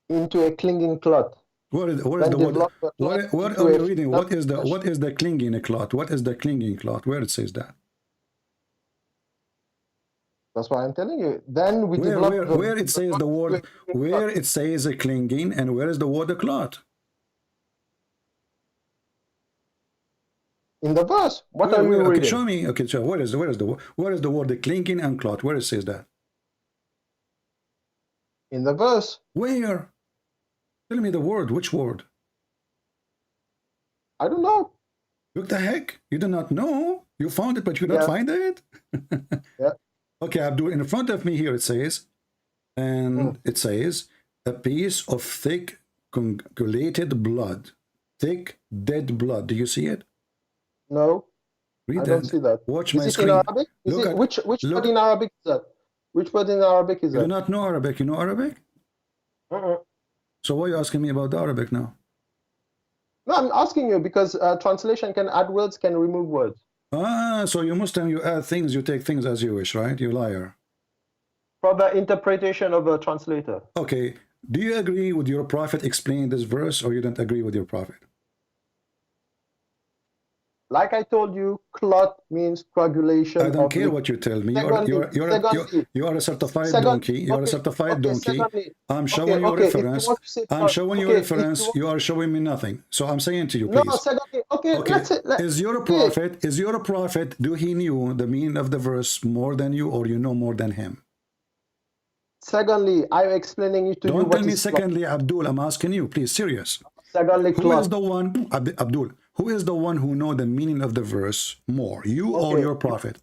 into a clinging cloth. What are we reading? What is the clinging cloth? What is the clinging cloth? Where it says that? That's why I'm telling you. Then we where it says the word, where it says a clinging, and where is the word a cloth? In the verse. What are you reading? Show me. Okay, so where is the word the clinging and cloth? Where it says that? In the verse. Where? Tell me the word. Which word? I don't know. Look the heck. You do not know. You found it, but you don't find it. Yeah. Okay, Abdul. In front of me here it says, and it says a piece of thick, coagulated blood, thick, dead blood. Do you see it? No. Read I don't see that. Watch is my it screen. In Arabic? Which word in Arabic is that? Which word in Arabic is that? You do not know Arabic. You know Arabic? So why are you asking me about the Arabic now? No, I'm asking you because translation can add words, can remove words. Ah, so you Muslim, you add things, you take things as you wish, right? You liar. Proper interpretation of a translator. Okay. Do you agree with your prophet explaining this verse, or you don't agree with your prophet? Like I told you, clot means coagulation. I don't care what you tell me. You are a certified donkey. You are a certified donkey. I'm showing you a reference. I'm showing you a reference. You are showing me nothing. So I'm saying to you, please. No, secondly, okay. Is your prophet, do he knew the meaning of the verse more than you, or you know more than him? Secondly, I'm explaining it to you. Don't tell me secondly, Abdul. I'm asking you, please, serious. Secondly, who is the one, Abdul? Who is the one who know the meaning of the verse more, you or your prophet?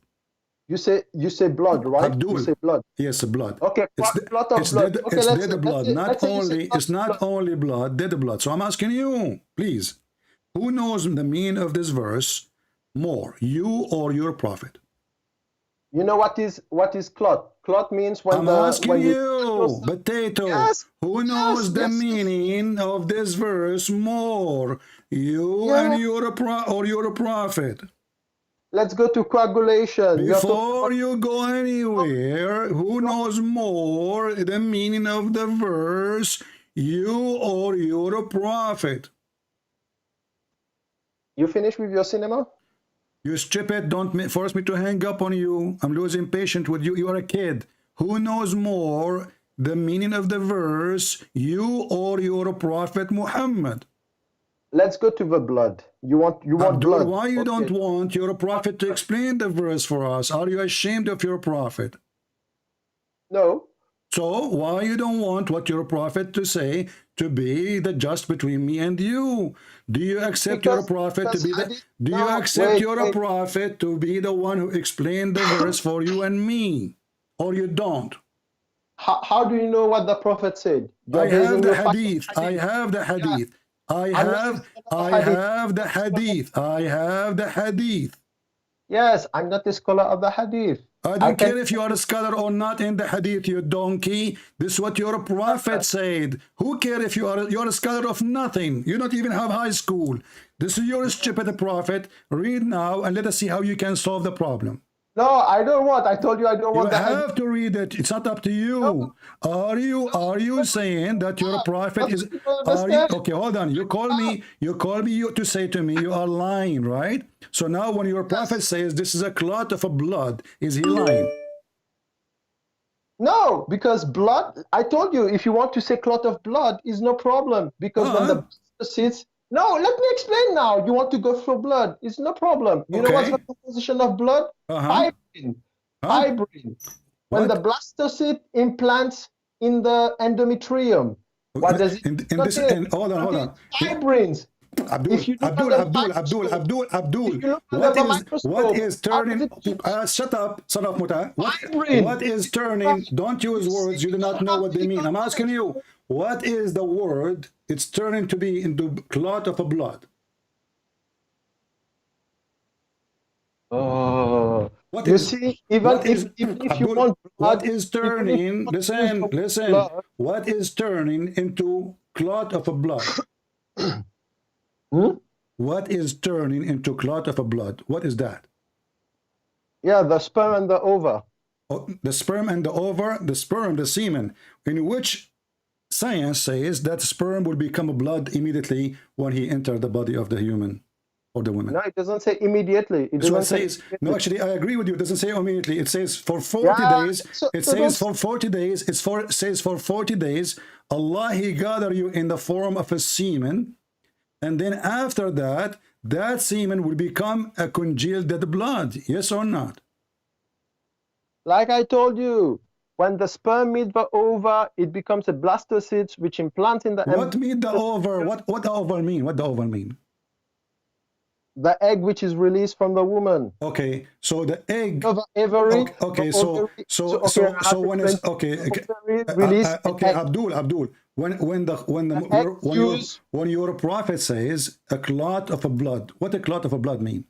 You say blood, right? Abdul. You say blood. Yes, blood. Okay, it's blood. Dead blood. It's not only blood, dead blood. So I'm asking you, please, who knows the meaning of this verse more, you or your prophet? You know what is clot? Clot means when I'm asking you, potato. Yes, who knows the meaning of this verse more, you and your prophet? Let's go to coagulation. Before you go anywhere, who knows more the meaning of the verse, you or your prophet? You finished with your cinema? You stupid, don't force me to hang up on you. I'm losing patience with you. You are a kid. Who knows more the meaning of the verse, you or your prophet Muhammad? Let's go to the blood. You want blood. Why you don't want your prophet to explain the verse for us? Are you ashamed of your prophet? No. So why you don't want what your prophet to say to be the just between me and you? Do you accept your prophet to be the? Do you accept your prophet to be the one who explained the verse for you and me, or you don't? How do you know what the prophet said? I have the hadith. I have the hadith. I have the hadith. I have the hadith. Yes, I'm not a scholar of the hadith. I don't care if you are a scholar or not in the hadith, you donkey. This is what your prophet said. Who cares if you're a scholar of nothing? You don't even have high school. This is your stupid prophet. Read now and let us see how you can solve the problem. No, I don't want. I told you I don't want. You have to read it. It's not up to you. No. Are you saying that your prophet is? Okay? Hold on. You call me to say to me you are lying, right? So now when your prophet says this is a clot of blood, is he lying? No, because blood, I told you, if you want to say clot of blood, is no problem. Because when the sits, no, let me explain now. You want to go for blood, it's no problem. You know what's the composition of blood? Fibrin. Fibrin. When the blastocyst implants in the endometrium, what does it contain? Hold on. Fibrins. Abdul. What is turning? Shut up, Muta. What is turning? Don't use words you do not know what they mean. I'm asking you, what is the word it's turning to be into clot of a blood? What you see, even if you want blood, what is turning? Listen. What is turning into clot of a blood? What is turning into clot of a blood? What is that? Yeah, the sperm and the ova. Oh, the sperm and the ova, the sperm, the semen, in which science says that sperm will become a blood immediately when he enters the body of the human or the woman. No, it doesn't say immediately. It doesn't say no, actually, I agree with you. It doesn't say immediately. It says for 40 days. It says for 40 days. It says for 40 days, Allah, He gather you in the form of a semen. And then after that, that semen will become a congealed dead blood. Yes or not? Like I told you, when the sperm meets the ova, it becomes a blastocyst which implants in the embryo. What meet the ova? What the ova mean? What the ova mean? The egg which is released from the woman. Okay, so the egg. Ovary. Okay, so when it's Abdul. When your prophet says a clot of a blood, what a clot of a blood mean?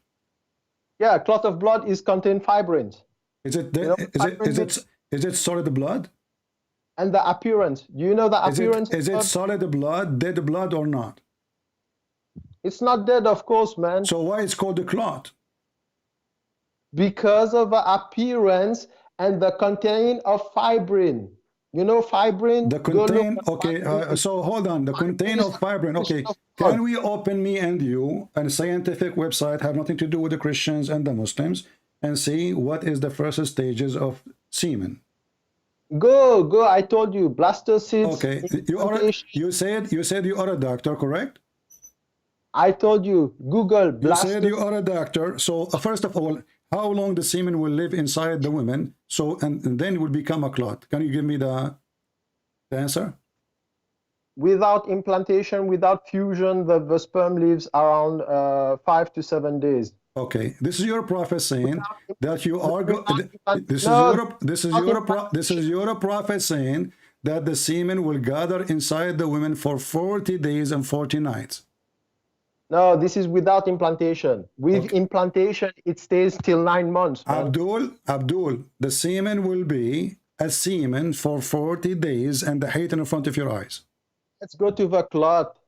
Yeah, clot of blood is contain fibrins. Is it solid blood? And the appearance. Do you know the appearance? Is it solid blood, dead blood, or not? It's not dead, of course, man. So why it's called a clot? Because of the appearance and the contain of fibrin. You know fibrin? The contain, okay, so hold on. The contain of fibrin, okay. Can we open, me and you, a scientific website, have nothing to do with the Christians and the Muslims, and see what is the first stages of semen? Go, I told you, blastocysts. Okay, you said you are a doctor, correct? I told you, Google blastocysts. You said you are a doctor, so first of all, how long the semen will live inside the women, so and then it will become a clot? Can you give me the answer? Without implantation, without fusion, the sperm lives around 5 to 7 days. Okay, this is your prophet saying that you are this is your prophet saying that the semen will gather inside the women for 40 days and 40 nights. No, this is without implantation. With implantation, it stays till 9 months. Man. Abdul, the semen will be a semen for 40 days and the height in front of your eyes. Let's go to the clot.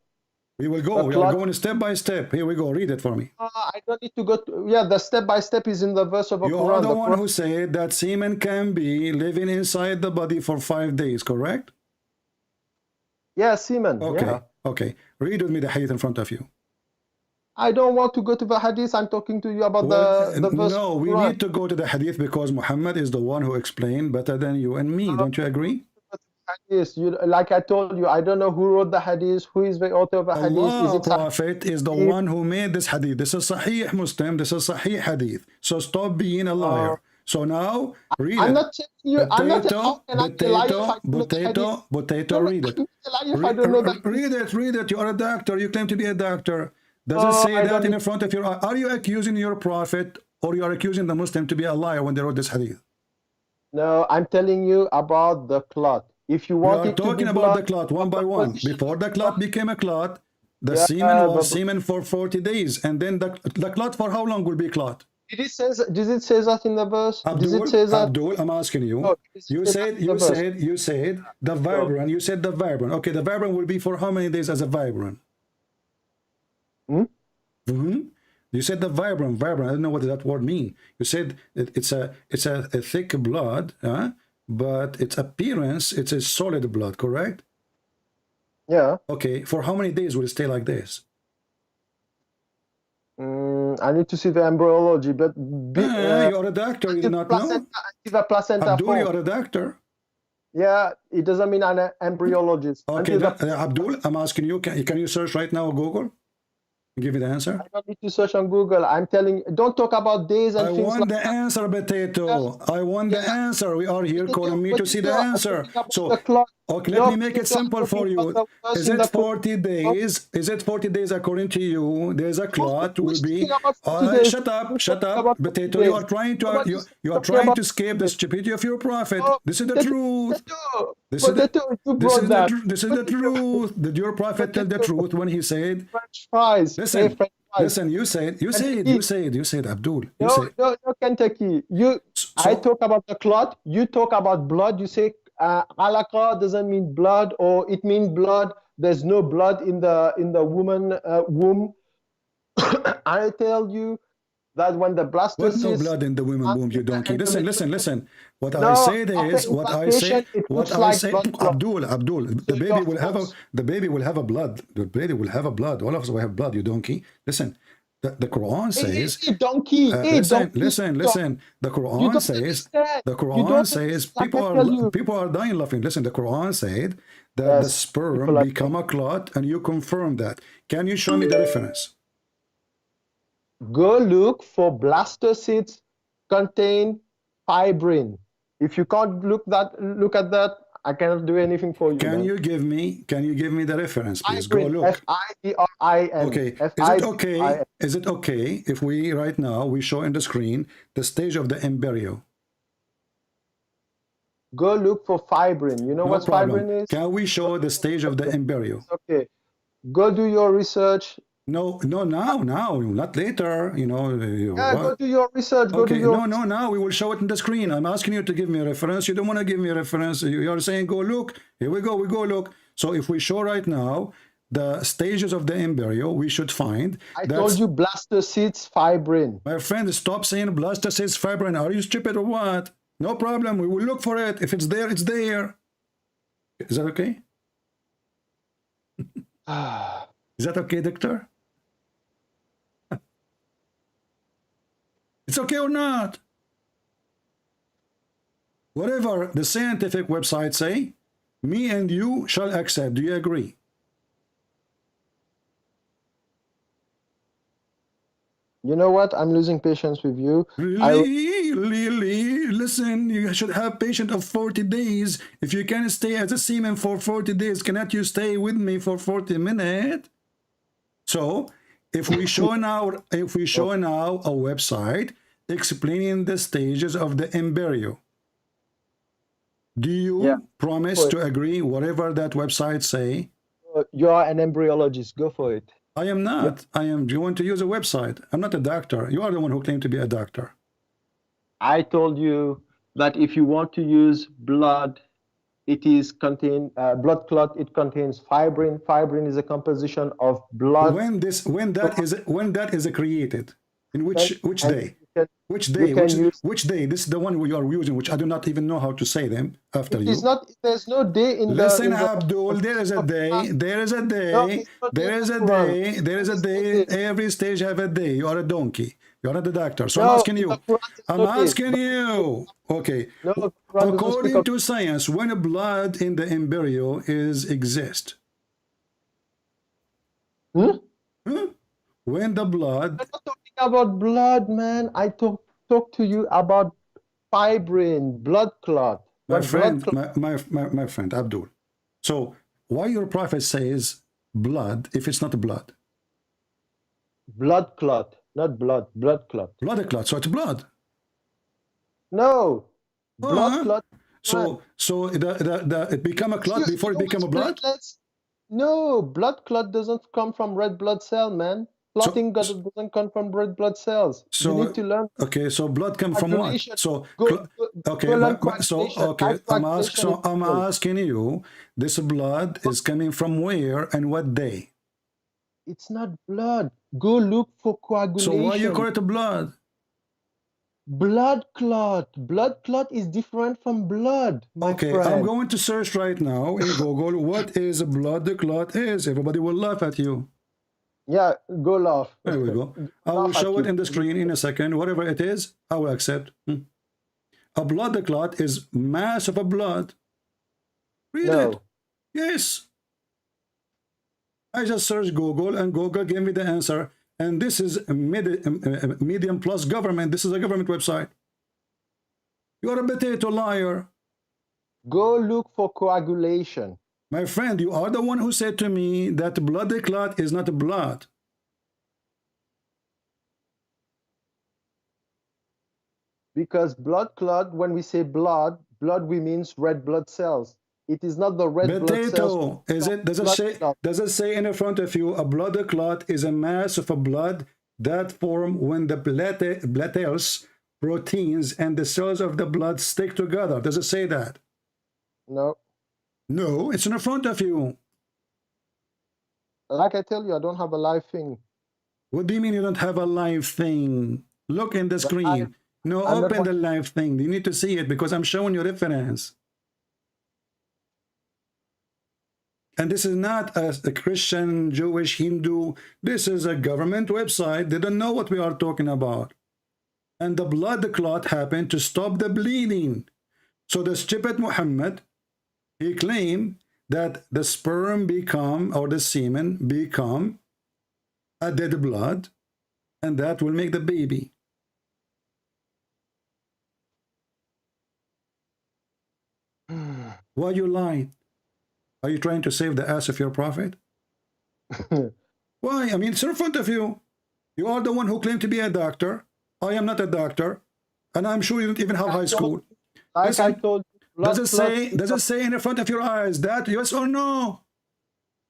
We will go. We are going step by step. Here we go. Read it for me. I don't need to go. Yeah, the step by step is in the verse of the Quran. You are the one who said that semen can be living inside the body for 5 days, correct? Yeah, semen. Okay. Yeah. Okay. Read with me the hadith in front of you. I don't want to go to the hadith. I'm talking to you about the verse. No, we need to go to the hadith because Muhammad is the one who explained better than you and me. Don't you agree? Yes, like I told you, I don't know who wrote the hadith, who is the author of the hadith. Allah, Prophet is the one who made this hadith. This is Sahih Muslim, this is Sahih hadith. So stop being a liar. So now, read I'm it. not telling you, Potato, read it. Read it. You are a doctor. You claim to be a doctor. Does it say that in front of your eye? Are you accusing your prophet or you are accusing the Muslim to be a liar when they wrote this hadith? No, I'm telling you about the clot. If you want it to be talking about the clot one by one. Before the clot became a clot, the semen was semen for 40 days. And then the clot for how long will be clot? Did it say that in the verse? Abdul, I'm asking you. Oh, you said the vibran. You said the vibran. Okay, the vibran will be for how many days as a vibran? You said the vibran. I don't know what does that word mean. You said it's a thick blood, but its appearance, it's a solid blood, correct? Yeah. Okay. For how many days will it stay like this? I need to see the embryology, but you are a doctor. You do not know. The placenta Abdul, you are a doctor. Yeah, it doesn't mean an embryologist. Okay, Abdul, I'm asking you, can you search right now on Google? Give me the answer. I don't need to search on Google. I'm telling you, don't talk about days and I things want like the answer, Potato. I want the answer. We are here calling me to see the answer. So, okay, let me make it simple for you. Is it 40 days? Is it 40 days according to you? There's a clot will be. Shut up, Potato. You are trying to you are trying to escape the stupidity of your prophet. This is the truth. This is the truth. Did your prophet tell the truth when he said? French fries. Listen, you said, Abdul. No, Kentucky. I talk about the clot. You talk about blood. You say alaka doesn't mean blood, or it means blood. There's no blood in the woman womb. I tell you that when the blastocysts. What no blood in the woman womb, you donkey. Listen. What I said is, Abdul, the baby will have a blood. The baby will have a blood. All of us will have blood, you donkey. Listen, the Quran says. Listen. The Quran says, people are dying laughing. Listen, the Quran said that the sperm become a clot, and you confirm that. Can you show me the reference? Go look for blastocysts contain fibrin. If you can't look at that, I cannot do anything for you. Can you give me the reference, please? Go look. F-I-B-R-I-N. Okay. Is it okay if we right now we show in the screen the stage of the embryo? Go look for fibrin. You know what fibrin is? Can we show the stage of the embryo? Okay. Go do your research. No, now, not later. Go do your research. Now we will show it in the screen. I'm asking you to give me a reference. You don't want to give me a reference. You are saying go look. Here we go. We go look. So if we show right now the stages of the embryo, we should find. I told you blastocysts fibrin. My friend, stop saying blastocysts fibrin. Are you stupid or what? No problem. We will look for it. If it's there, it's there. Is that okay? Is that okay, doctor? It's okay or not? Whatever the scientific websites say, me and you shall accept. Do you agree? You know what? I'm losing patience with you. Listen, you should have patience of 40 days. If you can stay as a seaman for 40 days, cannot you stay with me for 40 minutes? So, if we show now a website explaining the stages of the embryo, do you promise to agree whatever that website say? You are an embryologist. Go for it. I am not. I am. Do you want to use a website? I'm not a doctor. You are the one who claimed to be a doctor. I told you that if you want to use blood, it is contain blood clot. It contains fibrin. Fibrin is a composition of blood. When that is created, in which day? Which day? This is the one we are using, which I do not even know how to say them after you. It's not. There's no day in Listen, the. Abdul, there is a day. There is a day. There is a day. There is a day. Every stage have a day. You are a donkey. You are not the doctor. So I'm asking you. Okay. According to science, when blood in the embryo exists. When the blood. I'm not talking about blood, man. I talk to you about fibrin, blood clot. My friend Abdul. So why your prophet says blood if it's not blood? Blood clot, not blood. Blood clot. Blood clot. So it's blood. No. Blood clot. So it become a clot before it become a blood? No, blood clot doesn't come from red blood cell, man. Clotting doesn't come from red blood cells. So you need to learn. Okay, so blood come from what? So I'm asking you, this blood is coming from where and what day? It's not blood. Go look for coagulation. So why you call it blood? Blood clot. Blood clot is different from blood. Okay, friend. I'm going to search right now in Google what is a blood clot is. Everybody will laugh at you. Yeah, go laugh. There we go. I will show it in the screen in a second. Whatever it is, I will accept. A blood clot is mass of a blood Read it. Yes. I just searched Google and Google gave me the answer. And this is a medium plus government. This is a government website. You're a potato liar. Go look for coagulation. My friend, you are the one who said to me that blood clot is not blood. Because blood clot, when we say blood, we means red blood cells. It is not the red blood cells. Is it? Does it say in front of you a blood clot is a mass of a blood that form when the platelets, proteins, and the cells of the blood stick together? Does it say that? No. No, it's in front of you. Like I tell you, I don't have a live thing. What do you mean you don't have a live thing? Look in the screen. No, open the live thing. You need to see it because I'm showing you reference. And this is not a Christian, Jewish, Hindu. This is a government website. They don't know what we are talking about. And the blood clot happened to stop the bleeding. So the stupid Muhammad, he claimed that the sperm become, or the semen become a dead blood, and that will make the baby. Why you lying? Are you trying to save the ass of your prophet? Why? I mean, it's in front of you. You are the one who claimed to be a doctor. I am not a doctor. And I'm sure you don't even have high school. Like I told you, does it say in front of your eyes that yes or no?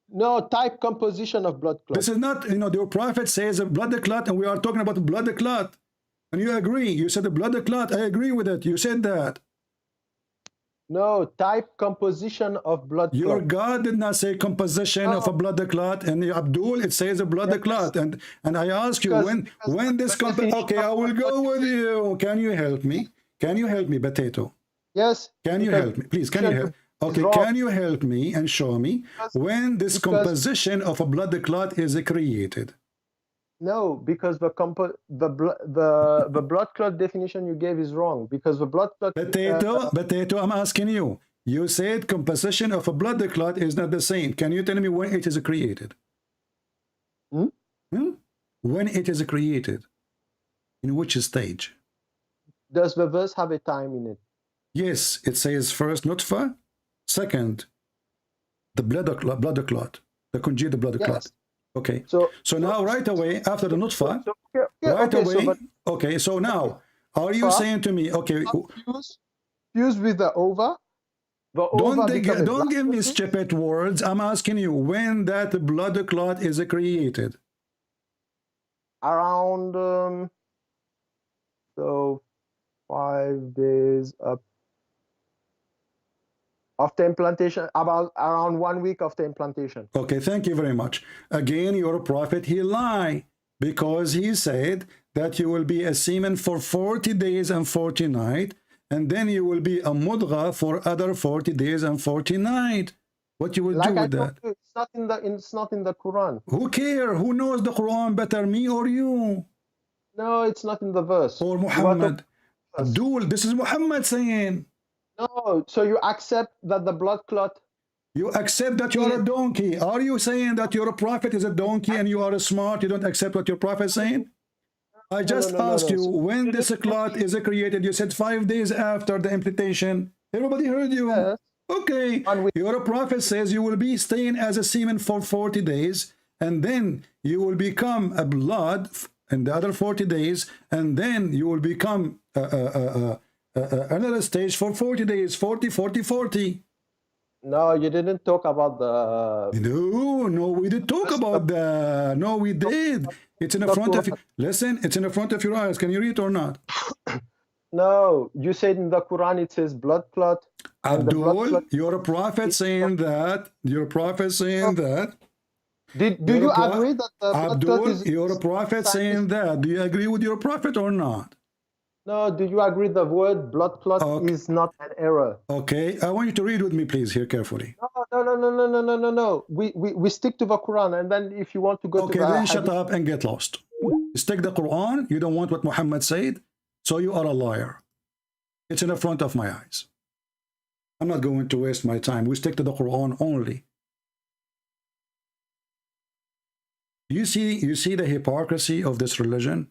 No, type composition of blood clot. This is not, your prophet says a blood clot, and we are talking about blood clot. And you agree. You said the blood clot. I agree with it. You said that. No, type composition of blood clot. Your God did not say composition of a blood clot, and Abdul, it says a blood clot. And I ask you, when this okay, I will go with you. Can you help me? Can you help me, potato? Yes. Can you help me? Please, can you help? Okay, can you help me and show me when this composition of a blood clot is created? No, because the blood clot definition you gave is wrong. Because the blood clot. Potato, I'm asking you. You said composition of a blood clot is not the same. Can you tell me when it is created? When it is created? In which stage? Does the verse have a time in it? Yes, it says first nutfa, second the blood clot, the congealed blood clot. Okay. So now right away after the nutfa, so now are you saying to me, okay, fused with the ova? Don't give me stupid words. I'm asking you when that blood clot is created. Around 5 days up after implantation, around 1 week after implantation. Okay, thank you very much. Again, your prophet, he lied because he said that you will be a semen for 40 days and 40 nights, and then you will be a mudgha for other 40 days and 40 nights. What you will do with that? It's not in the Quran. Who cares? Who knows the Quran better, me or you? No, it's not in the verse. Or Muhammad. Abdul, this is Muhammad saying. No, so you accept that the blood clot. You accept that you are a donkey. Are you saying that your prophet is a donkey and you are smart? You don't accept what your prophet is saying? I just asked you when this clot is created. You said 5 days after the implantation. Everybody heard you. Yes. Okay. Your prophet says you will be staying as a semen for 40 days, and then you will become a blood in the other 40 days, and then you will become another stage for 40 days, 40, 40, 40. No, you didn't talk about the... No, we did talk about that. No, we did. It's in the front of you. Listen, it's in the front of your eyes. Can you read or not? No, you said in the Quran it says blood clot. Abdul, your prophet saying that. Your prophet saying that. Do you agree that the blood clot is... your prophet saying that. Do you agree with your prophet or not? No, do you agree the word blood clot is not an error? Okay, I want you to read with me, please, here carefully. No. We stick to the Quran, and then if you want to go to the... Okay, then shut up and get lost. Stick the Quran. You don't want what Muhammad said, so you are a liar. It's in the front of my eyes. I'm not going to waste my time. We stick to the Quran only. You see the hypocrisy of this religion?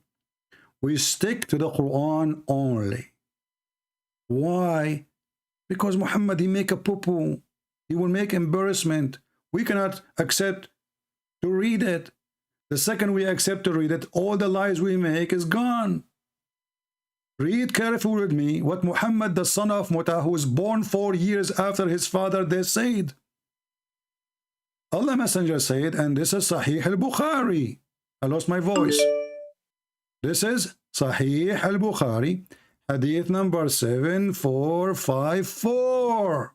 We stick to the Quran only. Why? Because Muhammad, he make a poo-poo. He will make embarrassment. We cannot accept to read it. The second we accept to read it, all the lies we make is gone. Read carefully with me what Muhammad, the son of Muta, who was born 4 years after his father, they said. Allah Messenger said, and this is Sahih al-Bukhari. I lost my voice. This is Sahih al-Bukhari, hadith number 7454.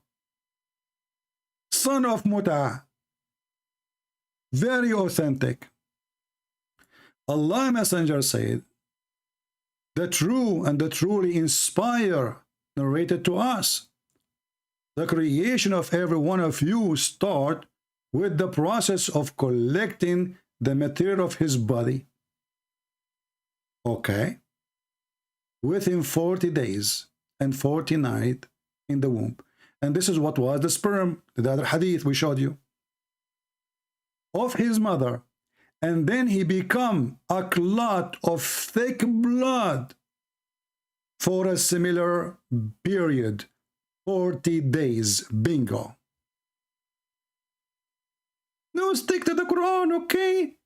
Son of Muta. Very authentic. Allah Messenger said, the true and the truly inspire narrated to us. The creation of every one of you start with the process of collecting the material of his body. Okay. Within 40 days and 40 nights in the womb. And this is what was the sperm, the other hadith we showed you, of his mother. And then he become a clot of thick blood for a similar period, 40 days. Bingo. No, stick to the Quran, okay?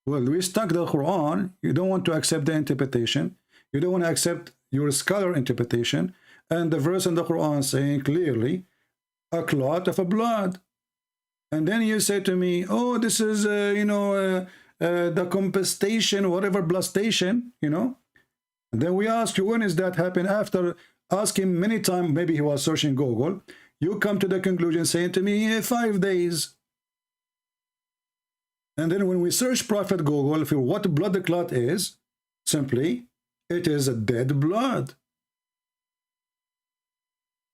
Well, we stuck to the Quran. You don't want to accept the interpretation. You don't want to accept your scholar interpretation. And the verse in the Quran saying clearly, a clot of a blood. And then you say to me, oh, this is, the compensation, whatever, blood station, And then we ask you, when is that happen? After asking many times, maybe he was searching Google, you come to the conclusion saying to me, 5 days. And then when we search Prophet Google for what blood the clot is, simply, it is a dead blood.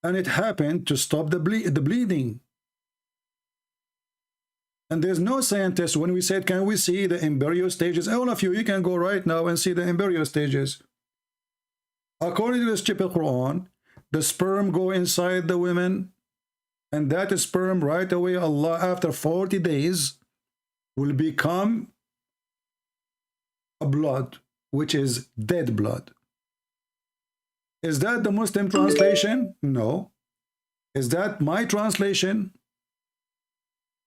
And it happened to stop the bleeding. And there's no scientist, when we said, can we see the embryo stages? All of you can go right now and see the embryo stages. According to the stupid Quran, the sperm go inside the women, and that sperm right away, Allah, after 40 days, will become a blood, which is dead blood. Is that the Muslim translation? No. Is that my translation?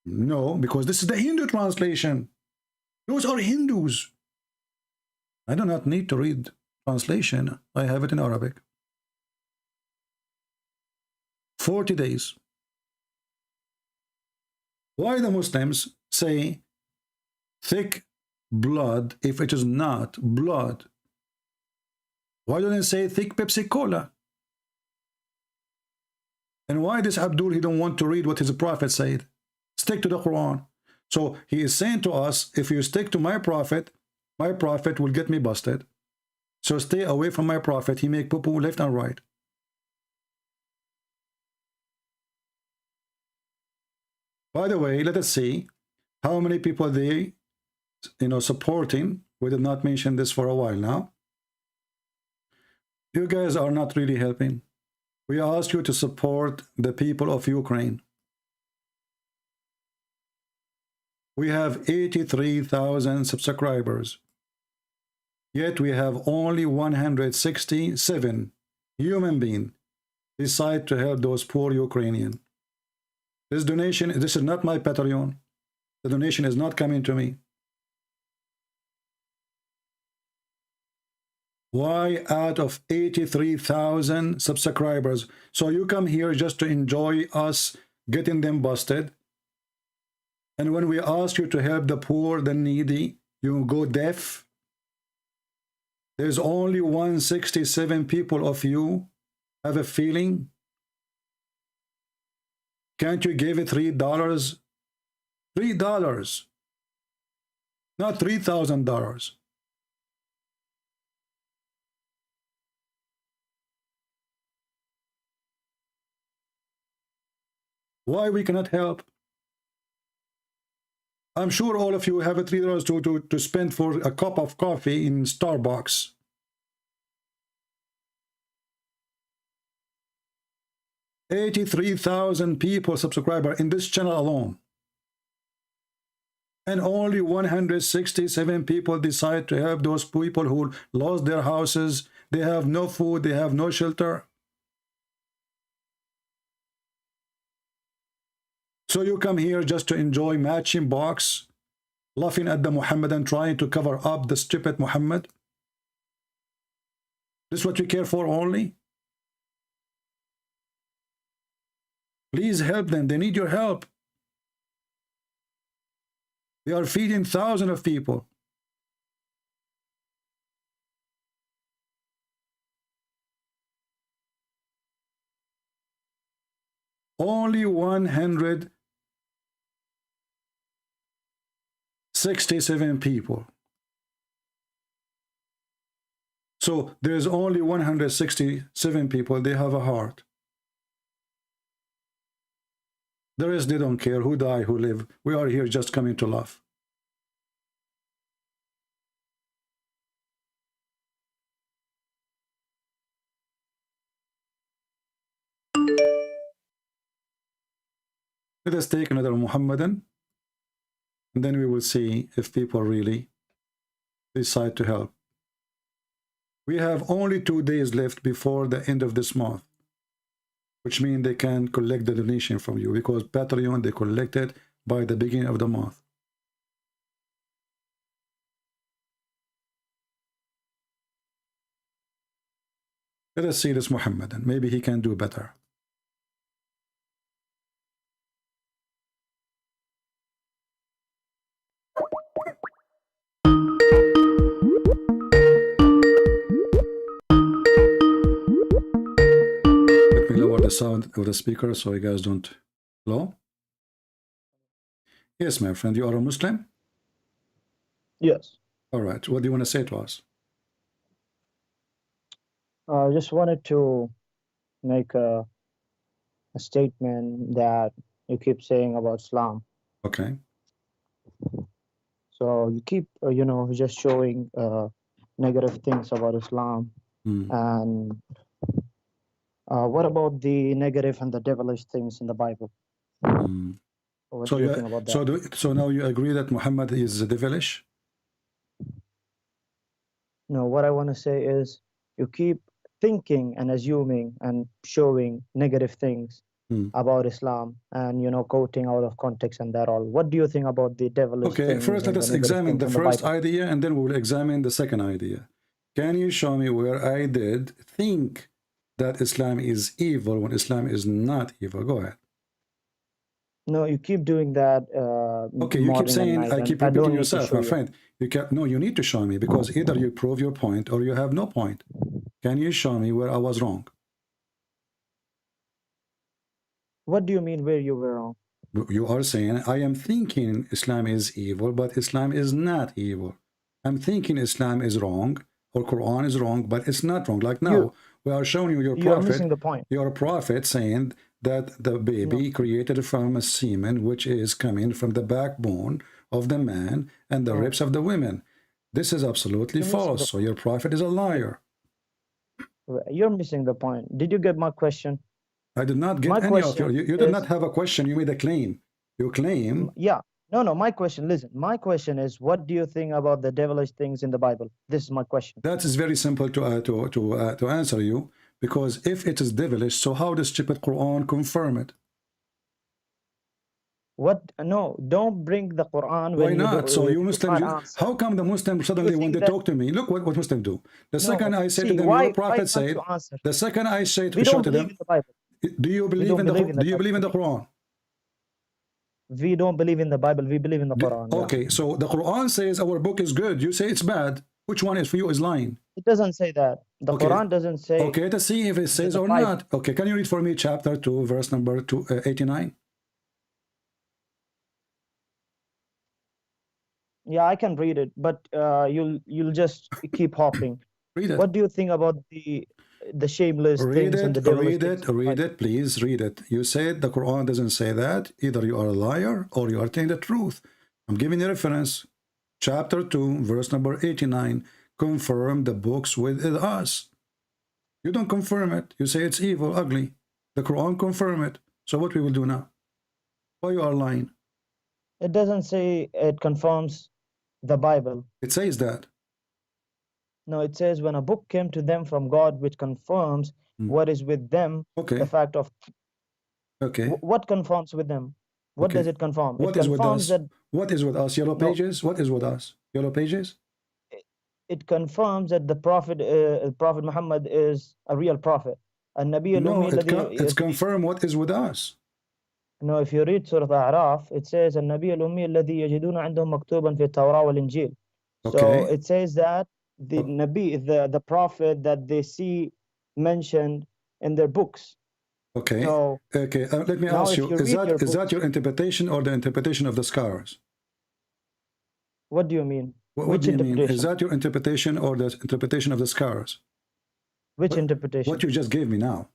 No, because this is the Hindu translation. Those are Hindus. I do not need to read translation. I have it in Arabic. 40 days. Why the Muslims say thick blood if it is not blood? Why don't they say thick Pepsi Cola? And why this Abdul, he don't want to read what his prophet said? Stick to the Quran. So he is saying to us, if you stick to my prophet will get me busted. So stay away from my prophet. He make poo-poo left and right. By the way, let us see how many people they, supporting. We did not mention this for a while now. You guys are not really helping. We ask you to support the people of Ukraine. We have 83,000 subscribers. Yet we have only 167 human beings decide to help those poor Ukrainians. This donation, this is not my Patreon. The donation is not coming to me. Why out of 83,000 subscribers? So you come here just to enjoy us getting them busted. And when we ask you to help the poor, the needy, you go deaf. There's only 167 people of you have a feeling. Can't you give it $3? $3, not $3,000. Why we cannot help? I'm sure all of you have a $3 to spend for a cup of coffee in Starbucks. 83,000 people subscriber in this channel alone. And only 167 people decide to help those people who lost their houses. They have no food, they have no shelter. So you come here just to enjoy matching box, laughing at the Muhammad and trying to cover up the stupid Muhammad. This is what you care for only? Please help them. They need your help. They are feeding thousands of people. Only 167 people. So there's only 167 people. They have a heart. The rest, they don't care who die, who live. We are here just coming to laugh. Let us take another Muhammadan, and then we will see if people really decide to help. We have only 2 days left before the end of this month, which means they can collect the donation from you, because Patreon, they collect it by the beginning of the month. Let us see this Muhammadan. Maybe he can do better. Let me lower the sound of the speaker so you guys don't. Hello? Yes, my friend, you are a Muslim? Yes. All right. What do you want to say to us? I just wanted to make a statement that you keep saying about Islam. Okay. So you keep, just showing negative things about Islam. And what about the negative and the devilish things in the Bible? What do you think about that? So now you agree that Muhammad is devilish? No, what I want to say is you keep thinking and assuming and showing negative things about Islam and, quoting out of context and that all. What do you think about the devilish Okay, things? first let us examine the first Bible? idea, and then we will examine the second idea. Can you show me where I did think that Islam is evil when Islam is not evil? Go ahead. No, you keep doing that. Okay, you keep saying, I keep repeating yourself, my friend. No, you need to show me, because either you prove your point or you have no point. Can you show me where I was wrong? What do you mean where you were wrong? You are saying, I am thinking Islam is evil, but Islam is not evil. I'm thinking Islam is wrong, or Quran is wrong, but it's not wrong. Like now, we are showing you your prophet. You're missing the point. Your prophet saying that the baby created from a semen, which is coming from the backbone of the man and the ribs of the women. This is absolutely false. So your prophet is a liar. You're missing the point. Did you get my question? I did not get any of your. You did not have a question. You made a claim. You claim. Yeah. No. My question. Listen. My question is, what do you think about the devilish things in the Bible? This is my question. That is very simple to answer you, because if it is devilish, so how does stupid Quran confirm it? What? No, don't bring the Quran. Why not? So you Muslims, how come the Muslims suddenly when they talk to me, look what Muslims do. The second I say to them, your prophet said. The second I say to show to them, do you believe in the Quran? We don't believe in the Bible. We believe in the Quran. Okay, so the Quran says our book is good. You say it's bad. Which one is for you is lying? It doesn't say that. The Quran doesn't say. Okay, let's see if it says or not. Okay, can you read for me chapter 2, verse number 89? Yeah, I can read it, but you'll just keep hopping. Read it. What do you think about the shameless things and the devilish things? Read it, please read it. You said the Quran doesn't say that. Either you are a liar or you are telling the truth. I'm giving you a reference. Chapter 2, verse number 89. Confirm the books with us. You don't confirm it. You say it's evil, ugly. The Quran confirm it. So what we will do now? Why you are lying? It doesn't say it confirms the Bible. It says that. No, it says when a book came to them from God, which confirms what is with them. Okay. The fact of. Okay. What confirms with them? What Okay. does it confirm? What it is with confirms us? that. What is with us? Yellow pages? What is with us? Yellow pages? It confirms that the Prophet Muhammad is a real prophet. No, it's confirm what is with us. No, if you read Surah Al-A'raf, it says النبي الأمي الذي يجدون عندهم مكتوبا في التوراة والإنجيل. So it says that the Nabi, the prophet that they see mentioned in their books. Okay. So, okay. Let me ask you: is that your interpretation or the interpretation of the scholars? What do you mean? What do you mean? Is that your interpretation or the interpretation of the scholars? Which interpretation? What you just gave me now.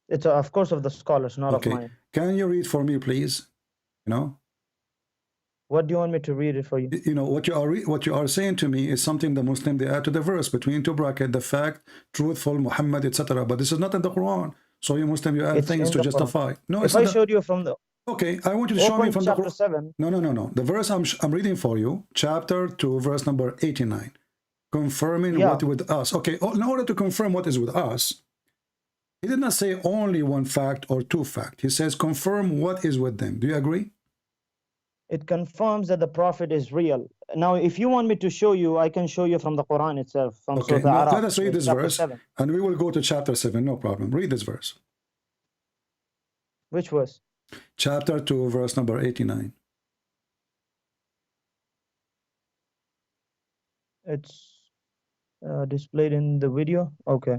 It's of course of the scholars, not of mine. Can you read for me, please? You know. What do you want me to read it for you? You know what you are saying to me is something the Muslim they add to the verse between two brackets, the fact, truthful, Muhammad, etc. But this is not in the Quran. So you Muslim you add things to justify. No, if I showed you from the. Okay, I want you to show me from chapter the 7. No. The verse I'm reading for you, chapter 2, verse number 89, confirming what with us. Okay, in order to confirm what is with us, he did not say only one fact or two facts. He says confirm what is with them. Do you agree? It confirms that the prophet is real. Now, if you want me to show you, I can show you from the Quran itself. From okay, Surah let us read this verse, 7. and we will go to chapter 7. No problem. Read this verse. Which verse? Chapter 2, verse number 89. It's displayed in the video. Okay.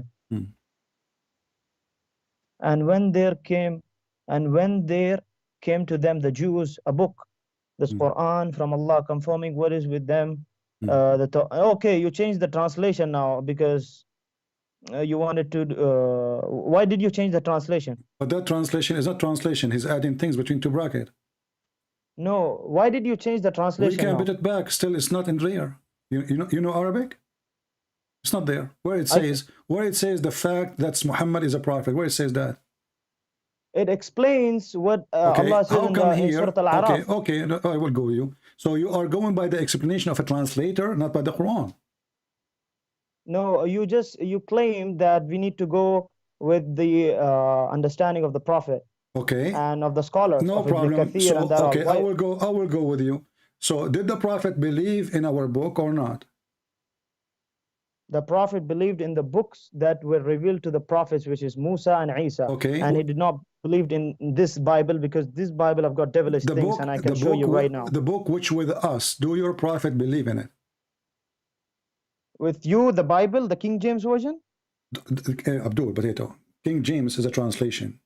And when there came to them, the Jews, a book, this Quran from Allah, confirming what is with them. Okay, you changed the translation now because you wanted to. Why did you change the translation? But that translation is not translation. He's adding things between two brackets. No, why did you change the translation? We can put it back. Still, it's not in there. You know Arabic? It's not there. Where it says the fact that Muhammad is a prophet. Where it says that? It explains what Allah says in Surah Al-A'raf. Okay, I will go with you. So you are going by the explanation of a translator, not by the Quran. No, you claim that we need to go with the understanding of the prophet. Okay. And of the scholars. No problem. So, okay, I will go with you. So did the prophet believe in our book or not? The prophet believed in the books that were revealed to the prophets, which is Musa and Isa. Okay. And he did not believe in this Bible because this Bible have got devilish things, and I can show you right now. The book which with us, do your prophet believe in it? With you, the Bible, the King James version? Abdul, Potato. King James is a translation.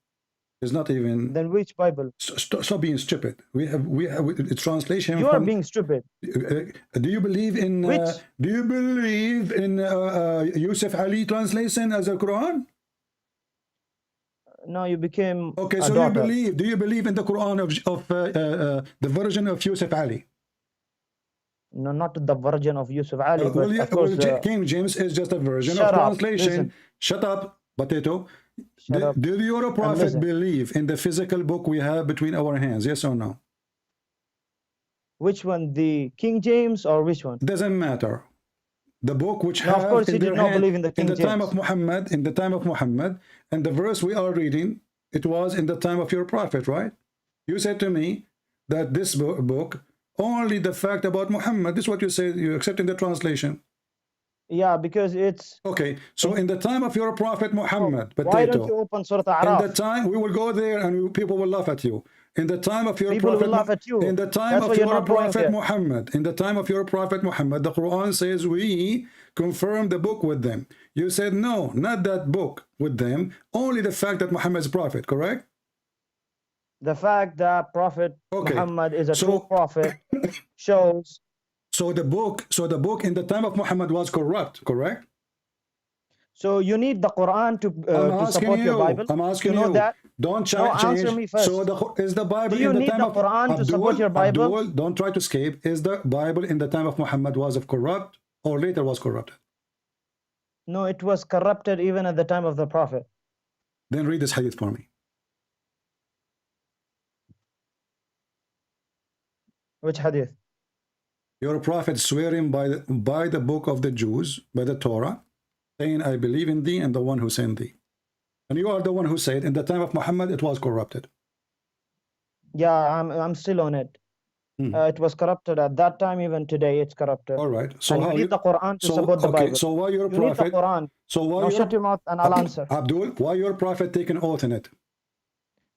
It's not even. Then which Bible? Stop being stupid. We have a translation. You are being stupid. Do you believe in? Do you believe in Yusuf Ali translation as a Quran? No, you became. Okay, so you believe? Do you believe in the Quran of the version of Yusuf Ali? No, not the version of Yusuf Ali. But of course, King James is just a version of translation. Shut up, Potato. Did your prophet believe in the physical book we have between our hands? Yes or no? Which one? The King James or which one? Doesn't matter. The book which no, have of course in he did not believe in the King James. time of Muhammad, in the time of Muhammad, and the verse we are reading, it was in the time of your prophet, right? You said to me that this book only the fact about Muhammad. This is what you say. You accept in the translation. Yeah, because it's okay. So in the time of your prophet Muhammad, why don't you open Surah Al-A'raf? In the time we will go there, and people will laugh at you. In the time of your people prophet, will laugh at you. In the time of your prophet Muhammad, in the time of your prophet Muhammad, the Quran says we confirm the book with them. You said no, not that book with them. Only the fact that Muhammad is a prophet. Correct? The fact that Prophet Muhammad is a true prophet shows. So the book in the time of Muhammad was corrupt, correct? So you need the Quran to support your Bible. I'm asking you. Know that? Don't change. Answer me first. So is the Bible Do you in the need time the of Quran to support your Bible? Abdul, don't try to escape. Is the Bible in the time of Muhammad was of corrupt or later was corrupted? No, it was corrupted even at the time of the Prophet. Then read this hadith for me. Which hadith? Your prophet swearing by the book of the Jews, by the Torah, saying, I believe in thee and the one who sent thee. And you are the one who said, in the time of Muhammad, it was corrupted. Yeah, I'm still on it. It was corrupted at that time, even today it's corrupted. All right. So and how you need the Quran to support the okay, Bible. so why your you prophet? need the Quran. So why now your, shut your mouth and I'll answer. Abdul, why your prophet take an oath in it?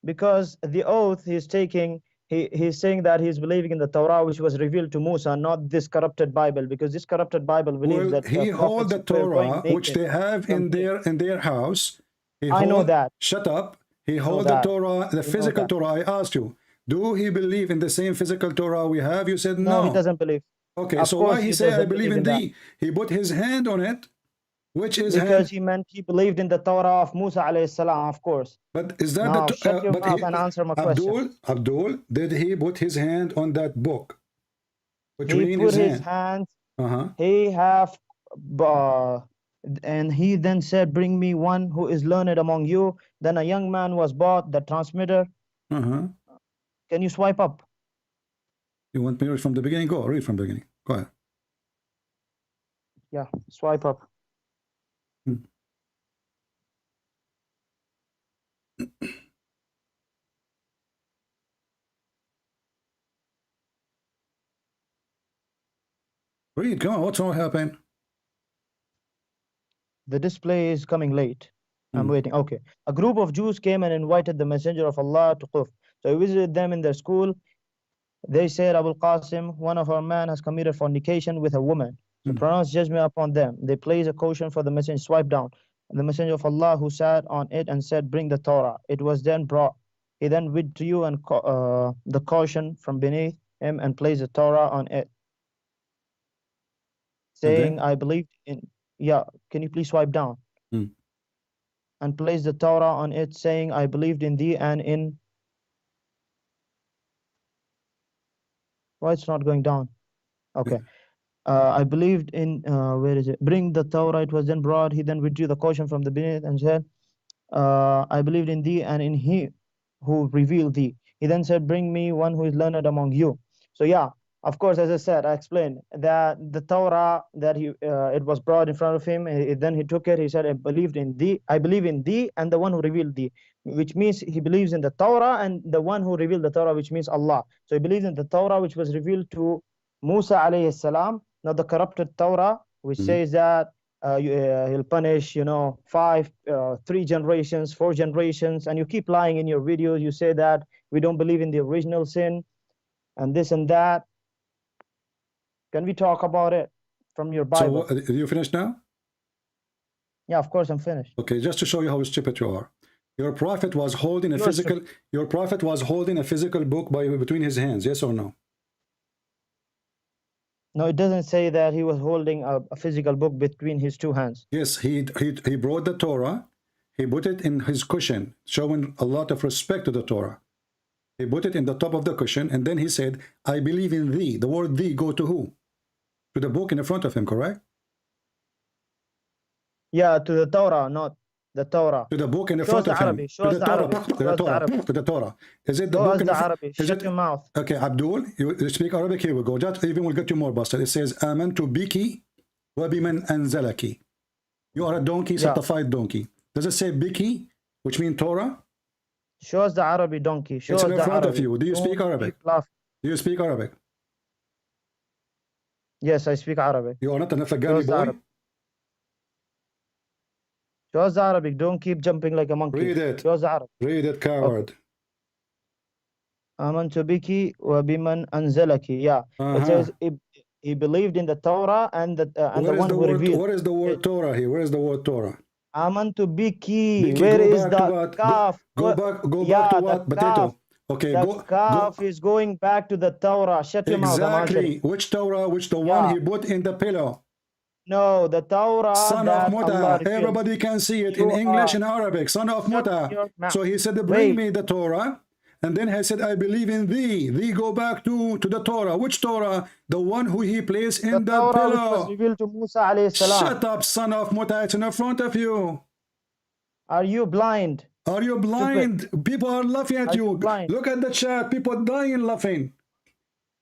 Because the oath he's taking, he's saying that he's believing in the Torah which was revealed to Musa, not this corrupted Bible, because this corrupted Bible believes that he hold the Torah which they have in their house. I know that. Shut up. He hold the Torah, the physical Torah. I asked you, do he believe in the same physical Torah we have? You said no. No, he doesn't believe. Okay, Of so course why he he say I doesn't believe in thee? He put his hand on it, which is because he meant he believed in the Torah of Musa alayhi salam, of course. But is that now, the shut your mouth and answer my question. Abdul, did he put his hand on that book? He put his hands. He have, and he then said, "Bring me one who is learned among you." Then a young man was brought, the transmitter. Can you swipe up? You want me to read from the beginning? Go read from the beginning. Go ahead. Yeah, swipe up. Read, come on, what's wrong happening? The display is coming late. I'm waiting. Okay. A group of Jews came and invited the messenger of Allah to Quf. So he visited them in their school. They said, Abul Qasim, one of our men has committed fornication with a woman. So pronounce judgment upon them. They placed a caution for the messenger, swipe down. The messenger of Allah who sat on it and said, bring the Torah. It was then brought. He then withdrew and the caution from beneath him and placed the Torah on it, saying, I believed in, can you please swipe down? And placed the Torah on it, saying, I believed in thee and in, why it's not going down? Okay. I believed in, where is it? Bring the Torah. It was then brought. He then withdrew the caution from the beneath and said, I believed in thee and in he who revealed thee. He then said, bring me one who is learned among you. So yeah, of course, as I said, I explained that the Torah that it was brought in front of him. Then he took it. He said, I believe in thee and the one who revealed thee, which means he believes in the Torah and the one who revealed the Torah, which means Allah. So he believes in the Torah which was revealed to Musa alayhi salam, not the corrupted Torah, which says that he'll punish, 3 generations, 4 generations, and you keep lying in your videos. You say that we don't believe in the original sin and this and that. Can we talk about it from your Bible? So, are you finished now? Yeah, of course I'm finished. Okay, just to show you how stupid you are. Your prophet was holding a physical. Your prophet was holding a physical book between his hands. Yes or no? No, it doesn't say that he was holding a physical book between his 2 hands. Yes, he brought the Torah. He put it in his cushion, showing a lot of respect to the Torah. He put it in the top of the cushion, and then he said, I believe in thee. The word thee go to who? To the book in the front of him, correct? Yeah, to the Torah, not the Torah. To the book in the front of him. To the Torah. To the Torah. Is it the book in the front? Shut your mouth. Okay, Abdul, you speak Arabic. Here we go. Just even we'll get you more busted. It says, Amantu biki wa biman anzalaki. You are a donkey, certified donkey. Does it say biki, which means Torah? Show us the Arabic donkey. Show it's us in the front Arabic. of you. Do you speak Arabic? Do you speak Arabic? Yes, I speak Arabic. You are not an Afghani boy? Show us the Arabic. Don't keep jumping like a monkey. Read it. Show us the Arabic. Read it, coward. Amantu biki wa biman anzalaki. Yeah. It says he believed in the Torah and the one who revealed. What is the word Torah here? Where is the word Torah? Amantu biki. Where is the kaf? Go back to what? Potato. Okay, the kaf is going back to the Torah. Shut your mouth. Exactly. Which Torah? Which the one he put in the pillow? No, the Torah. Son of Muta. Everybody can see it in English and Arabic. Son of Muta. So he said, bring me the Torah. And then he said, I believe in thee. Thee go back to the Torah. Which Torah? The one who he placed in the pillow. Was revealed to Musa alayhi salam. Shut up, son of Muta. It's in front of you. Are you blind? Are you blind? People are laughing at you. Look at the chat. People dying laughing.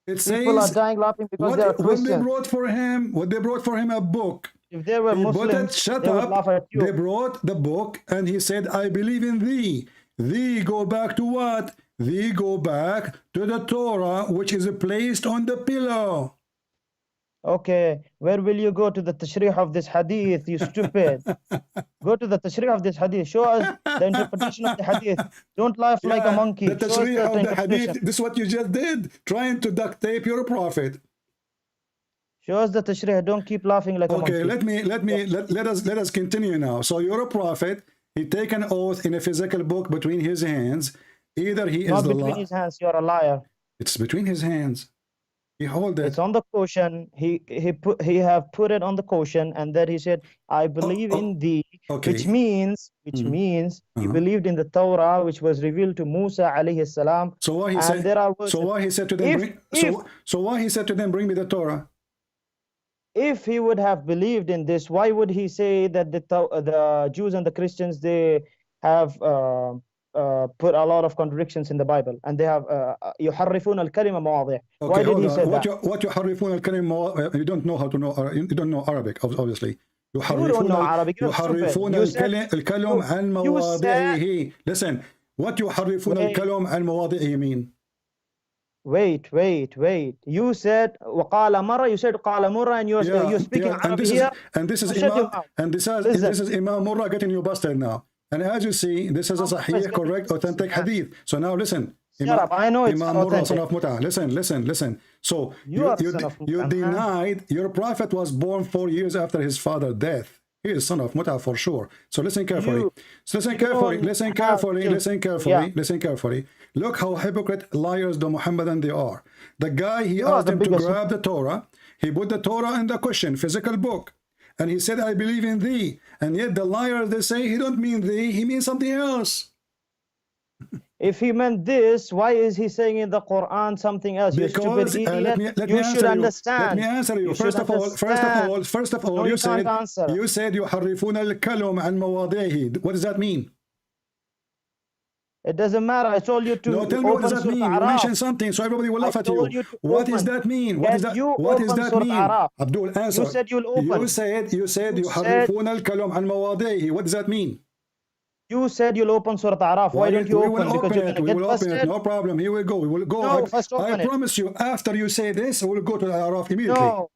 It People are says dying laughing because they are what they Christians. brought for him. What they brought for him a book. If they were He brought Muslims, it, shut they would up. laugh at you. They brought the book and he said, I believe in thee. Thee go back to what? Thee go back to the Torah, which is placed on the pillow. Okay, where will you go to the tashrih of this hadith, you stupid? Go to the tashrih of this hadith. Show us the interpretation of the hadith. Don't laugh like a monkey. The Show us tashrih of the interpretation. hadith. This is what you just did, trying to duct tape your prophet. Show us the tashrih. Don't keep laughing like a monkey. Okay, let us continue now. So you're a prophet. He take an oath in a physical book between his hands. Either he is Not the between his hands. You're a liar. It's between his hands. He hold it. It's on the cushion. He have put it on the cushion, and then he said, "I believe in thee," which means he believed in the Torah, which was revealed to Musa alayhi salam. So why he said? So why he said to them? So why he said to them, "Bring me the Torah"? If he would have believed in this, why would he say that the Jews and the Christians, they have put a lot of contradictions in the Bible, and they have يحرفون الكلمة مواضع. Why did he say that? What يحرفون الكلمة? You don't know how to know. You don't know Arabic, obviously. You don't know Arabic. يحرفون الكلم عن مواضعه. Listen, what يحرفون الكلم عن مواضعه mean? Wait. You said وقال مرة. You said قال مرة, and you're speaking Arabic here. And this is Imam Murrah getting you busted now. And as you see, this is a sahih, correct, authentic hadith. So now listen. Shut up. I know it's Imam Murrah, son of Mut'ah. Listen. So you denied your prophet was born 4 years after his father's death. He is son of Mut'ah for sure. So listen carefully. Listen carefully. Look how hypocrite liars the Muhammadan they are. The guy, he asked him to grab the Torah. He put the Torah in the cushion, physical book. And he said, I believe in thee. And yet the liars, they say, he don't mean thee, he means something else. If he meant this, why is he saying in the Quran something else? Because, you stupid idiot. You should understand. Let me answer you. First of all, no, you said يحرفون الكلم عن مواضعه. What does that mean? It doesn't matter. I told you to. No, tell me what does that mean. You mentioned something, so everybody will laugh at you. What does that mean? What does that mean? Abdul, answer. You said you'll open. You said يحرفون الكلم عن مواضعه. What does that mean? You said you'll open Surah Araf. Why don't you open? Because we will open it. No problem. Here we go. We will go. No, first open I promise you. After you say this, we'll go to the Araf immediately. No,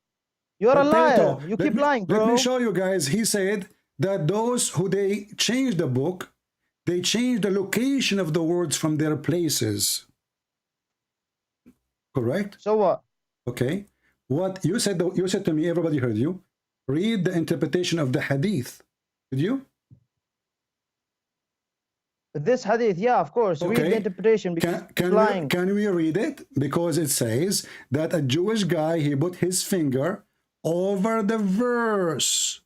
you're a liar. You keep lying, bro. Let me show you guys. He said that those who they changed the book, they changed the location of the words from their places. Correct? So what? Okay. What you said to me, everybody heard you. Read the interpretation of the hadith. Did you? This hadith, yeah, of course. Okay. Read the interpretation. Can we read it? Because it says that a Jewish guy, he put his finger over the verse.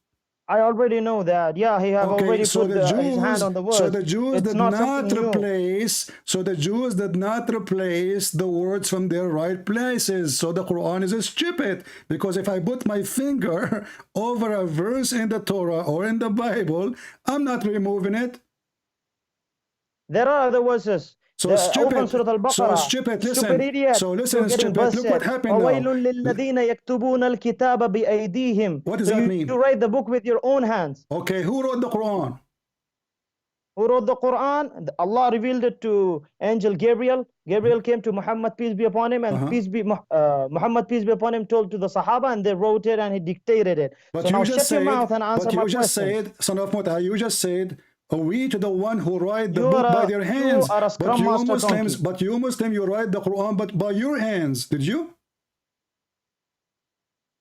I already know that. Yeah, he have already put his hand on the verse. So the Jews did not replace. So the Jews did not replace the words from their right places. So the Quran is stupid, because if I put my finger over a verse in the Torah or in the Bible, I'm not removing it. There are other verses. So stupid. So stupid. Listen. Stupid idiot. So listen, stupid. Look what happened now. What does that mean? You write the book with your own hands. Okay, who wrote the Quran? Who wrote the Quran? Allah revealed it to angel Gabriel. Gabriel came to Muhammad, peace be upon him, and Muhammad, peace be upon him, told to the Sahaba, and they wrote it and he dictated it. But so you now just shut your mouth and answer my question. But you just said, son of Mut'ah, you just said, we to the one who write the book by their hands. You are a scrum master but you Muslims, you write the Quran but by your hands. Did you?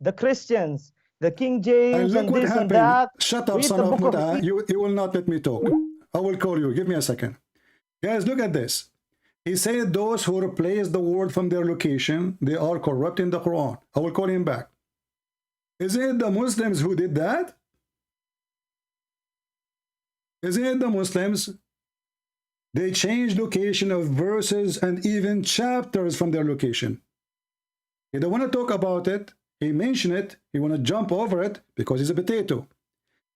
The Christians, the King James, and this and that. Shut up, son of Mut'ah. You will not let me talk. I will call you. Give me a second. Guys, look at this. He said those who replace the word from their location, they are corrupting the Quran. I will call him back. Is it the Muslims who did that? Isn't it the Muslims? They changed location of verses and even chapters from their location. He don't want to talk about it. He mentioned it. He want to jump over it because he's a potato.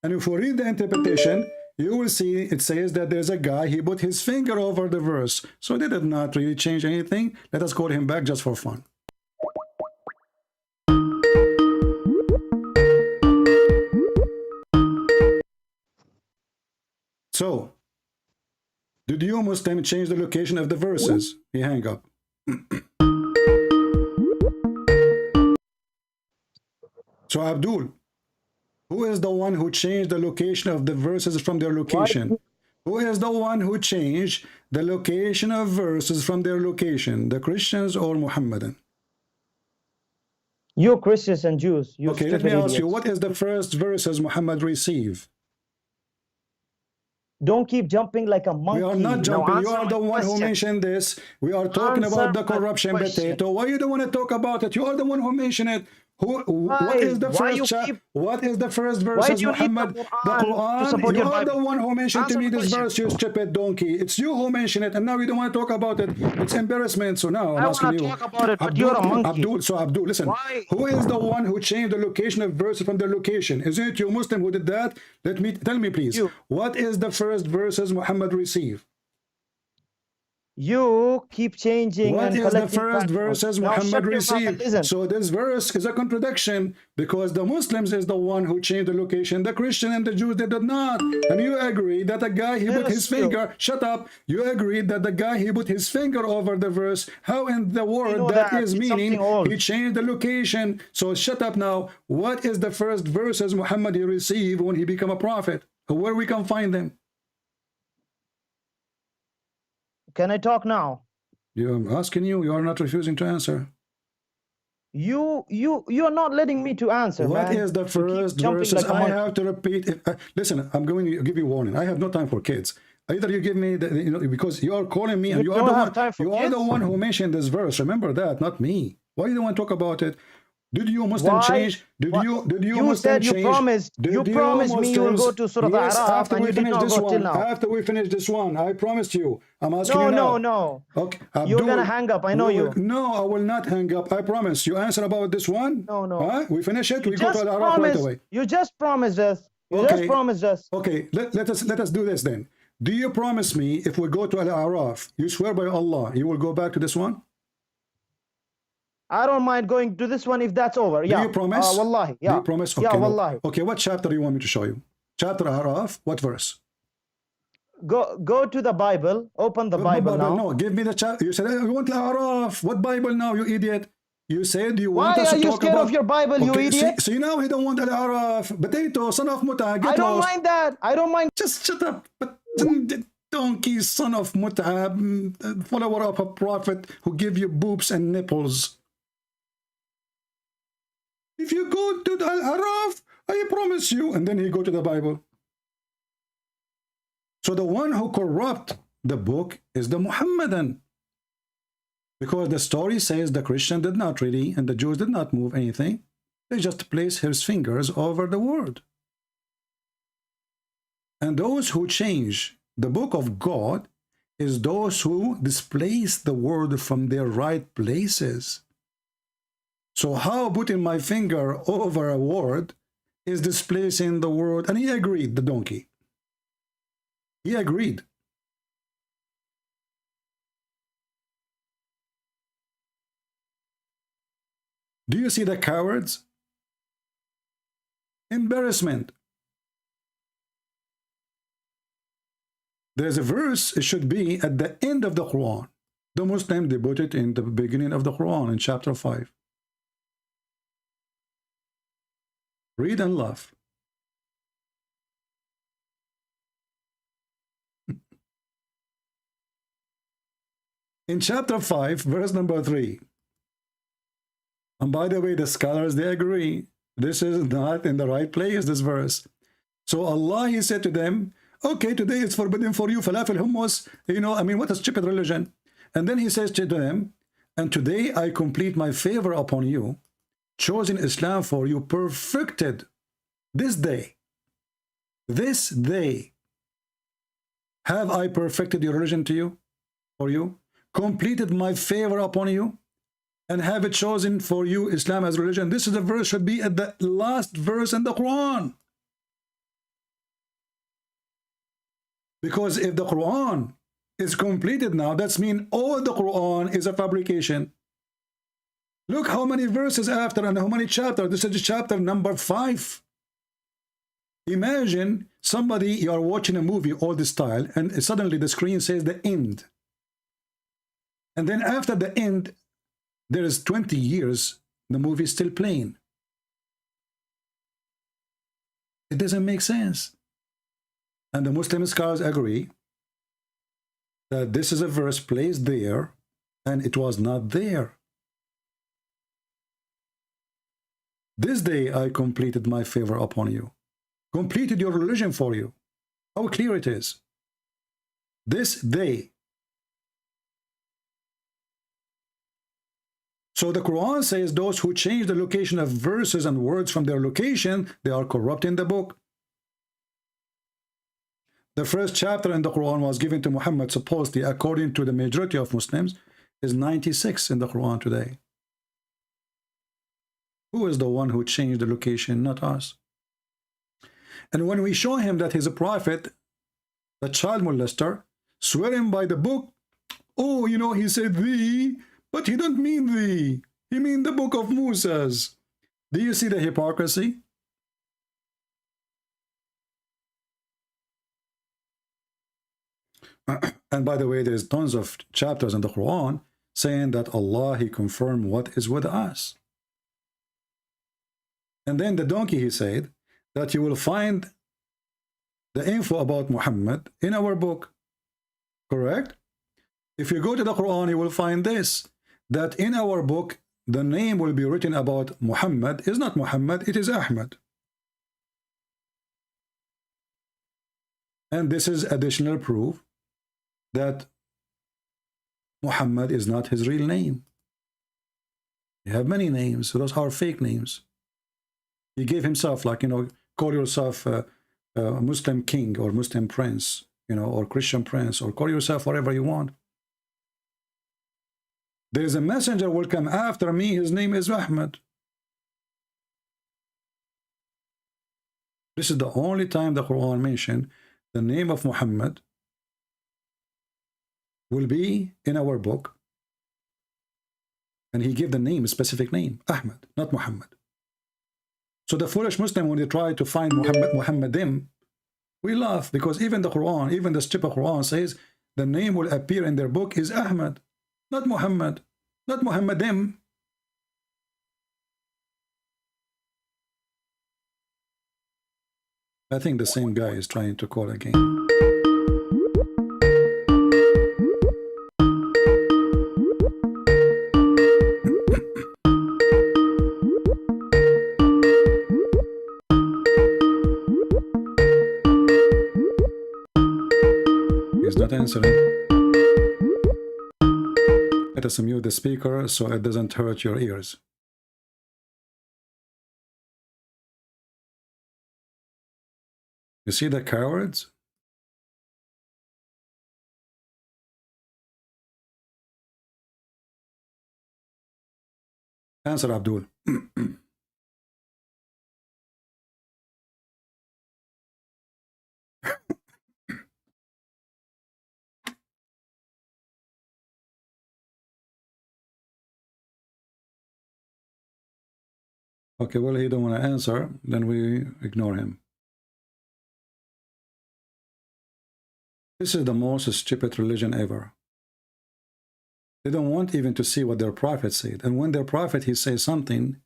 And if we read the interpretation, you will see it says that there's a guy, he put his finger over the verse. So they did not really change anything. Let us call him back just for fun. So, did you Muslim change the location of the verses? He hang up. So Abdul, who is the one who changed the location of the verses from their location? Who is the one who changed the location of verses from their location? The Christians or Muhammadan? You Christians and Jews. You okay, let me ask you, what is the first verses Muhammad received? Don't keep jumping like a monkey. We are not jumping. You are the one who mentioned this. We are talking about the corruption potato. Why you don't want to talk about it? You are the one who mentioned it. What is the first what is the first verse? Muhammad, the Quran. You are the one who mentioned to me this verse, you stupid donkey. It's you who mentioned it, and now you don't want to talk about it. It's embarrassment. So now I'm asking you, talk about it, but you're a monkey. Abdul, listen. Who is the one who changed the location of verses from their location? Is it you Muslim who did that? Tell me please. What is the first verses Muhammad received? You keep changing. What is the first verses Muhammad received? So this verse is a contradiction because the Muslims is the one who changed the location. The Christian and the Jews, they did not. And you agree that the guy, he put his finger, shut up. You agreed that the guy, he put his finger over the verse. How in the world that is meaning he changed the location? So shut up now. What is the first verses Muhammad he received when he became a prophet? Where we can find them? Can I talk now? I'm asking you. You are not refusing to answer. You are not letting me to answer. What is the first verses? I have to repeat it. Listen, I'm going to give you warning. I have no time for kids. Either you give me the, because you are calling me and you are the one who mentioned this verse. Remember that, not me. Why you don't want to talk about it? Did you Muslim change? Did you Muslim change? You promised me you will go to Surah Al-Araf and you did not go till now. After we finish this one, I promised you. I'm asking you now. No. Okay, you're gonna hang up. I know you. No, I will not hang up. I promise. You answer about this one. No. We finish it. We go to Al-Araf right away. You just promised us. Just promised us. Okay. Let us do this then. Do you promise me if we go to Al-Araf, you swear by Allah, you will go back to this one? I don't mind going to this one if that's over. Yeah. Do you promise? Wallahi. Yeah. Do you promise? Okay, yeah, wallahi. Okay, what chapter do you want me to show you? Chapter Araf, what verse? Go to the Bible. Open the Bible now. No, give me the chapter. You said, you want Araf. What Bible now, you idiot? You said you want us to talk about... Why are you scared of your Bible, you idiot? See, now he don't want Al-Araf. Potato, son of Muta, get I don't mind that. I don't mind... Just shut up. Donkey, son of Muta, follower of a prophet who give you boobs and nipples. If you go to Al-Araf, I promise you, and then he go to the Bible. So the one who corrupt the book is the Muhammadan. Because the story says the Christian did not really, and the Jews did not move anything. They just placed his fingers over the word. And those who change the book of God is those who displace the word from their right places. So how putting my finger over a word is displacing the word? And he agreed, the donkey. He agreed. Do you see the cowards? Embarrassment. There's a verse, it should be at the end of the Quran. The Muslim, they put it in the beginning of the Quran in chapter 5. Read and laugh. In chapter 5, verse number 3. And by the way, the scholars, they agree. This is not in the right place, this verse. So Allah, he said to them, okay, today it's forbidden for you, falafel, hummus, what a stupid religion. And then he says to them, and today I complete my favor upon you, chosen Islam for you, perfected this day. This day have I perfected your religion to you, for you, completed my favor upon you, and have it chosen for you Islam as religion. This is the verse, should be at the last verse in the Quran. Because if the Quran is completed now, that means all the Quran is a fabrication. Look how many verses after and how many chapters. This is chapter number 5. Imagine somebody, you are watching a movie all this style, and suddenly the screen says the end. And then after the end, there is 20 years, the movie is still playing. It doesn't make sense. And the Muslim scholars agree that this is a verse placed there, and it was not there. This day I completed my favor upon you. Completed your religion for you. How clear it is. This day. So the Quran says those who change the location of verses and words from their location, they are corrupting the book. The first chapter in the Quran was given to Muhammad, supposedly, according to the majority of Muslims, is 96 in the Quran today. Who is the one who changed the location? Not us. And when we show him that he's a prophet, the child molester, swearing by the book, oh, you know, he said thee, but he don't mean thee. He mean the book of Moses. Do you see the hypocrisy? And by the way, there's tons of chapters in the Quran saying that Allah, He confirmed what is with us. And then the donkey, he said, that you will find the info about Muhammad in our book. Correct? If you go to the Quran, you will find this, that in our book, the name will be written about Muhammad is not Muhammad, it is Ahmad. And this is additional proof that Muhammad is not his real name. You have many names, so those are fake names. He gave himself, like, you know, call yourself a Muslim king or Muslim prince, you know, or Christian prince, or call yourself whatever you want. There is a messenger will come after me, his name is Ahmad. This is the only time the Quran mentioned the name of Muhammad will be in our book, and he gave the name, a specific name, Ahmad, not Muhammad. So the foolish Muslim, when they try to find Muhammadim, we laugh, because even the Quran, even the stupid Quran says the name will appear in their book is Ahmad, not Muhammad, not Muhammadim. I think the same guy is trying to call again. He's not answering. Let us mute the speaker so it doesn't hurt your ears. You see the cowards? Answer, Abdul. Okay, well, he don't want to answer, then we ignore him. This is the most stupid religion ever. They don't want even to see what their prophet said. And when their prophet, he says something,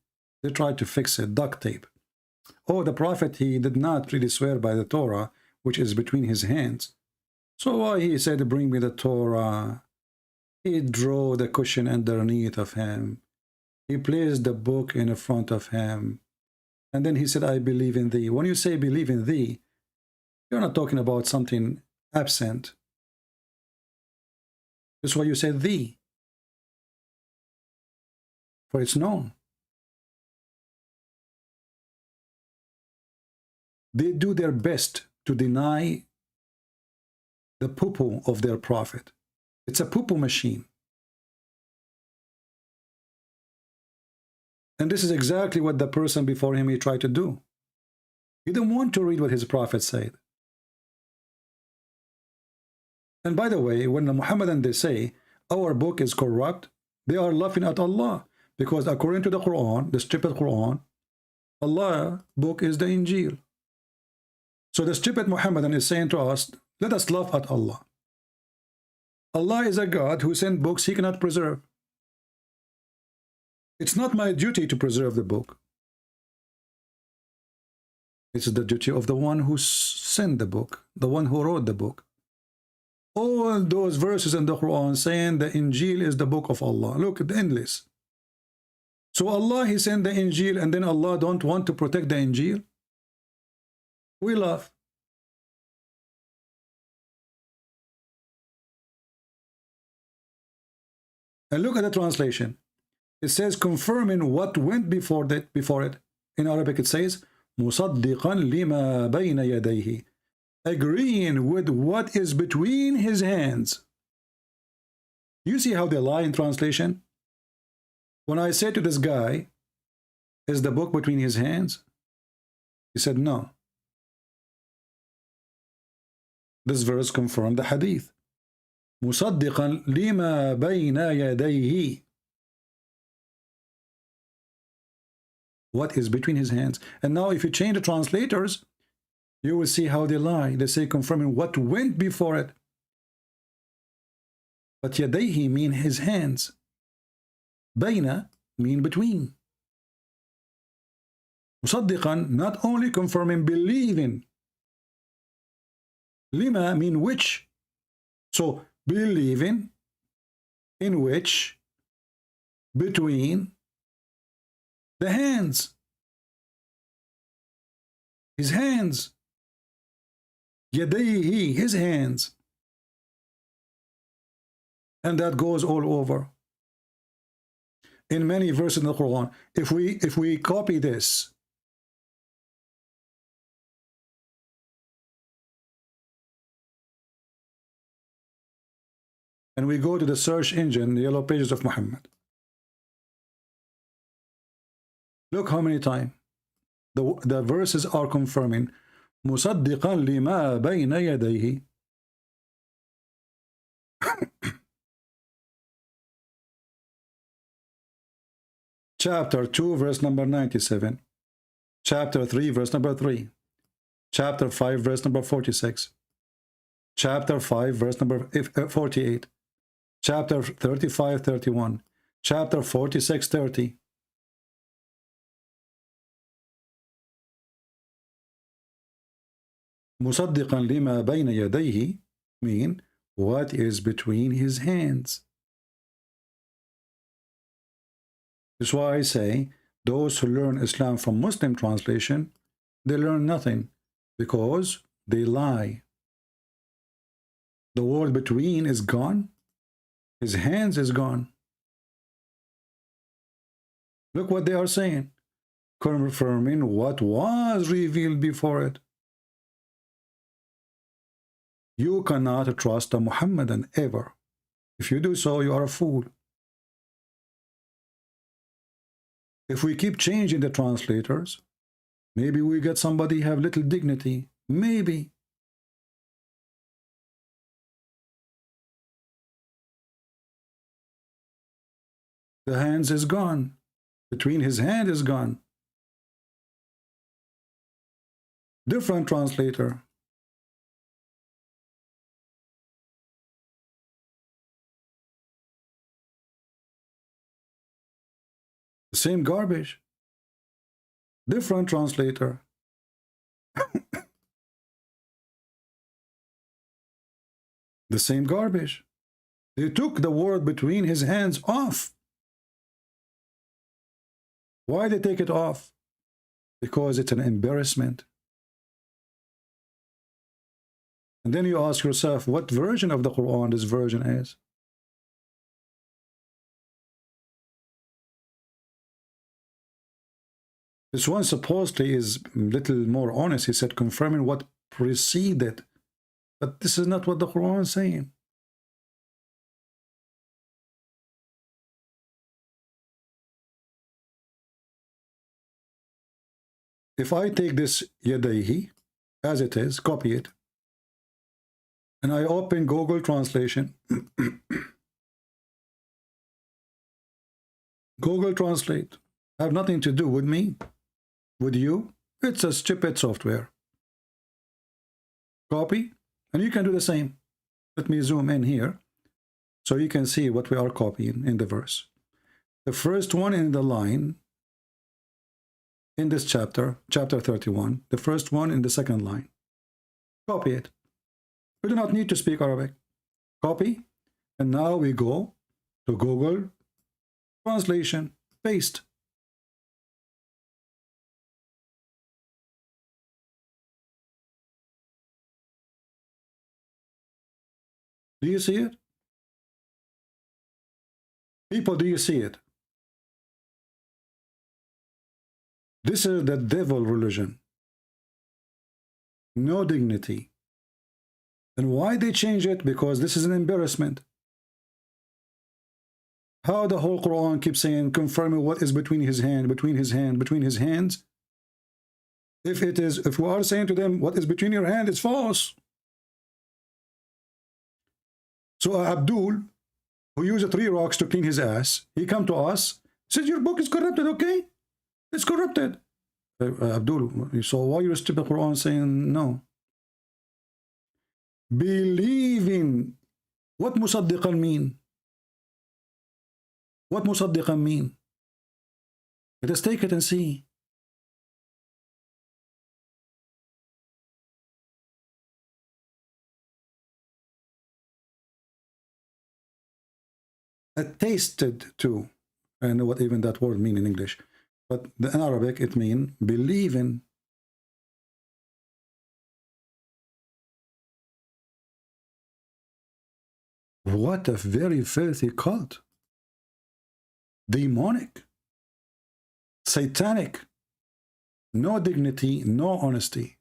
they try to fix it, duct tape. Oh, the prophet, he did not really swear by the Torah, which is between his hands. So why he said, bring me the Torah? He drew the cushion underneath of him. He placed the book in front of him. And then he said, I believe in thee. When you say believe in thee, you're not talking about something absent. That's why you say thee. For it's known. They do their best to deny the poo-poo of their prophet. It's a poo-poo machine. And this is exactly what the person before him he tried to do. He didn't want to read what his prophet said. And by the way, when the Muhammadan they say our book is corrupt, they are laughing at Allah, because according to the Quran, the stupid Quran, Allah's book is the Injil. So the stupid Muhammadan is saying to us, let us laugh at Allah. Allah is a God who sent books he cannot preserve. It's not my duty to preserve the book. It's the duty of the one who sent the book, the one who wrote the book. All those verses in the Quran saying the Injil is the book of Allah. Look at the endless. So Allah, he sent the Injil, and then Allah don't want to protect the Injil? We laugh. And look at the translation. It says confirming what went before it. In Arabic it says مُصَدِّقًا لِمَا بَيْنَ يَدَيْهِ, agreeing with what is between his hands. You see how they lie in translation? When I said to this guy, is the book between his hands? He said no. This verse confirmed the hadith. مُصَدِّقًا لِمَا بَيْنَ يَدَيْهِ, what is between his hands. And now if you change the translators, you will see how they lie. They say confirming what went before it. But yadayhi mean his hands. Bayna mean between. Musaddiqan, not only confirming, believing. Lima mean which. So believing in which, between the hands. His hands. Yadayhi, his hands. And that goes all over. In many verses in the Quran. If we copy this, and we go to the search engine, the yellow pages of Muhammad. Look how many times the verses are confirming مُصَدِّقًا لِمَا بَيْنَ يَدَيْهِ. Chapter 2, verse number 97. Chapter 3, verse number 3. Chapter 5, verse number 46. Chapter 5, verse number 48. Chapter 35, 31. Chapter 46, 30. مُصَدِّقًا لِمَا بَيْنَ يَدَيْهِ mean what is between his hands. That's why I say those who learn Islam from Muslim translation, they learn nothing, because they lie. The word between is gone. His hands is gone. Look what they are saying, confirming what was revealed before it. You cannot trust a Muhammadan ever. If you do so, you are a fool. If we keep changing the translators, maybe we get somebody have little dignity. Maybe. The hands is gone. Between his hand is gone. Different translator. The same garbage. Different translator. The same garbage. They took the word between his hands off. Why they take it off? Because it's an embarrassment. And then you ask yourself, what version of the Quran this version is? This one supposedly is a little more honest. He said confirming what preceded. But this is not what the Quran is saying. If I take this yadayhi as it is, copy it, and I open Google Translation. Google Translate have nothing to do with me, with you. It's a stupid software. Copy, and you can do the same. Let me zoom in here so you can see what we are copying in the verse. The first one in the line in this chapter, chapter 31, the first one in the second line. Copy it. We do not need to speak Arabic. Copy, and now we go to Google Translation, paste. Do you see it? People, do you see it? This is the devil religion. No dignity. And why they change it? Because this is an embarrassment. How the whole Quran keeps saying, confirming what is between his hand, between his hand, between his hands. If we are saying to them, what is between your hand is false. So Abdul, who used 3 rocks to clean his ass, he come to us, says, your book is corrupted, okay? It's corrupted. Abdul, so why you stupid Quran saying no? Believing. What musaddiqan mean? What musaddiqan mean? Let us take it and see. Attested to. I know what even that word mean in English, but in Arabic it means believe in. What a very filthy cult. Demonic. Satanic. No dignity, no honesty.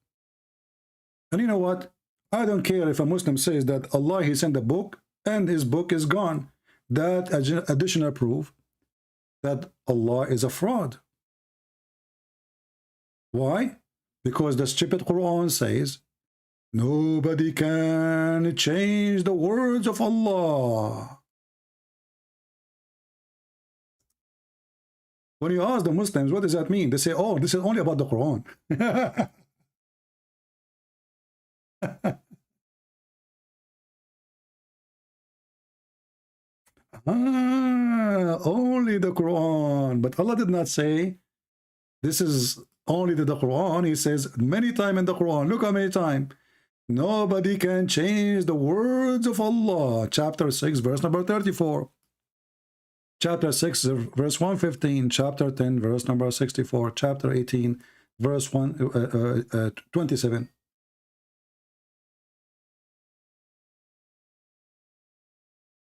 And you know what? I don't care if a Muslim says that Allah, he sent a book and his book is gone. That additional proof that Allah is a fraud. Why? Because the stupid Quran says, nobody can change the words of Allah. When you ask the Muslims, what does that mean? They say, oh, this is only about the Quran. Only the Quran. But Allah did not say this is only the Quran. He says many times in the Quran. Look how many times. Nobody can change the words of Allah. Chapter 6, verse number 34. Chapter 6, verse 115. Chapter 10, verse number 64. Chapter 18, verse 27.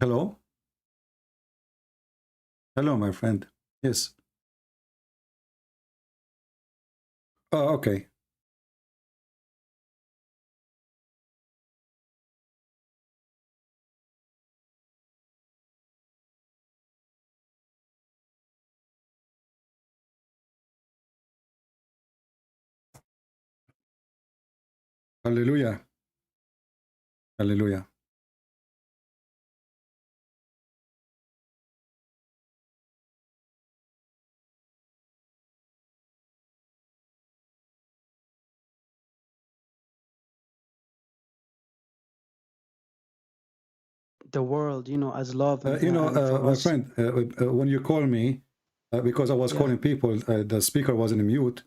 Hello? Hello, my friend. Yes. Oh, okay. Hallelujah. Hallelujah. The world, as love. And, my friend, when you call me, because I was calling people, the speaker was in mute,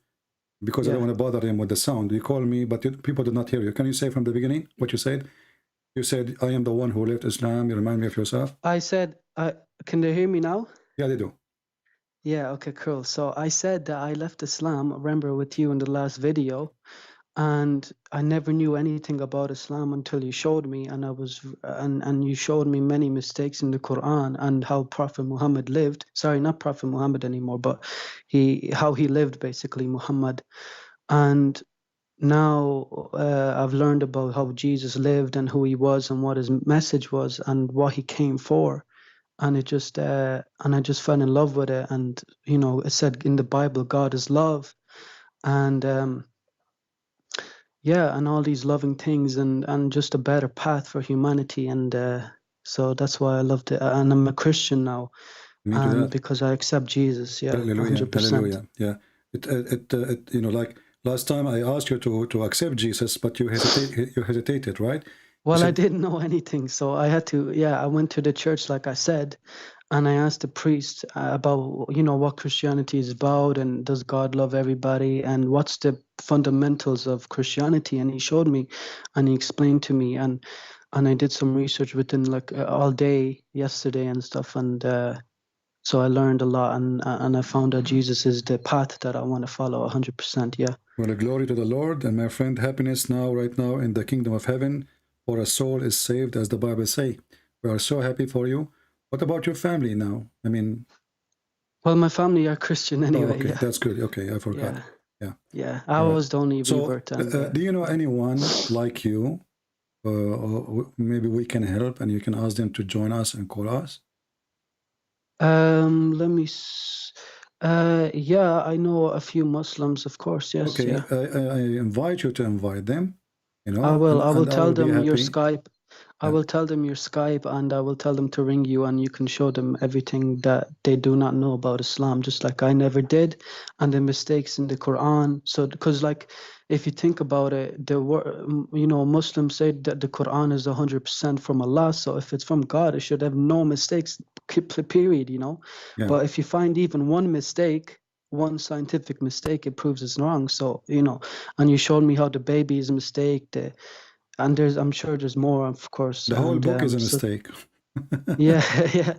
because I don't want to bother him with the sound. You call me, but people did not hear you. Can you say from the beginning what you said? You said, I am the one who left Islam. You remind me of yourself. I said, can they hear me now? Yeah, they do. Yeah, okay, cool. So I said that I left Islam, remember, with you in the last video, and I never knew anything about Islam until you showed me, and and you showed me many mistakes in the Quran and how Prophet Muhammad lived. Sorry, not Prophet Muhammad anymore, but how he lived, basically, Muhammad. And now I've learned about how Jesus lived and who he was and what his message was and what he came for. And it just and I just fell in love with it. And it said in the Bible, God is love. And yeah, and all these loving things, and just a better path for humanity. And so that's why I loved it. And I'm a Christian now, Me to and that. because I accept Jesus. Yeah, Hallelujah, 100%. hallelujah. Yeah, it you know, like last time I asked you to accept Jesus, but you hesitated, right? You Well, I said, didn't know anything, so I had to. Yeah, I went to the church, like I said, and I asked the priest about, what Christianity is about, and does God love everybody, and what's the fundamentals of Christianity. And he showed me, and he explained to me, and I did some research within like all day yesterday and stuff, and so I learned a lot, and I found that Jesus is the path that I want to follow 100%. Yeah. well, glory to the Lord, and my friend, happiness now, right now, in the kingdom of heaven, for a soul is saved, as the Bible say. We are so happy for you. What about your family now? I mean, Well, my family are Christian anyway. okay, Yeah. that's good. Okay, I forgot. Yeah. Yeah. Yeah. I All right. was the only So, revert. And, do you know anyone like you? Or maybe we can help, and you can ask them to join us and call us. let me. Yeah, I know a few Muslims, of course. Yes. Okay, Yeah. I invite you to invite them. You know, I will. I will and I tell will be them your happy. Skype. I Yeah. will tell them your Skype, and I will tell them to ring you, and you can show them everything that they do not know about Islam, just like I never did, and the mistakes in the Quran. So, because like, if you think about it, Muslims say that the Quran is 100% from Allah. So if it's from God, it should have no mistakes. Period. Yeah. But if you find even one mistake, one scientific mistake, it proves it's wrong. So and you showed me how the baby is a mistake. And I'm sure there's more, of course. The whole book is a mistake. Yeah, yeah.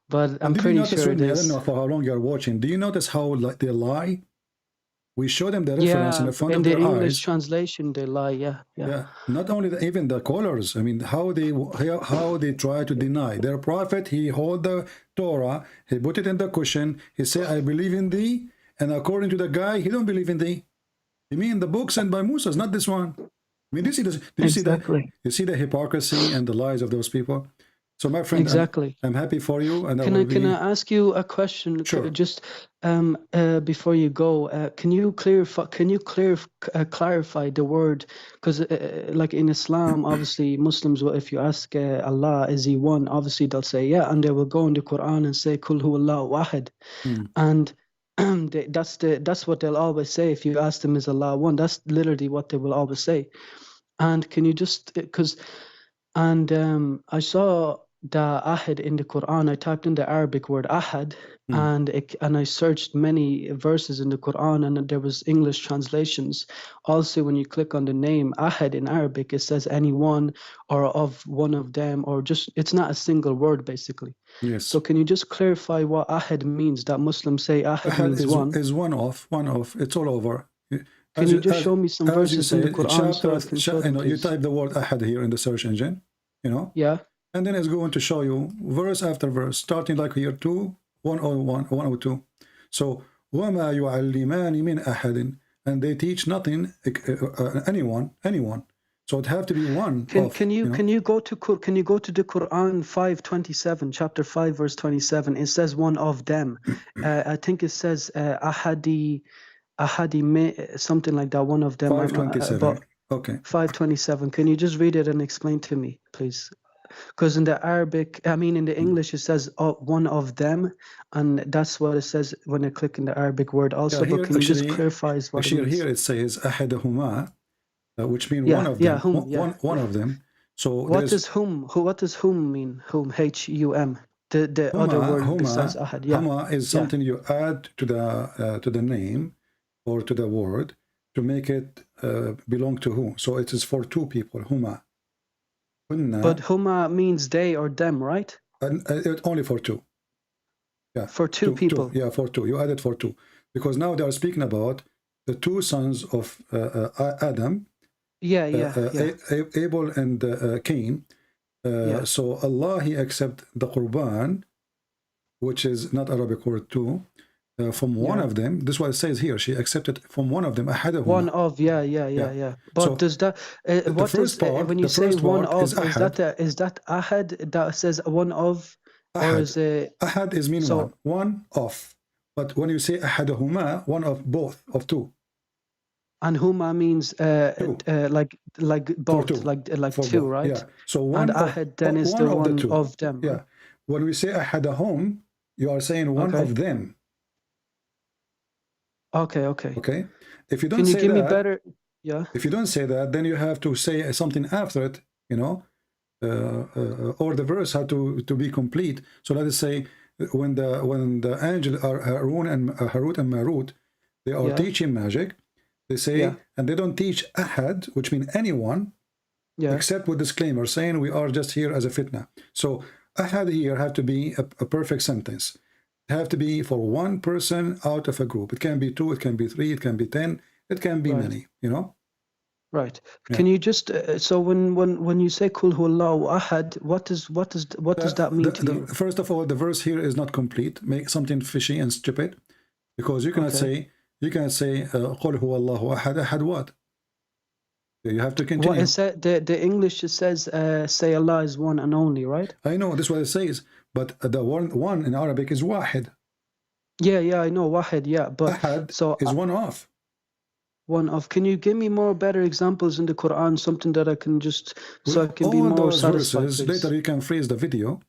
But I'm did you pretty notice, sure Rodney, I there's. don't know for how long you're watching. Do you notice how they lie? We show them the reference in the front in of the their English eyes. translation, they lie. Yeah. Not only even the colors. I mean, how they try to deny their prophet. He hold the Torah. He put it in the cushion. He say, "I believe in thee," and according to the guy, he don't believe in thee. You mean the book sent by Moses, not this one. I mean, did you see the hypocrisy and the lies of those people? So, my friend, exactly. I'm happy for you. And Can I ask you a question? Sure. Just before you go, can you clarify the word? Because like in Islam, obviously Muslims, if you ask Allah, is he one? Obviously they'll say yeah, and they will go in the Quran and say Kul huwallahu wahid, and that's what they'll always say. If you ask them, is Allah one? That's literally what they will always say. And can you just I saw the ahad in the Quran. I typed in the Arabic word ahad, and I searched many verses in the Quran, and there was English translations. Also, when you click on the name ahad in Arabic, it says anyone or of one of them, or just it's not a single word basically. Yes. So can you just clarify what ahad means? That Muslims say ahad means one. Is one off. It's all over. Can you just show me some verses in the Quran so I can show them, you type the word ahad here in the search engine, Yeah. And then it's going to show you verse after verse, starting like here 101, 102. So وَمَا يُعَلِّمَانِ مِنْ أَحَدٍ, and they teach nothing, anyone. So it have to be one. Can you go to the Quran 5:27, chapter 5, verse 27? It says one of them. I think it says ahadi something like that. One of them. 5:27. Okay. 5:27. Can you just read it and explain to me, please? Because in the in the English, it says one of them, and that's what it says when I click in the Arabic word also. Here, but can you just clarify what it means? Here it says أحدهما, which means one of them. One of them. So what does whom? What does whom mean? Whom? H-U-M. The huma, other word besides ahad. Yeah. Huma is something you add to the name or to the word to make it belong to who. So it is for two people. Huma. But huma means they or them, right? Only for two. Yeah. For two people. Yeah, for two. You add it for two. Because now they are speaking about the two sons of Adam. Abel and Cain. So Allah, He accept the Qurban, which is not Arabic word too, from one of them. This is what it says here. She accepted from one of them. One of, yeah. But so does that? What is when you say one of? Is that ahad that says one of, ahad. Or is it ahad? Is mean one of. But when you say ahadahuma, one of both of two. And huma means like both, like for two, both. right? Yeah. So one and ahad then is one the of one the two. of them. Yeah. Right? When we say ahadahum, you are saying one Okay. of them. Okay. Okay. Okay. If you don't Can you say give me that, better? Yeah. if you don't say that, then you have to say something after it. You know, or the verse had to be complete. So let us say when the angel are Harun and Marut, they are teaching magic. They say, and they don't teach ahad, which means anyone, except with disclaimer saying we are just here as a fitna. So ahad here have to be a perfect sentence. It have to be for one person out of a group. It can be 2, it can be 3, it can be 10, it can be many. You know. Right. Can you just so when you say Kul Huwallahu Ahad, what does that mean to you? First of all, the verse here is not complete. Make something fishy and stupid, because you cannot say Qul Huwallahu Ahad. Ahad what? You have to continue. What it said, the English it says say Allah is one and only, right? I know this is what it says, but the one in Arabic is Wahid. Yeah, I know Wahid. Yeah, but Ahad so is one of. One of. Can you give me more better examples in the Quran, something that I can just so I can be more those satisfied? Verses, please. later you can freeze the video.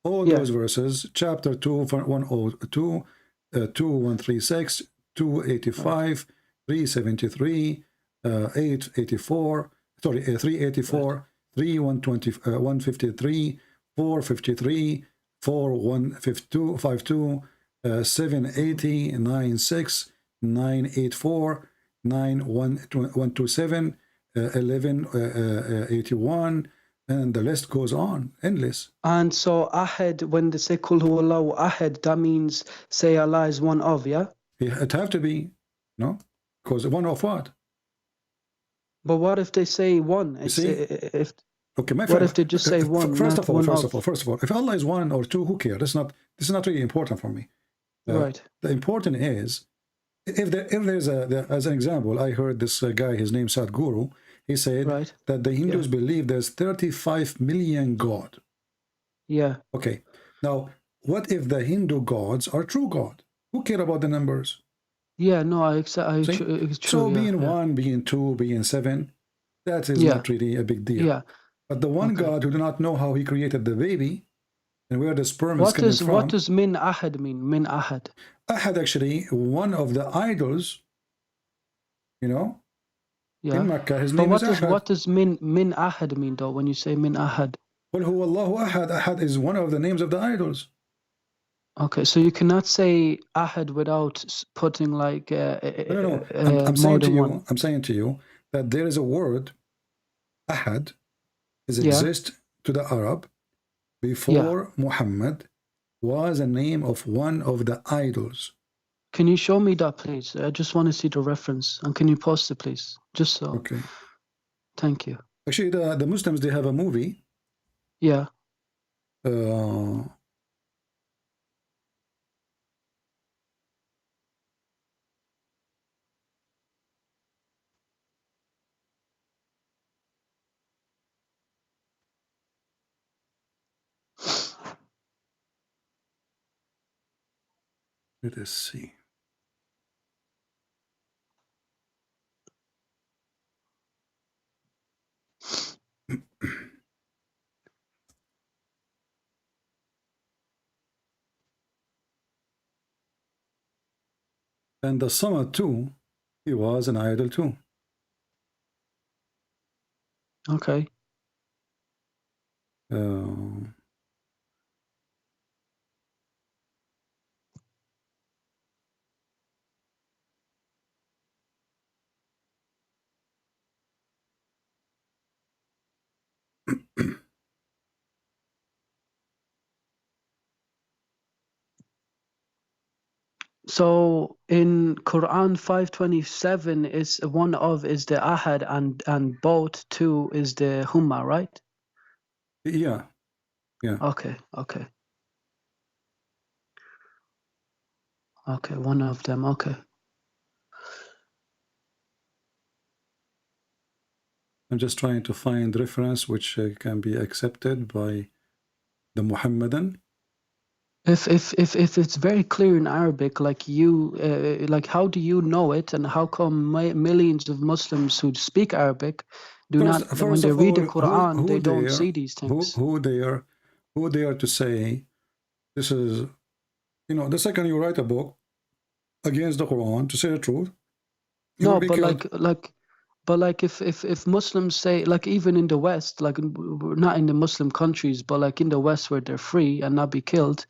All those verses, chapter 2, 102, 2136, 285, 373, 884, sorry, 384, 153, 453, 4152, 780, 96, 984, 9127, 1181, and the list goes on, endless. And so Ahad, when they say Kul Huwallahu Ahad, that means say Allah is one of, yeah? It have to be, no? Because one of what? But what if they say one? Okay, my friend. What if they just say one? First of all, if Allah is 1 or 2, who cares? This is not really important for me. Right. The important is, if there's as an example, I heard this guy, his name Sadhguru, he said that the Hindus believe there's 35 million God. Yeah. Okay. Now, what if the Hindu gods are true God? Who care about the numbers? Yeah, no, it's true. So being 1, being 2, being 7, that is not really a big deal. Yeah. But the one God who do not know how he created the baby and where the sperm is coming from. What does Min Ahad mean? Min Ahad. Ahad actually one of the idols, you know, in Mecca. His name is Ahad. What does Min Ahad mean though? When you say Min Ahad. Qul Huwallahu Ahad. Ahad is one of the names of the idols. Okay, so you cannot say Ahad without putting like no. I'm saying to you that there is a word Ahad exists to the Arab before Muhammad was a name of one of the idols. Can you show me that, please? I just want to see the reference. And can you post it, please? Just so. Okay. Thank you. Actually, the Muslims, they have a movie. Yeah. Let us see. And the Samad too, he was an idol too. Okay. So in Quran 527 is one of is the Ahad and both 2 is the Humma, right? Yeah. Okay. Okay, one of them. Okay. I'm just trying to find reference which can be accepted by the Muhammadan. If it's very clear in Arabic, like you, like how do you know it, and how come millions of Muslims who speak Arabic do not, when First they of read all, the Quran, they don't dare, see these things? who dare to say this is, you know, the second you write a book against the Quran, to say the truth, you will No, be but killed. but like if Muslims say, like even in the West, like not in the Muslim countries, but like in the West where they're free and not be killed,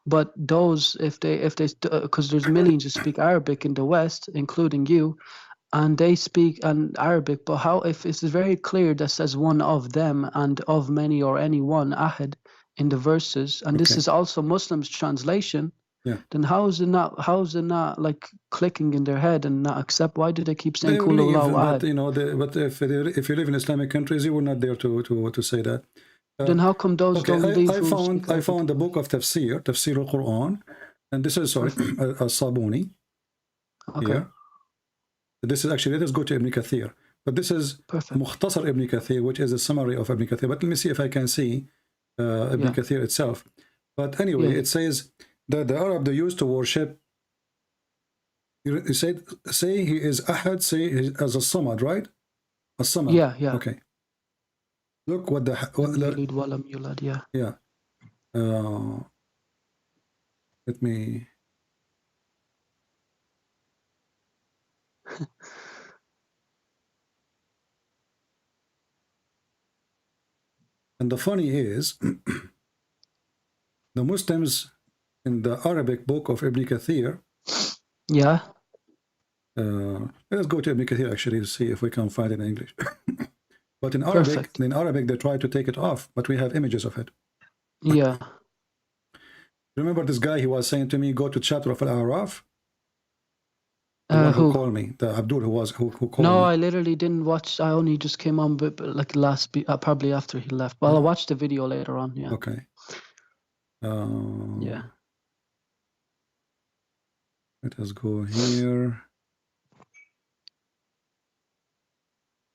but those if they because there's millions who speak Arabic in the West, including you, and they speak an Arabic, but how if it's very clear that says one of them and of many or any one ahad in the verses, and this Okay. is also Muslims translation. Yeah. Then how is it not like clicking in their head and not accept? Why do they keep saying They Qul believe, Huwallahu but Ahad? you know, but if you live in Islamic countries, you will not dare to say that. Then how come those Okay, don't leave? I found the book of Tafsir al-Quran, and this is sorry, Sabuni. Okay. Here. This is actually, let us go to Ibn Kathir. But this is Mukhtasar Ibn Kathir, which is a summary of Ibn Kathir. But let me see if I can see Ibn Kathir itself. But anyway, it says that the Arab, they used to worship, you said, say he is Ahad, say he as a Samad, right? A Samad. Yeah, yeah. Okay. Look what the... Yulid walam yulad, yeah. Yeah. Let me... And the funny is, the Muslims in the Arabic book of Ibn Kathir, yeah. Let's go to Ibn Kathir actually to see if we can find it in English. But in Arabic, they try to take it off, but we have images of it. Yeah. Remember this guy, he was saying to me, go to chapter of Al-A'raf? The one who called me, the Abdul who called me. No, I literally didn't watch. I only just came on, but like probably after he left. Well, I'll watch the video later on. Yeah. Okay. Yeah. Let us go here.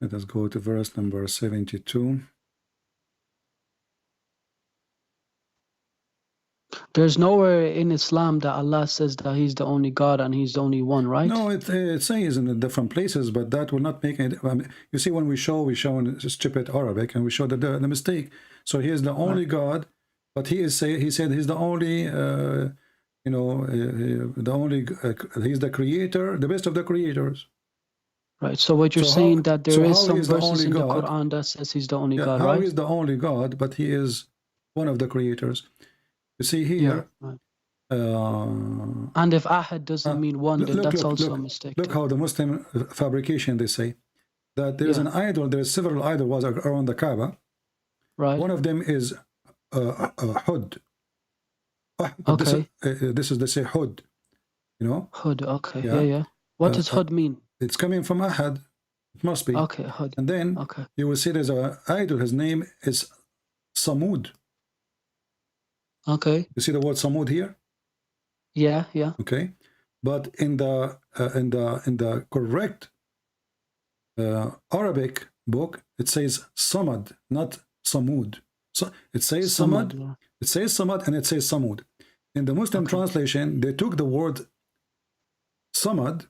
Let us go to verse number 72. There's nowhere in Islam that Allah says that He's the only God and He's the only one, right? No, it says in different places, but that will not make it. I mean, you see, when we show in stupid Arabic, and we show the mistake. So He is the only God, but He said He's the only, the only. He's the Creator, the best of the creators. Right. So what you're saying that there is some verses in the Quran that says He's the only God, how right? He is the only God, but He is one of the creators. You see here. Yeah, right. And if Ahad doesn't mean one, then that's also a mistake. Look how the Muslim fabrication, they say that there's an idol, there's several idols around the Kaaba. Right. One of them is Hud. Okay. This is, they say Hud, you know? Hud, okay. Yeah. What does Hud mean? It's coming from Ahad. It must be. Okay, Hud. And then you will see there's an idol, his name is Samud. Okay. You see the word Samud here? Yeah. Okay, but in the correct Arabic book, it says Samad, not Samud. So it says Samad. Yeah. It says Samad and it says Samud. In the Muslim translation, they took the word Samad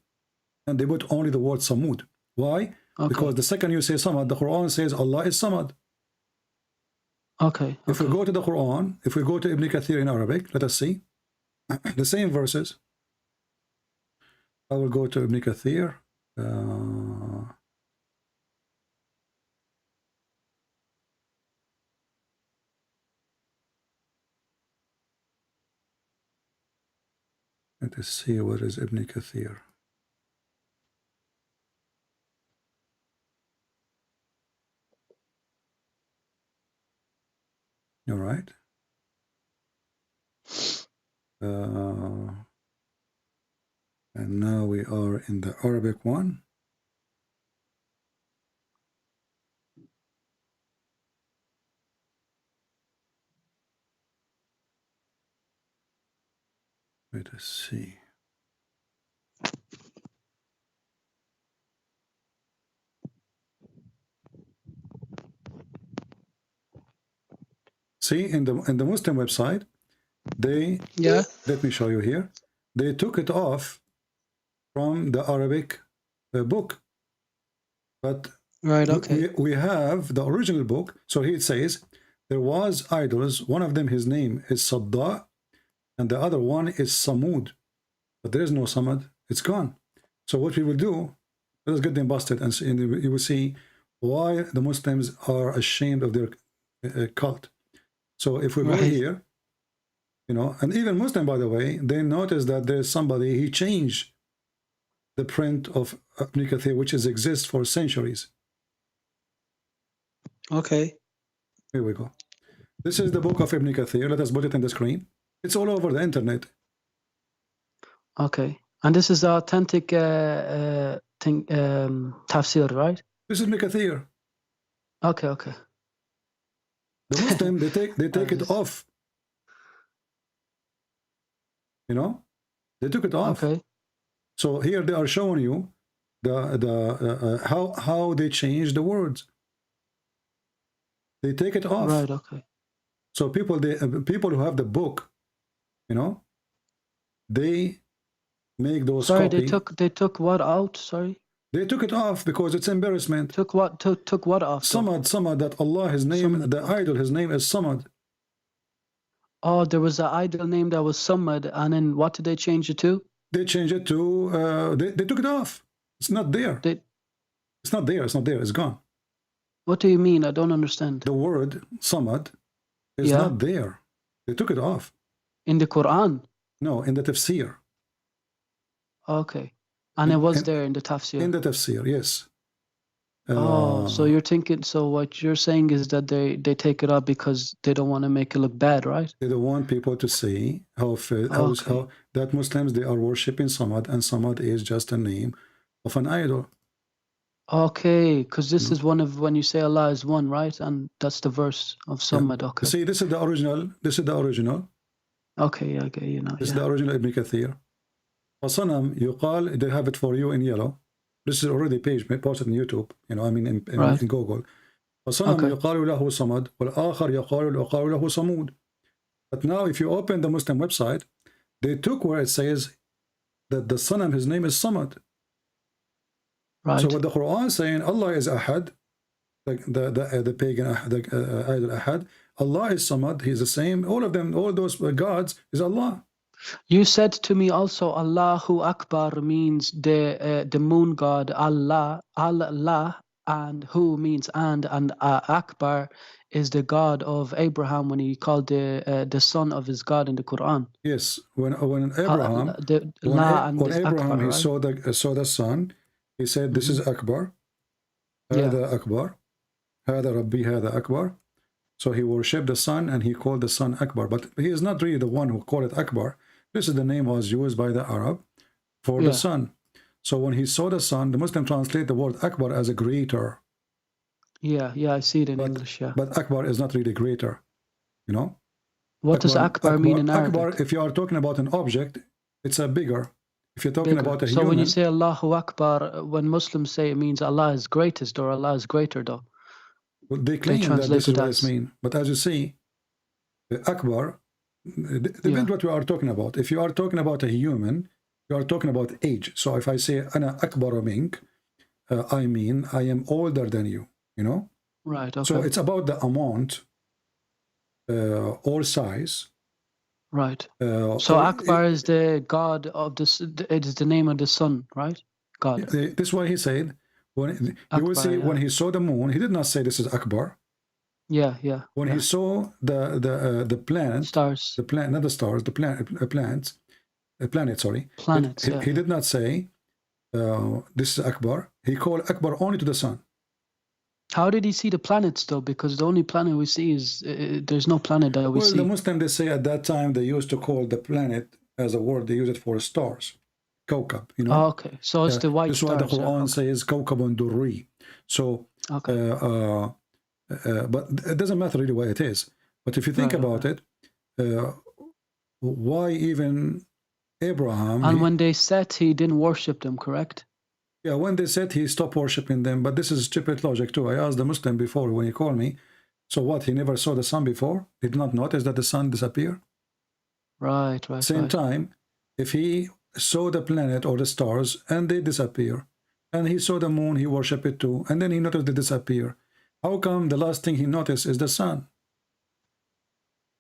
and they put only the word Samud. Why? Because the second you say Samad, the Quran says Allah is Samad. Okay. If we go to the Quran, if we go to Ibn Kathir in Arabic, let us see the same verses. I will go to Ibn Kathir. Let us see what is Ibn Kathir. All right. And now we are in the Arabic one. Let us see. See, in the Muslim website, They, let me show you here. They took it off from the Arabic book. But we have the original book. So here it says, there was idols. One of them, his name is Sadda, and the other one is Samud. But there is no Samad. It's gone. So what we will do, let us get them busted, and you will see why the Muslims are ashamed of their cult. So if we go here, you know, and even Muslim, by the way, they notice that there's somebody, he changed the print of Ibn-Kathir, which exists for centuries. Okay. Here we go. This is the book of Ibn Kathir. Let us put it on the screen. It's all over the internet. Okay. And this is the authentic tafsir, right? This is Ibn Kathir. Okay, okay. The Muslim, they take it off. You know, they took it off. Okay. So here they are showing you how they change the words. They take it off. Right. Okay. So people who have the book, you know, they make those. Sorry, they took what out? Sorry. They took it off because it's embarrassment. Took what? Took what off? Samad. That Allah, His name, the idol, His name is Samad. Oh, there was an idol name that was Samad, and then what did they change it to? They changed it to. They took it off. It's not there. It's not there. It's not there. It's gone. What do you mean? I don't understand. The word Samad is not there. They took it off. In the Quran? No, in the tafsir. Okay. And it was there in the tafsir? In the tafsir, yes. So you're thinking, so what you're saying is that they take it up because they don't want to make it look bad, right? They don't want people to see how that Muslims, they are worshipping Samad, and Samad is just a name of an idol. Okay, because this is one of when you say Allah is one, right? And that's the verse of Samad. Okay. See, this is the original. This is the original. Okay, okay, you know. This is the original Ibn Kathir. وصنم يقال, they have it for you in yellow. This is already page posted on YouTube. You know, I mean in Google. وصنم يقال له صمد والآخر يقال له صمود. But now, if you open the Muslim website, they took where it says that the Sanam, his name is Samad. Right. So what the Quran is saying, Allah is Ahad, the pagan idol Ahad. Allah is Samad. He's the same. All of them, all those gods is Allah. You said to me also, Allahu Akbar means the moon god Allah, and who means and Akbar is the God of Abraham when he called the son of his God in the Quran. Yes, when Abraham, Akbar, he right? saw the son, he said, "This is Akbar, Hada Akbar, Hada Rabbi, Hada Akbar." So he worshipped the son and he called the son Akbar, but he is not really the one who called it Akbar. This is the name was used by the Arab for the son. So when he saw the son, the Muslim translate the word Akbar as a greater. Yeah, I see it in English, yeah. But Akbar is not really greater, you know? What does Akbar mean in Arabic? Akbar, if you are talking about an object, it's a bigger. If you're talking about a human... So when you say Allahu Akbar, when Muslims say it means Allah is greatest or Allah is greater though? Well, they claim that this is what it means. But as you see, Akbar, depends what we are talking about. If you are talking about a human, you are talking about age. So if I say Ana Akbar mink, I mean I am older than you, you know? Right, okay. So it's about the amount or size. Right. So Akbar is the God of this, it is the name of the sun, right? God. This is why he said, when you will see when he saw the moon, he did not say this is Akbar. Yeah. When he saw the planet, stars, the planet, not the stars, the planets, sorry. Planets. He did not say this is Akbar. He called Akbar only to the sun. How did he see the planets though? Because the only planet we see is there's no planet that we see. Well, the Muslim, they say at that time they used to call the planet as a word. They use it for stars, Kawkab. You know. Oh, okay, so it's the white stars. That's why the Quran says Kawkabun Durri. So, but it doesn't matter really why it is. But if you think about it, why even Abraham? And when they said he didn't worship them, correct? Yeah, when they said he stopped worshiping them, but this is stupid logic too. I asked the Muslim before when he called me, so what, he never saw the sun before? He did not notice that the sun disappeared? Right, right, Same right. time, if he saw the planet or the stars and they disappear, and he saw the moon, he worshiped it too, and then he noticed they disappear. How come the last thing he noticed is the sun?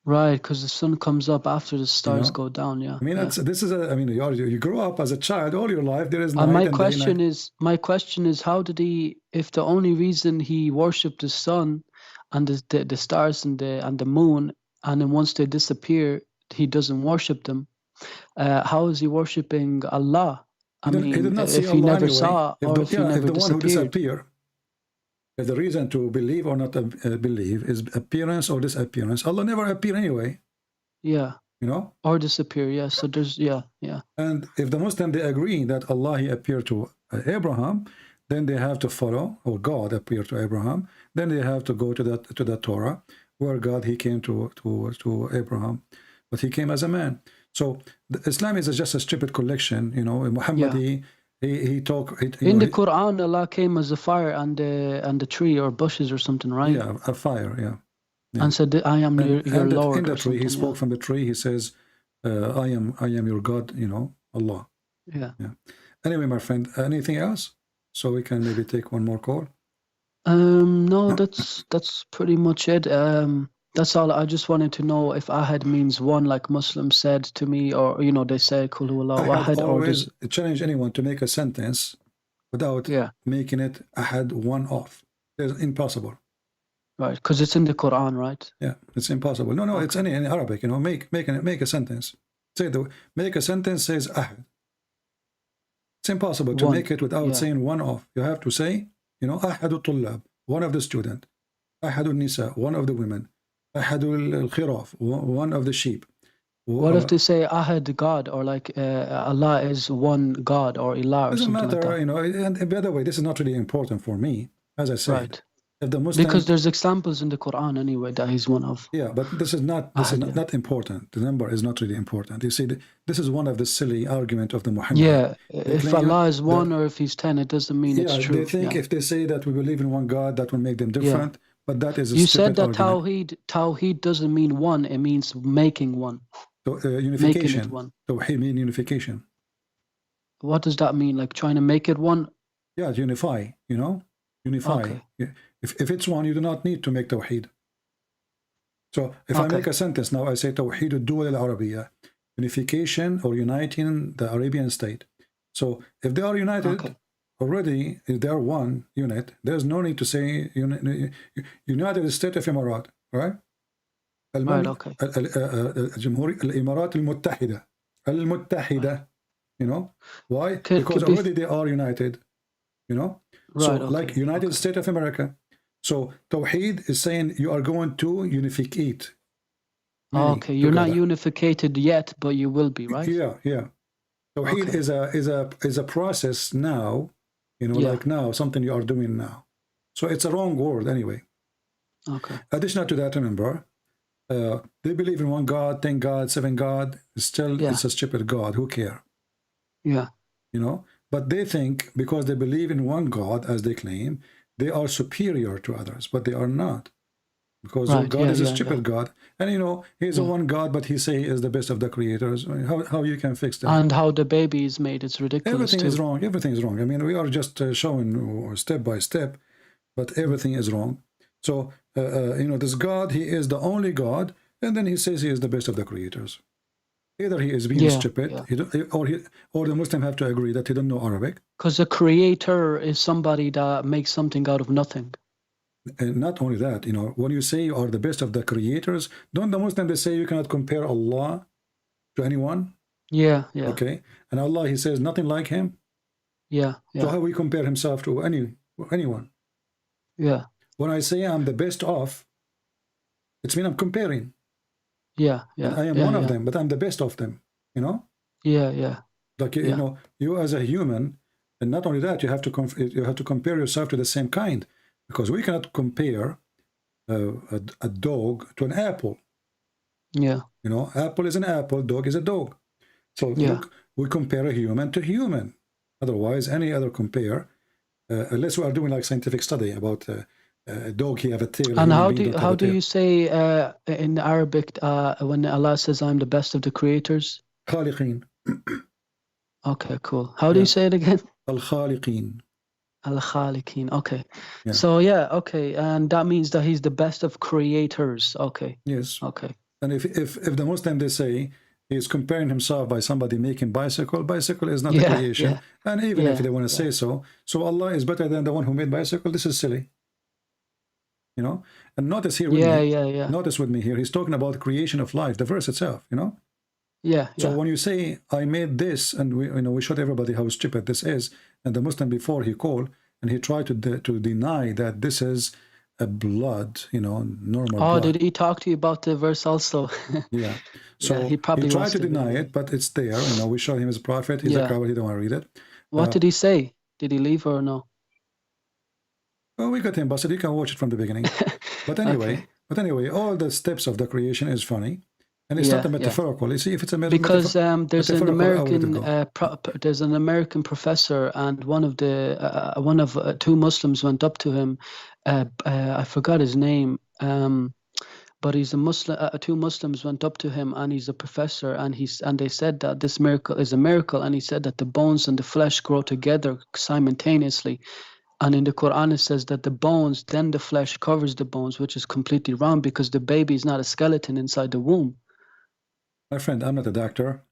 Right, because the sun comes up after the stars know? go down. Yeah. I mean, yeah. this is a. I mean, you grow up as a child all your life. There is night my and question day. my question is, how did he? If the only reason he worshipped the sun and the stars and the moon, and then once they disappear, he doesn't worship them. How is he worshiping Allah? I He mean, did not see if he Allah never anyway. saw, or if he never if the one who disappeared. disappear, if the reason to believe or not believe is appearance or disappearance, Allah never appear anyway. Yeah. You know? Or disappear, yeah. So there's, yeah. And if the Muslim, they agree that Allah, he appeared to Abraham, then they have to follow, or God appeared to Abraham, then they have to go to the Torah, where God, he came to Abraham, but he came as a man. So Islam is just a stupid collection, you know. Muhammad, he talk. In the Quran, Allah came as a fire and the tree or bushes or something, right? Yeah, a fire, yeah. Yeah. And said, "I am your Lord." In the or tree, he spoke yeah. from the tree. He says, "I am your God." You know, Allah. Yeah. Yeah. Anyway, my friend, anything else? So we can maybe take one more call. No, that's pretty much it. That's all. I just wanted to know if Ahad means one, like Muslims said to me, or you know, they say Kul Huwallahu Ahad, or always challenge anyone to make a sentence without making it Ahad one off. It's impossible. Right, because it's in the Quran, right? Yeah, it's impossible. No, it's in Arabic. You know, make a sentence. Make a sentence says Ahad. It's impossible to make it without saying one off. You have to say, you know, Ahadu Tullab, one of the student. Ahadu Nisa, one of the women. Ahadu al-Khiraf, one of the sheep. What if they say Ahad God, or like Allah is one God, or Ilah, or something matter, like that? You know. And by the way, this is not really important for me, as I said. Right. If the Muslim, because there's examples in the Quran anyway that he's one of. Yeah, but this is not not important. The number is not really important. You see, this is one of the silly argument of the Muhammad. Yeah, if Allah is one or if he's 10, it doesn't mean it's true. They think if they say that we believe in one God, that will make them different. But that is a you stupid said that argument. Tawheed doesn't mean one; it means making one. So unification. Making it one. Tawheed means unification. What does that mean? Like trying to make it one? Yeah, unify. You know, unify. Okay. If it's one, you do not need to make Tawheed. So if I make a sentence now, I say Tawheed al-Duwal al-Arabiya, unification or uniting the Arabian state. So if they are united already, if they are one unit, there's no need to say United States of Emirat, right? Right, okay. الإمارات المتحدة المتحدة, you know why? Because already they are united, you know. Right, so like United States of America. So Tawheed is saying you are going to unificate. Okay, you're not unificated yet, but you will be, right? Yeah, yeah. Tawheed is a process now, you know, like now, something you are doing now. So it's a wrong word anyway. Okay. Additional to that, remember, they believe in one God, 10 God, 7 God. Still, it's a stupid God. Who care? Yeah. You know, but they think because they believe in one God, as they claim, they are superior to others, but they are not. Because God is a stupid God. And, you know, he's a one God, but he say he is the best of the creators. I mean, how you can fix that? And how the baby is made, it's ridiculous. Everything is wrong. Everything is wrong. I mean, we are just showing step by step, but everything is wrong. So, you know, this God, he is the only God, and then he says he is the best of the creators. Either he is being stupid, or the Muslim have to agree that he don't know Arabic. Because a creator is somebody that makes something out of nothing. And not only that, you know, when you say you are the best of the creators, don't the Muslims they say you cannot compare Allah to anyone? Yeah, yeah. Okay, and Allah, he says nothing like him. Yeah, yeah. So how we compare himself to anyone? Yeah. When I say I'm the best of, it's mean I'm comparing. Yeah, yeah. And I am one of them, but I'm the best of them. You know? Yeah, yeah. Like you know, you as a human, and not only that, you have to compare yourself to the same kind, because we cannot compare a dog to an apple. Yeah. You know, apple is an apple, dog is a dog. So we compare a human to human. Otherwise, any other compare, unless we are doing like scientific study about dog, he have a tail. And human how being don't have a do tail. you say in Arabic when Allah says I'm the best of the creators? خالقين. Okay, cool. How do you say it again? الخالقين. Al-Khaliqin. Okay. Yeah. So yeah, okay, and that means that he's the best of creators. Okay. Yes. Okay. And if the Muslim, they say he's comparing himself by somebody making bicycle is not a Yeah, creation. yeah. And even if Yeah, they want to say so Allah is better than the one who made bicycle, this is silly. You know? And notice here with me. Notice with me here, he's talking about creation of life, the verse itself, you know? Yeah. So when you say I made this, and we showed everybody how stupid this is, and the Muslim before he called and he tried to deny that this is a blood, normal blood. Did he talk to you about the verse also? Yeah. So he probably tried wants to deny it, but it's there. We showed him as a prophet. He's a coward. He don't want to read it. What did he say? Did he leave or no? Well, we got him busted. You can watch it from the beginning. But anyway, all the steps of the creation is funny. And it's not a metaphorical. You see, if it's a because there's an American professor, and one of two Muslims went up to him. I forgot his name, but he's a Muslim. Two Muslims went up to him, and he's a professor, and they said that this miracle is a miracle, and he said that the bones and the flesh grow together simultaneously. And in the Quran, it says that the bones, then the flesh covers the bones, which is completely wrong because the baby is not a skeleton inside the womb. My friend, I'm not a doctor,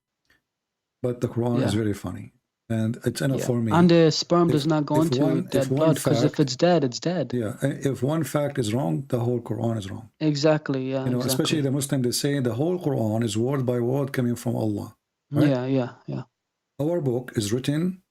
but the Quran is very funny. And it's enough for me. And the sperm does not go into dead blood, because if it's dead, it's dead. Yeah, if one fact is wrong, the whole Quran is wrong. Exactly, yeah. Especially the Muslim, they say the whole Quran is word by word coming from Allah. Right? Yeah. Our book is written,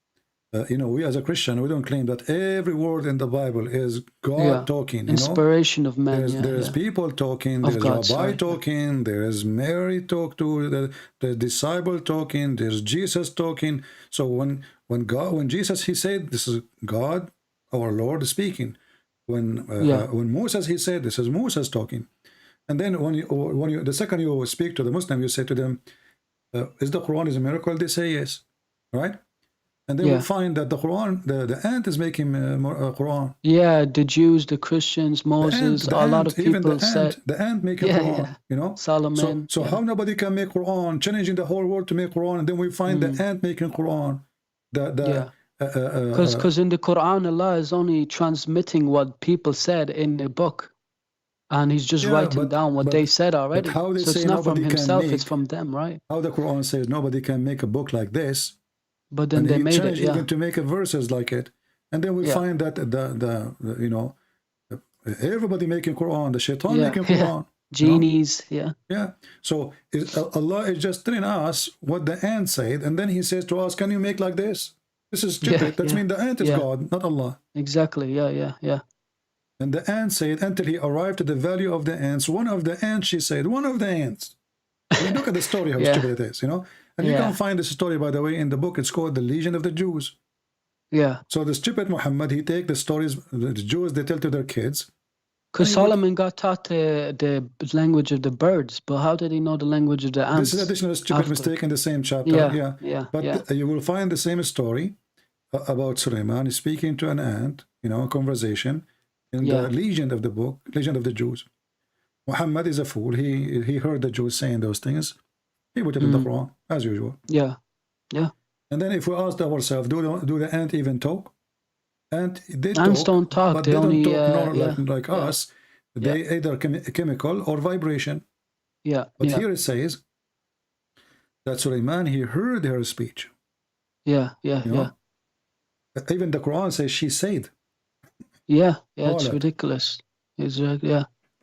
we as a Christian, we don't claim that every word in the Bible is God talking. Inspiration of men. There's people talking, there's Rabbi talking, there's Mary talk to the disciple talking, there's Jesus talking. So when Jesus, he said, this is God, our Lord speaking. When Moses, he said, this is Moses talking. And then when the second you speak to the Muslim, you say to them, is the Quran is a miracle? They say yes, right? And then we find that the Quran, the ant is making Quran. Yeah, the Jews, the Christians, Moses, a lot of people said the ant making Quran. Solomon. So how nobody can make Quran, challenging the whole world to make Quran, and then we find the ant making Quran. Because in the Quran, Allah is only transmitting what people said in the book, and He's just writing down what they said already. So it's not from Himself; it's from them, right? How the Quran says nobody can make a book like this. But then they made it, even to make a verses like it, and then we find that everybody making Quran, the shaitan making Quran, genies, So Allah is just telling us what the ant said, and then He says to us, "Can you make like this? This is stupid. That means the ant is God, not Allah." Exactly. Yeah. And the ant said, until he arrived to the value of the ants. One of the ants, she said, one of the ants. I mean, look at the story, how stupid it is, And you can find this story, by the way, in the book. It's called The Legion of the Jews. Yeah. So the stupid Muhammad, he take the stories, the Jews, they tell to their kids. Because Solomon got taught the language of the birds, but how did he know the language of the ants? This is additional stupid mistake in the same chapter. But you will find the same story about Suleiman speaking to an ant, a conversation in the Legion of the book, Legion of the Jews. Muhammad is a fool. He heard the Jews saying those things. He put it in the Quran, as usual. Yeah. And then if we ask ourselves, do the ant even talk? Ants don't talk. But they only don't talk like us. They either chemical or vibration. Yeah. But here it says that Suleiman, he heard her speech. Yeah. Even the Quran says she said. Yeah, it's ridiculous.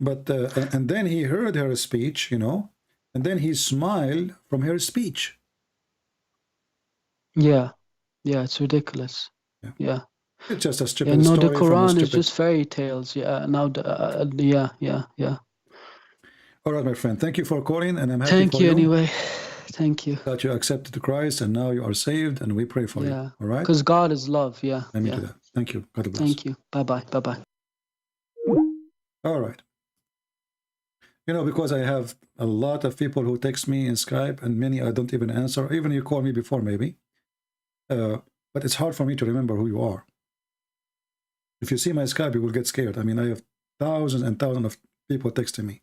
But and then he heard her speech, and then he smiled from her speech. Yeah, it's ridiculous. Yeah. It's just a stupid story. The Quran is just fairy tales. Yeah. Now, yeah. All right, my friend. Thank you for calling, and I'm happy Thank for you anyway. Thank you. That you accepted Christ, and now you are saved, and we pray for you. All right. Because God is love. Yeah. Let me do that. Thank you. God bless. Thank you. Bye-bye. All right. Because I have a lot of people who text me in Skype, and many I don't even answer. Even you called me before, maybe. But it's hard for me to remember who you are. If you see my Skype, you will get scared. I mean, I have thousands and thousands of people texting me.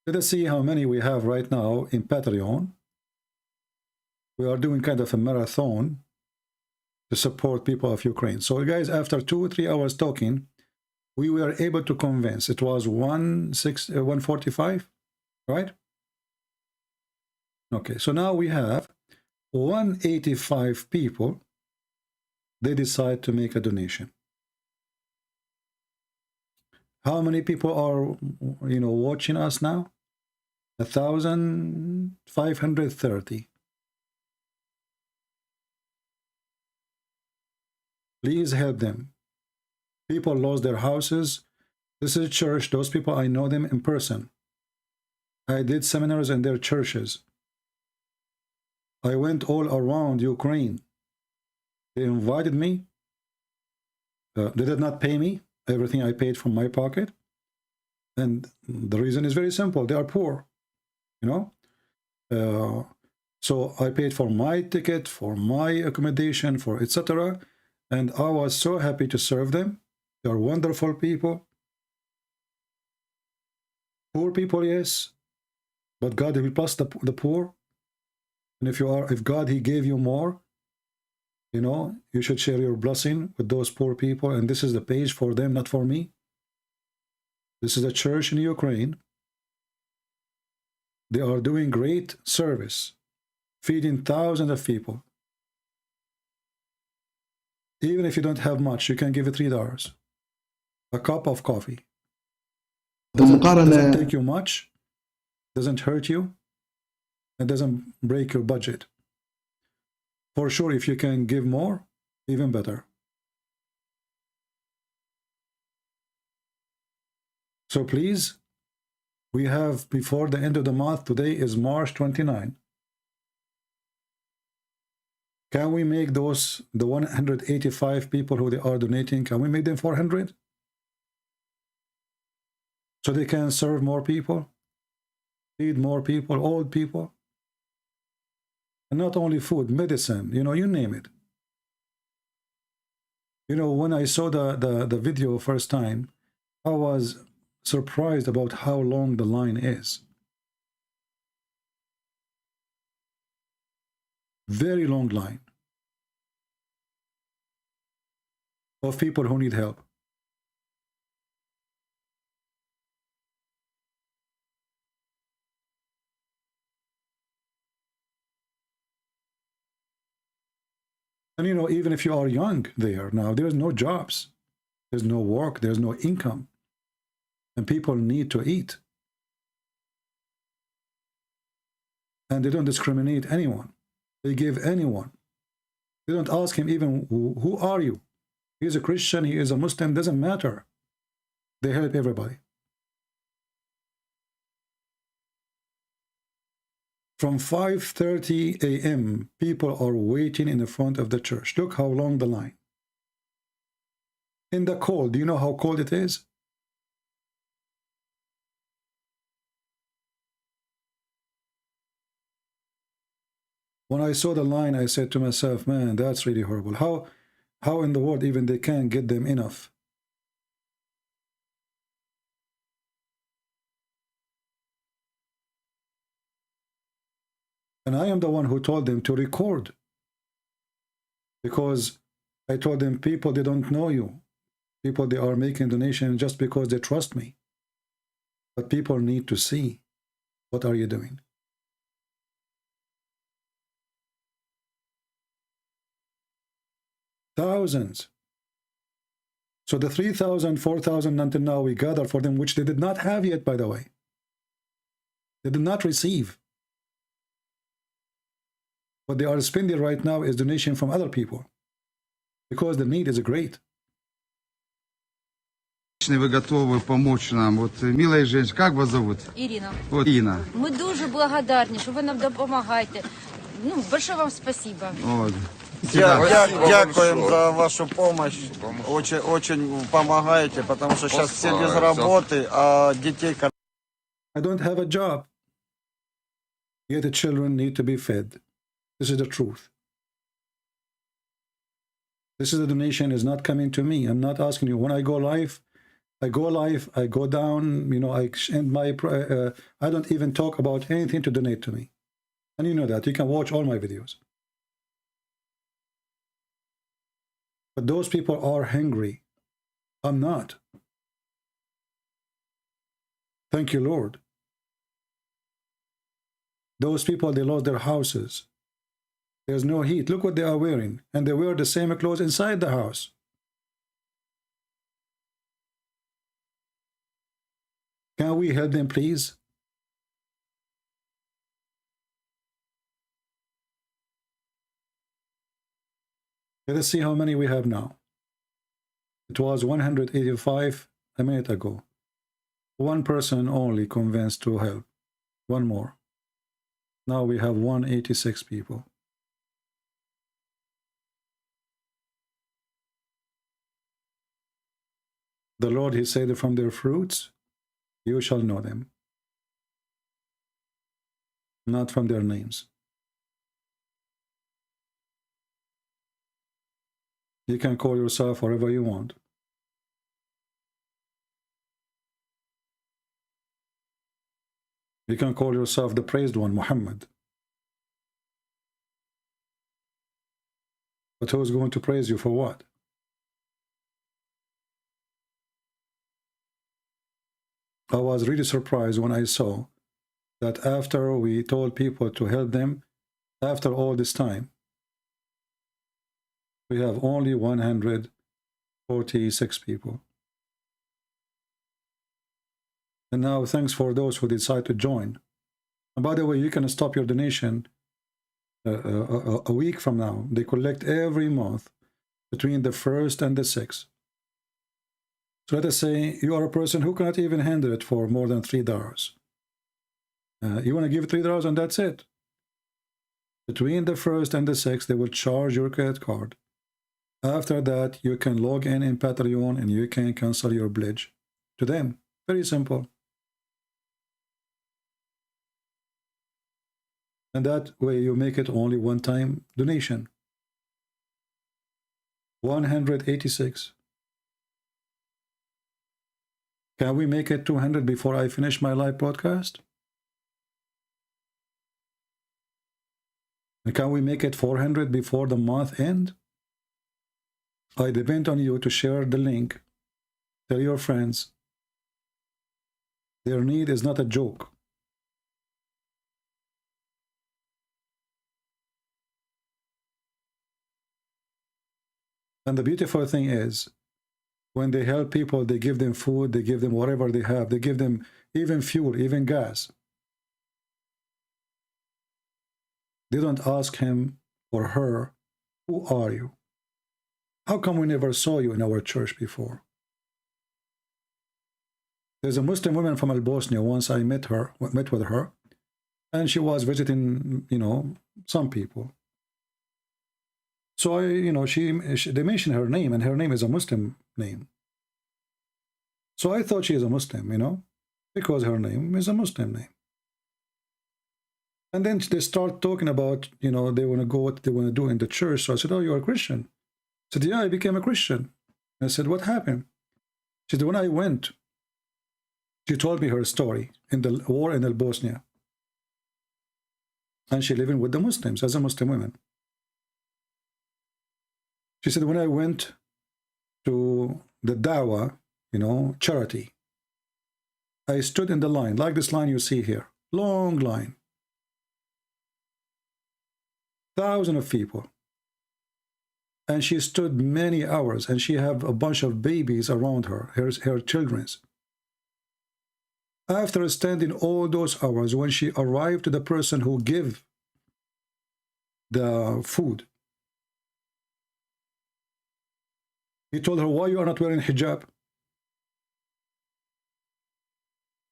Let us see how many we have right now in Patreon. We are doing kind of a marathon to support people of Ukraine. So guys, after 2 or 3 hours talking, we were able to convince. It was 145, right? Okay, so now we have 185 people. They decide to make a donation. How many people are, watching us now? 1,530. Please help them. People lost their houses. This is a church. Those people, I know them in person. I did seminars in their churches. I went all around Ukraine. They invited me. They did not pay me. Everything I paid from my pocket. And the reason is very simple. They are poor, So I paid for my ticket, for my accommodation, for etc. And I was so happy to serve them. They are wonderful people. Poor people, yes. But God will bless the poor. And if God, He gave you more, you should share your blessing with those poor people. And this is the page for them, not for me. This is a church in Ukraine. They are doing great service, feeding thousands of people. Even if you don't have much, you can give it $3. A cup of coffee. Doesn't take you much, doesn't hurt you, and doesn't break your budget. For sure, if you can give more, even better. So please, we have before the end of the month, today is March 29. Can we make the 185 people who they are donating, can we make them 400? So they can serve more people, feed more people, old people. And not only food, medicine, you name it. When I saw the video first time, I was surprised about how long the line is. Very long line of people who need help. And even if you are young there now, there's no jobs, there's no work, there's no income, and people need to eat. And they don't discriminate anyone. They give anyone. They don't ask him even, who are you? He is a Christian, he is a Muslim, doesn't matter. They help everybody. From 5:30 a.m., people are waiting in the front of the church. Look how long the line. In the cold, do you know how cold it is? When I saw the line, I said to myself, man, that's really horrible. How in the world even they can't get them enough? And I am the one who told them to record. Because I told them, people, they don't know you. People, they are making donations just because they trust me. But people need to see, what are you doing? Thousands. So the 3,000, 4,000 until now we gather for them, which they did not have yet, by the way. They did not receive. What they are spending right now is donation from other people. Because the need is great. Вы готовы помочь нам. Вот, милая женщина, как вас зовут? Ирина. Вот, Ирина. Мы дуже благодарні, що ви нам допомагаєте. Большое вам спасибо. Вот. Дякуем за вашу помощь. Очень помогаете, потому что сейчас все без работы, а детей... I don't have a job. Yet the children need to be fed. This is the truth. This is the donation is not coming to me. I'm not asking you. When I go live, I go down, you know, I end my, I don't even talk about anything to donate to me. And you know that. You can watch all my videos. But those people are hungry. I'm not. Thank you, Lord. Those people, they lost their houses. There's no heat. Look what they are wearing. And they wear the same clothes inside the house. Can we help them, please? Let us see how many we have now. It was 185 a minute ago. One person only convinced to help. One more. Now we have 186 people. The Lord, he said, from their fruits you shall know them, not from their names. You can call yourself whatever you want. You can call yourself the praised one, Muhammad. But who's going to praise you for what? I was really surprised when I saw that after we told people to help them, after all this time, we have only 146 people. And now thanks for those who decide to join. And by the way, you can stop your donation a week from now. They collect every month between the 1st and the 6th. So let us say you are a person who cannot even handle it for more than $3. You want to give $3 and that's it. Between the 1st and the 6th, they will charge your credit card. After that, you can log in Patreon and you can cancel your pledge to them. Very simple. And that way you make it only one-time donation. 186. Can we make it 200 before I finish my live broadcast? And can we make it 400 before the month end? I depend on you to share the link. Tell your friends. Their need is not a joke. And the beautiful thing is, when they help people, they give them food, they give them whatever they have, they give them even fuel, even gas. They don't ask him or her, who are you? How come we never saw you in our church before? There's a Muslim woman from Bosnia. Once I met with her, and she was visiting, you know, some people. So I, you know, they mentioned her name, and her name is a Muslim name. So I thought she is a Muslim, you know, because her name is a Muslim name. And then they start talking about, you know, they want to go, what they want to do in the church. So I said, oh, you're a Christian. I said, yeah, I became a Christian. I said, what happened? She said, when I went, she told me her story in the war in Bosnia. And she living with the Muslims as a Muslim woman. She said, when I went to the dawah, you know, charity, I stood in the line, like this line you see here, long line. Thousands of people. And she stood many hours, and she had a bunch of babies around her, her children's. After standing all those hours, when she arrived to the person who gave the food, he told her, why you are not wearing hijab?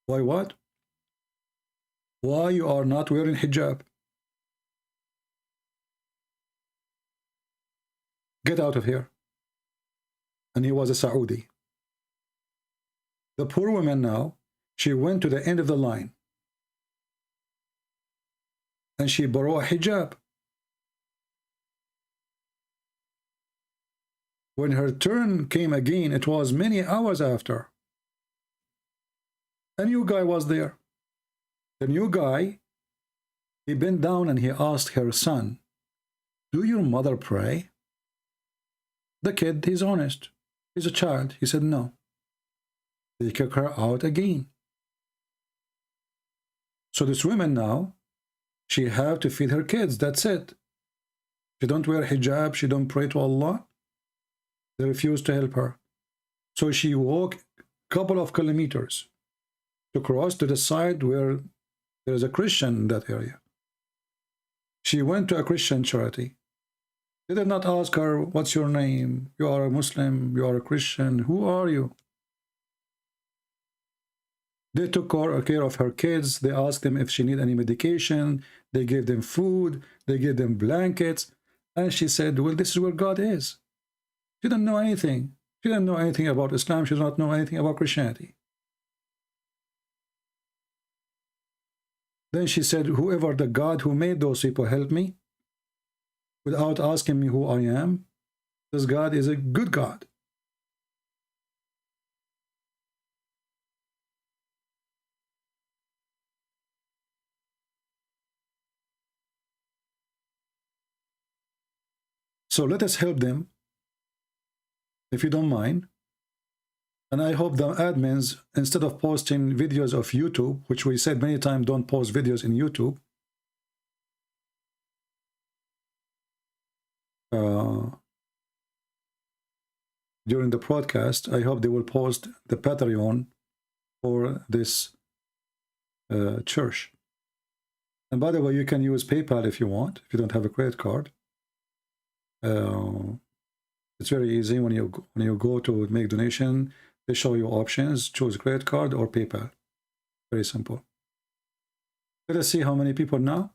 Why what? Why you are not wearing hijab? Get out of here. And he was a Saudi. The poor woman now, she went to the end of the line. And she borrowed a hijab. When her turn came again, it was many hours after. A new guy was there. The new guy, he bent down and he asked her son, "Do your mother pray?" The kid, he's honest. He's a child. He said no. They kick her out again. So this woman now, she have to feed her kids. That's it. She don't wear hijab. She don't pray to Allah. They refuse to help her. So she walked a couple of kilometers to cross to the side where there's a Christian in that area. She went to a Christian charity. They did not ask her, "What's your name? You are a Muslim. You are a Christian. Who are you?" They took care of her kids. They asked them if she need any medication. They gave them food. They gave them blankets. And she said, "Well, this is where God is." She didn't know anything. She didn't know anything about Islam. She did not know anything about Christianity. Then she said, "Whoever the God who made those people help me, without asking me who I am, this God is a good God." So let us help them, if you don't mind. And I hope the admins, instead of posting videos of YouTube, which we said many times, don't post videos in YouTube, during the broadcast, I hope they will post the Patreon for this church. And by the way, you can use PayPal if you want, if you don't have a credit card. It's very easy. When you go to make donation, they show you options. Choose credit card or PayPal. Very simple. Let us see how many people now.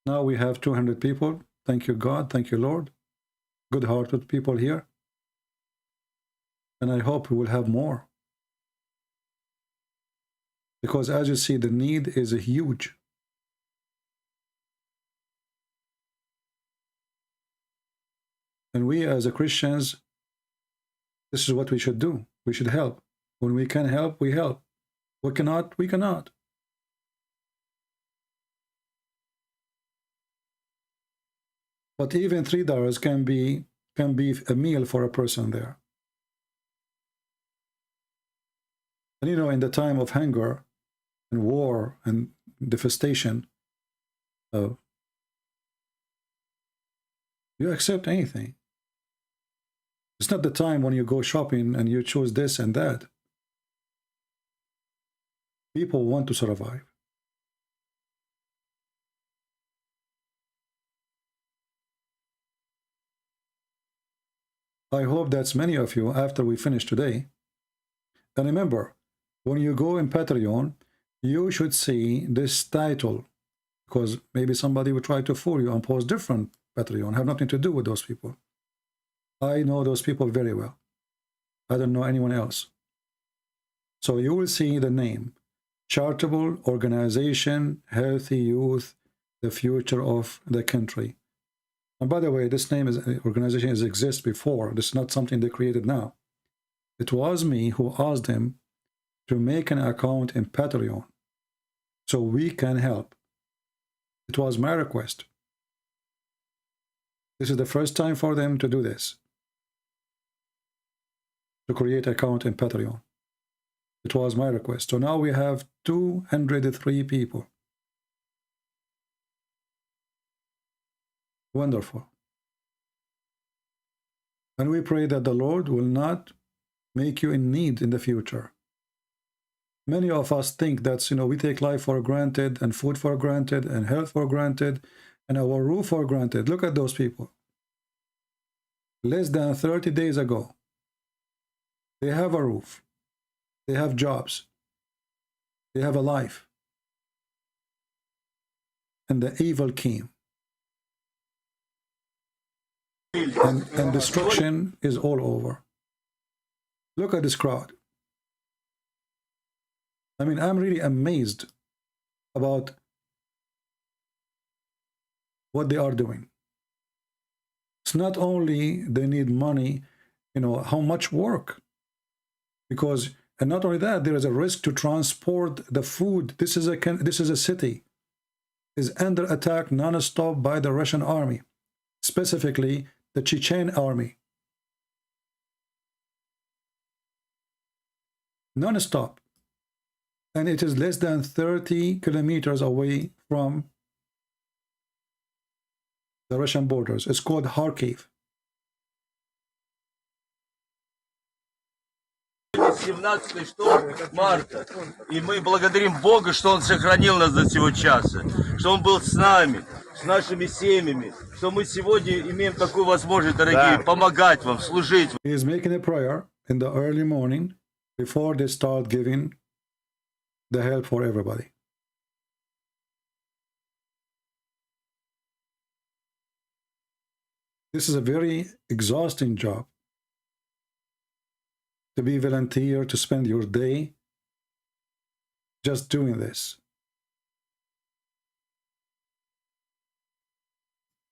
Now we have 200 people. Thank you, God. Thank you, Lord. Good-hearted people here. And I hope we will have more. Because as you see, the need is huge. And we as a Christians, this is what we should do. We should help. When we can help, we help. We cannot, we cannot. But even $3 can be a meal for a person there. And you know, in the time of hunger and war and devastation, you accept anything. It's not the time when you go shopping and you choose this and that. People want to survive. I hope that's many of you after we finish today. And remember, when you go in Patreon, you should see this title, because maybe somebody will try to fool you and post different Patreon. Have nothing to do with those people. I know those people very well. I don't know anyone else. So you will see the name, Charitable Organization, Healthy Youth, the Future of the Country. And by the way, this name is organization has existed before. This is not something they created now. It was me who asked them to make an account in Patreon so we can help. It was my request. This is the first time for them to do this, to create an account in Patreon. It was my request. So now we have 203 people. Wonderful. And we pray that the Lord will not make you in need in the future. Many of us think that, we take life for granted and food for granted and health for granted and our roof for granted. Look at those people. Less than 30 days ago, they have a roof. They have jobs. They have a life. And the evil came. And destruction is all over. Look at this crowd. I mean, I'm really amazed about what they are doing. It's not only they need money, you know, how much work. Because, and not only that, there is a risk to transport the food. This is a city, is under attack non-stop by the Russian army, specifically the Chechen army. Non-stop. And it is less than 30 kilometers away from the Russian borders. It's called Kharkiv. 17 марта, и мы благодарим Бога, что Он сохранил нас до сего часа, что Он был с нами, с нашими семьями, что мы сегодня имеем такую возможность, дорогие, помогать вам, служить. He is making a prayer in the early morning before they start giving the help for everybody. This is a very exhausting job. To be volunteer, to spend your day just doing this.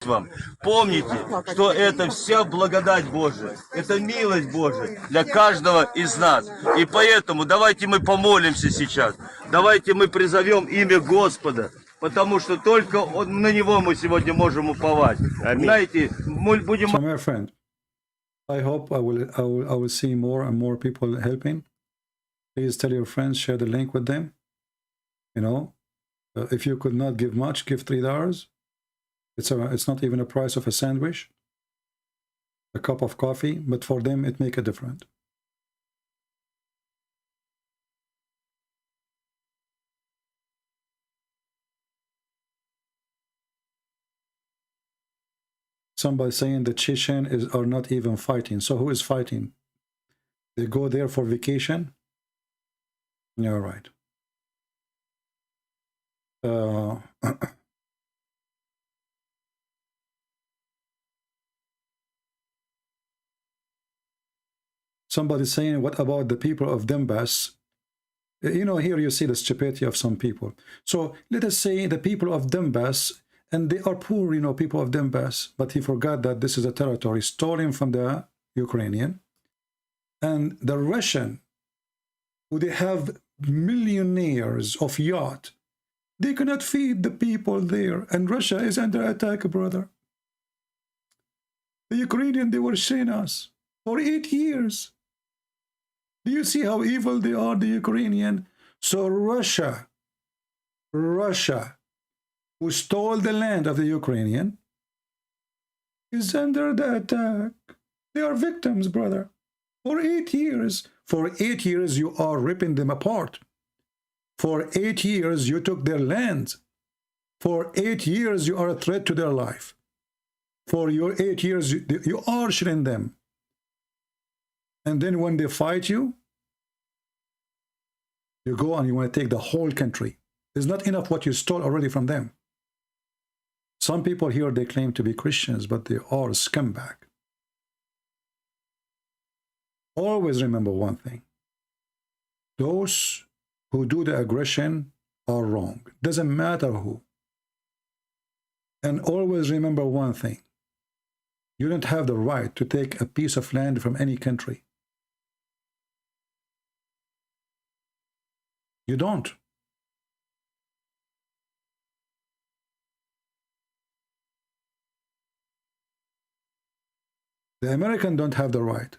Вам. Помните, что это вся благодать Божия, это милость Божия для каждого из нас. И поэтому давайте мы помолимся сейчас, давайте мы призовем имя Господа, потому что только на Него мы сегодня можем уповать. Знаете, мы будем... So my friend, I hope I will see more and more people helping. Please tell your friends, share the link with them. You know, if you could not give much, give $3. It's not even a price of a sandwich, a cup of coffee, but for them it make a difference. Somebody saying the Chechen are not even fighting. So who is fighting? They go there for vacation? Yeah, right. Somebody saying, what about the people of Donbass? You know, here you see the stupidity of some people. So let us say the people of Donbass, and they are poor, you know, people of Donbass, but he forgot that this is a territory stolen from the Ukrainian. And the Russian, who they have millionaires of yacht, they cannot feed the people there. And Russia is under attack, brother. The Ukrainian, they were sharing us for 8 years. Do you see how evil they are, the Ukrainian? So Russia, who stole the land of the Ukrainian, is under the attack. They are victims, brother. For 8 years. For 8 years, you are ripping them apart. For 8 years, you took their land. For 8 years, you are a threat to their life. For your 8 years, you are shooting them. And then when they fight you, you go and you want to take the whole country. It's not enough what you stole already from them. Some people here, they claim to be Christians, but they are scumbag. Always remember one thing. Those who do the aggression are wrong. Doesn't matter who. And always remember one thing. You don't have the right to take a piece of land from any country. You don't. The Americans don't have the right.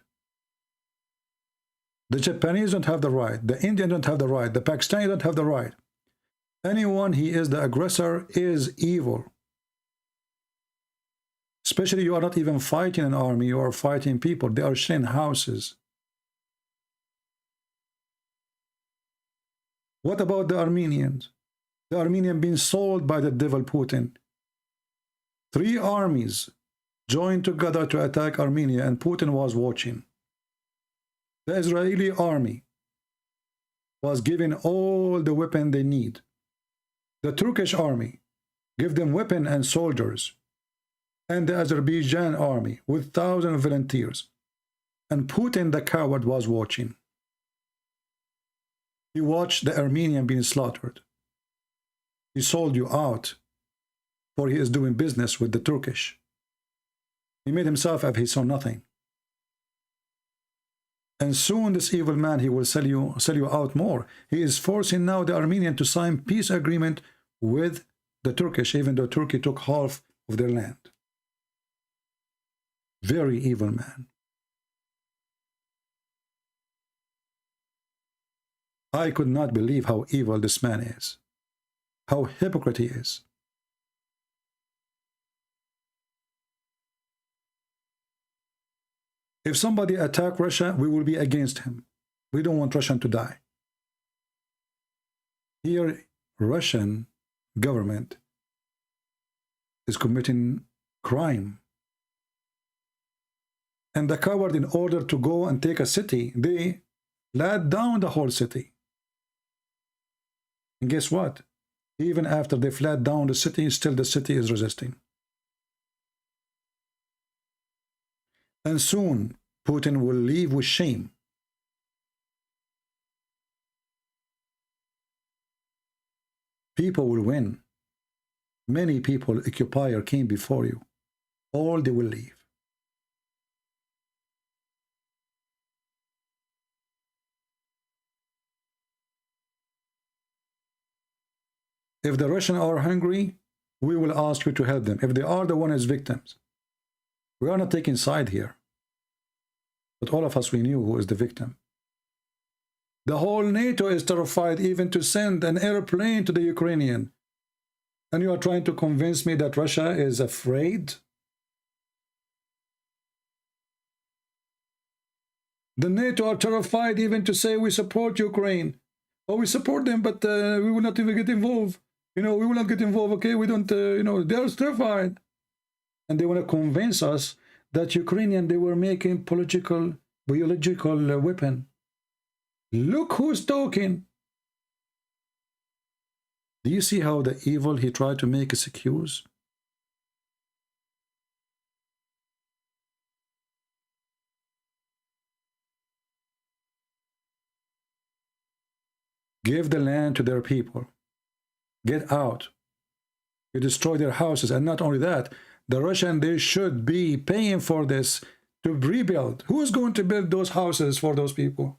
The Japanese don't have the right. The Indians don't have the right. The Pakistanis don't have the right. Anyone he is the aggressor is evil. Especially you are not even fighting an army, you are fighting people. They are sharing houses. What about the Armenians? The Armenians being sold by the devil Putin. 3 armies joined together to attack Armenia, and Putin was watching. The Israeli army was given all the weapons they need. The Turkish army gave them weapons and soldiers. And the Azerbaijan army with thousands of volunteers. And Putin, the coward, was watching. He watched the Armenian being slaughtered. He sold you out for he is doing business with the Turkish. He made himself as he saw nothing. And soon this evil man, he will sell you out more. He is forcing now the Armenian to sign peace agreement with the Turkish, even though Turkey took half of their land. Very evil man. I could not believe how evil this man is, how hypocrite he is. If somebody attack Russia, we will be against him. We don't want Russian to die. Here, Russian government is committing crime. And the coward, in order to go and take a city, they laid down the whole city. And guess what? Even after they flat down the city, still the city is resisting. And soon, Putin will leave with shame. People will win. Many people, occupier, came before you. All they will leave. If the Russians are hungry, we will ask you to help them. If they are the one as victims, we are not taking side here. But all of us, we knew who is the victim. The whole NATO is terrified even to send an airplane to the Ukrainian. And you are trying to convince me that Russia is afraid? The NATO are terrified even to say we support Ukraine. Or we support them, but we will not even get involved. You know, we will not get involved, okay? We don't, you know, they're terrified. And they want to convince us that Ukrainian, they were making biological weapon. Look who's talking. Do you see how the evil he tried to make his excuse? Give the land to their people. Get out. You destroy their houses. And not only that, the Russian, they should be paying for this to rebuild. Who is going to build those houses for those people?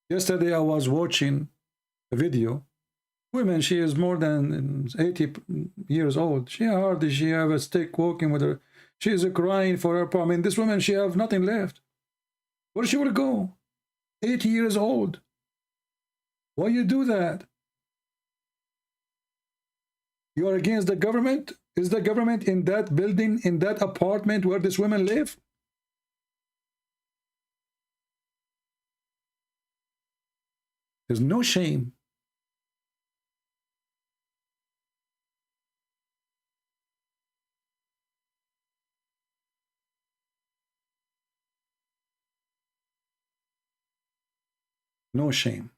Yesterday I was watching a video. Woman, she is more than 80 years old. She have a stick walking with her. She is crying for her. I mean, this woman, she have nothing left. Where she will go? 80 years old. Why you do that? You are against the government? Is the government in that building, in that apartment where this woman live? There's no shame. No shame.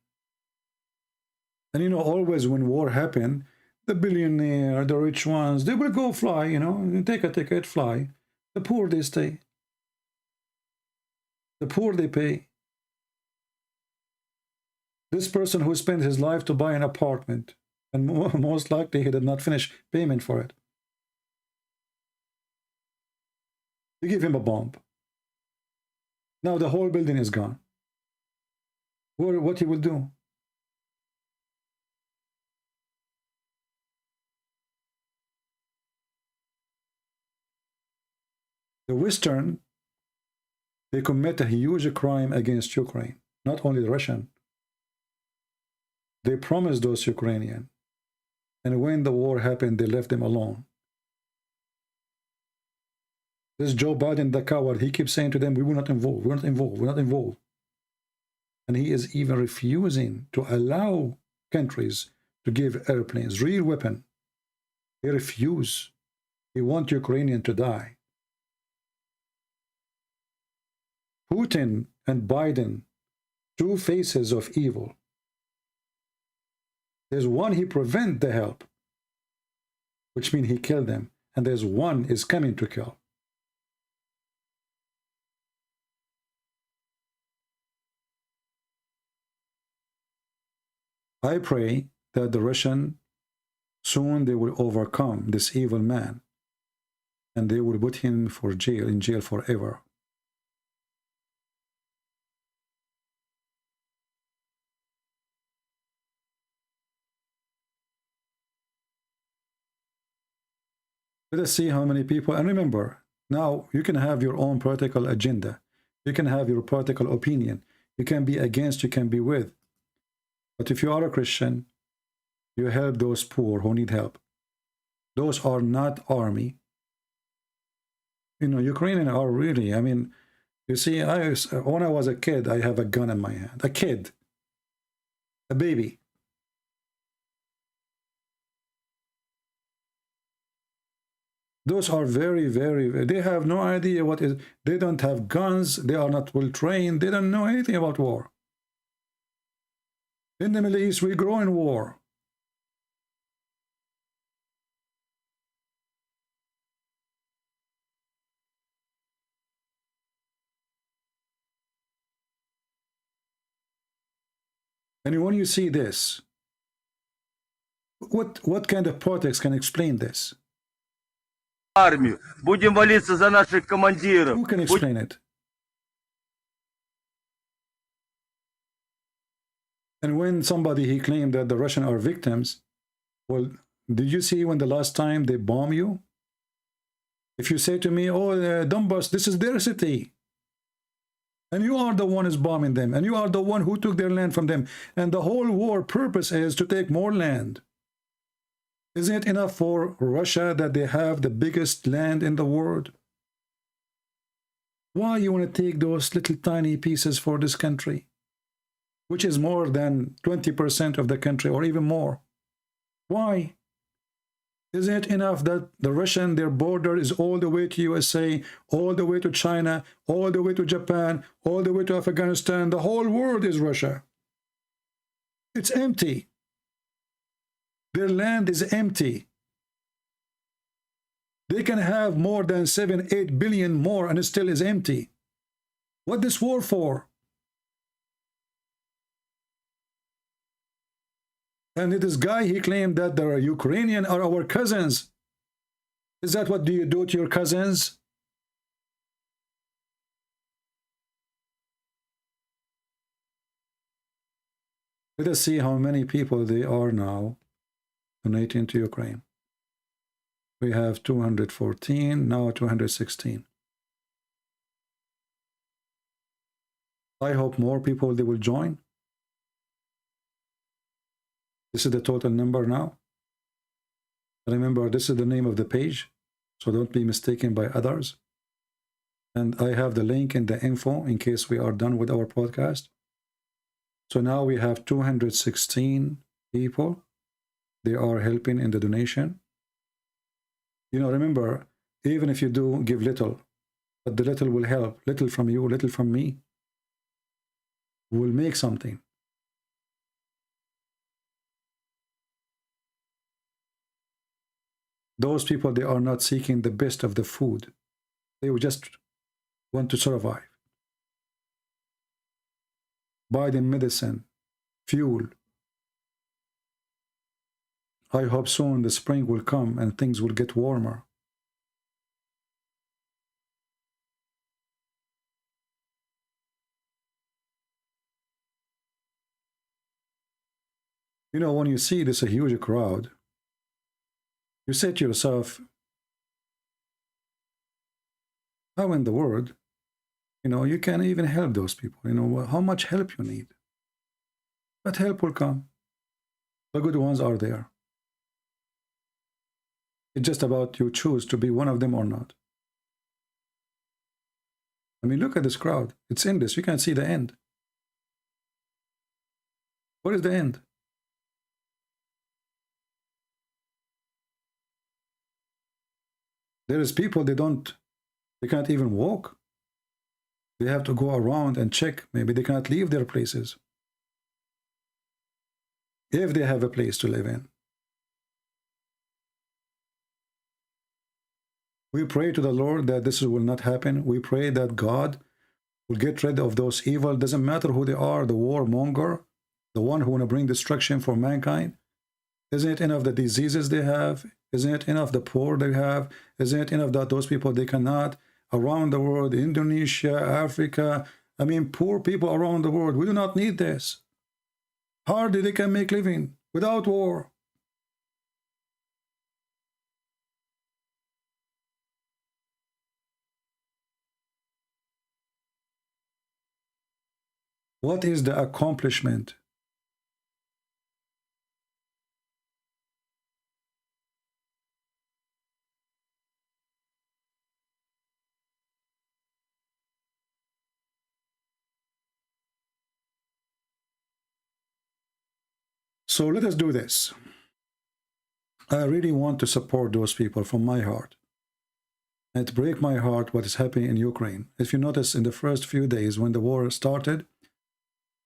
And you know, always when war happen, the billionaire, the rich ones, they will go fly, you know, take a ticket, fly. The poor, they stay. The poor, they pay. This person who spent his life to buy an apartment, and most likely he did not finish payment for it. You give him a bomb. Now the whole building is gone. What he will do? The Western, they commit a huge crime against Ukraine, not only the Russian. They promised those Ukrainians, and when the war happened, they left them alone. This Joe Biden, the coward, he keeps saying to them, we will not involve, we're not involved, we're not involved. And he is even refusing to allow countries to give airplanes, real weapon. He refuse. He wants Ukrainian to die. Putin and Biden, two faces of evil. There's one he prevent the help, which means he killed them, and there's one is coming to kill. I pray that the Russian, soon they will overcome this evil man, and they will put him in jail forever. Let us see how many people, and remember, now you can have your own political agenda. You can have your political opinion. You can be against, you can be with. But if you are a Christian, you help those poor who need help. Those are not army. You know, Ukrainians are really, I mean, you see, when I was a kid, I have a gun in my hand. A kid. A baby. Those are very, they have no idea what is, they don't have guns, they are not well trained, they don't know anything about war. In the Middle East, we grow in war. And when you see this, what kind of politics can explain this? Армию. Будем молиться за наших командиров. Who can explain it? And when somebody, he claimed that the Russians are victims, well, did you see when the last time they bomb you? If you say to me, oh, Donbass, this is their city, and you are the one who's bombing them, and you are the one who took their land from them, and the whole war purpose is to take more land. Isn't it enough for Russia that they have the biggest land in the world? Why you want to take those little tiny pieces for this country, which is more than 20% of the country or even more? Why? Isn't it enough that the Russian, their border is all the way to USA, all the way to China, all the way to Japan, all the way to Afghanistan? The whole world is Russia. It's empty. Their land is empty. They can have more than 7-8 billion more and it still is empty. What this war for? And this guy, he claimed that the Ukrainians are our cousins. Is that what you do to your cousins? Let us see how many people they are now donating to Ukraine. We have 214, now 216. I hope more people, they will join. This is the total number now. Remember, this is the name of the page, so don't be mistaken by others. And I have the link in the info in case we are done with our podcast. So now we have 216 people. They are helping in the donation. You know, remember, even if you do give little, but the little will help. Little from you, little from me. We'll make something. Those people, they are not seeking the best of the food. They will just want to survive. Buy them medicine, fuel. I hope soon the spring will come and things will get warmer. You know, when you see this a huge crowd, you say to yourself, how in the world, you know, you can even help those people? You know, how much help you need? But help will come. The good ones are there. It's just about you choose to be one of them or not. I mean, look at this crowd. It's endless. You can't see the end. What is the end? There is people, they can't even walk. They have to go around and check. Maybe they cannot leave their places, if they have a place to live in. We pray to the Lord that this will not happen. We pray that God will get rid of those evil. Doesn't matter who they are, the warmonger, the one who want to bring destruction for mankind. Isn't it enough the diseases they have? Isn't it enough the poor they have? Isn't it enough that those people, they cannot, around the world, Indonesia, Africa, I mean, poor people around the world, we do not need this. Hardly they can make living without war. What is the accomplishment? So let us do this. I really want to support those people from my heart. And it breaks my heart what is happening in Ukraine. If you notice, in the first few days when the war started,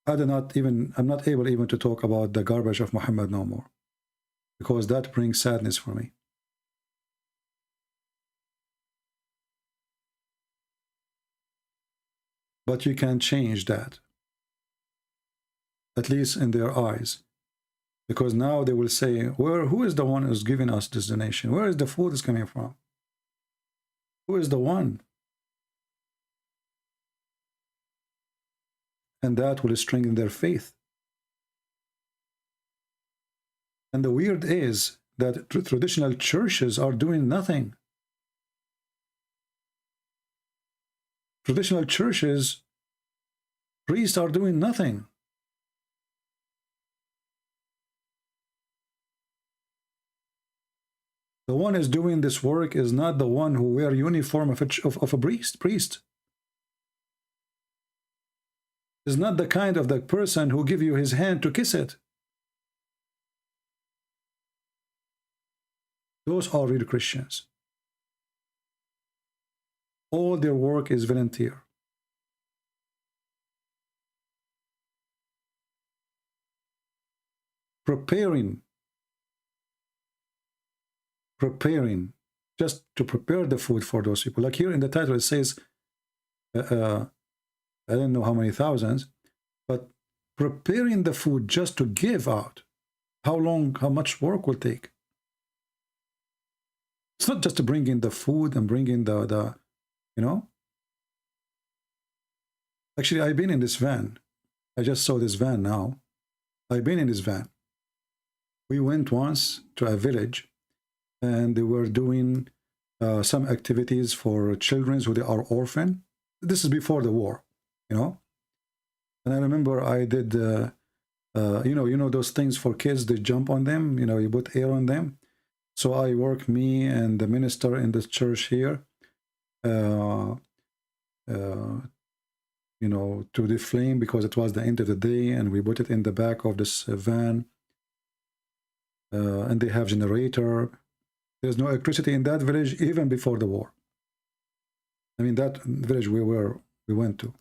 I'm not able even to talk about the garbage of Muhammad no more, because that brings sadness for me. But you can change that, at least in their eyes, because now they will say, who is the one who's giving us this donation? Where is the food is coming from? Who is the one? And that will strengthen their faith. And the weird is that traditional churches are doing nothing. Traditional churches, priests are doing nothing. The one who's doing this work is not the one who wear uniform of a priest. Is not the kind of the person who give you his hand to kiss it. Those are real Christians. All their work is volunteer. Preparing just to prepare the food for those people. Like here in the title it says, I don't know how many thousands, but preparing the food just to give out. How much work will take? It's not just to bring in the food and bring in the you know. Actually, I've been in this van. I just saw this van now. I've been in this van. We went once to a village, and they were doing some activities for children who they are orphan. This is before the war, you know. And I remember I did, you know those things for kids. They jump on them, you know, you put air on them. So I work, me and the minister in the church here, you know, to the flame, because it was the end of the day, and we put it in the back of this van. And they have generator. There's no electricity in that village even before the war. I mean, that village we went to.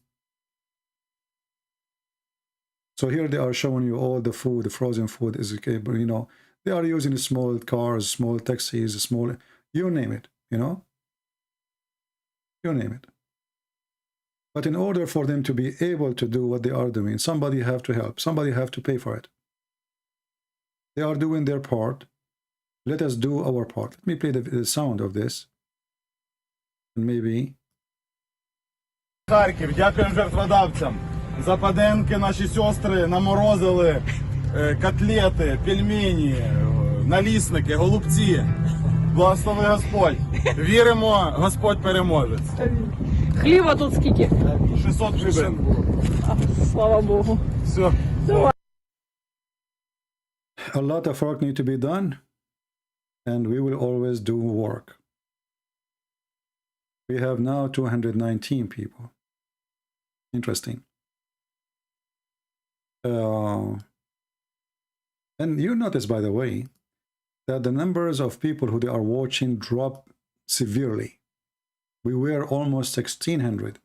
So here they are showing you all the food, the frozen food is, you know, they are using small cars, small taxis, small, you name it, you know, you name it. But in order for them to be able to do what they are doing, somebody have to help, somebody have to pay for it. They are doing their part. Let us do our part. Let me play the sound of this. And maybe. Харків, дякуємо жертводавцям. Западенки, наші сестри наморозили котлети, пельмені, налісники, голубці. Благослови Господь. Віримо, Господь переможець. Хліба тут скільки? 600 гривень. Слава Богу. Все. A lot of work need to be done, and we will always do work. We have now 219 people. Interesting. And you notice, by the way, that the numbers of people who they are watching drop severely. We were almost 1,600.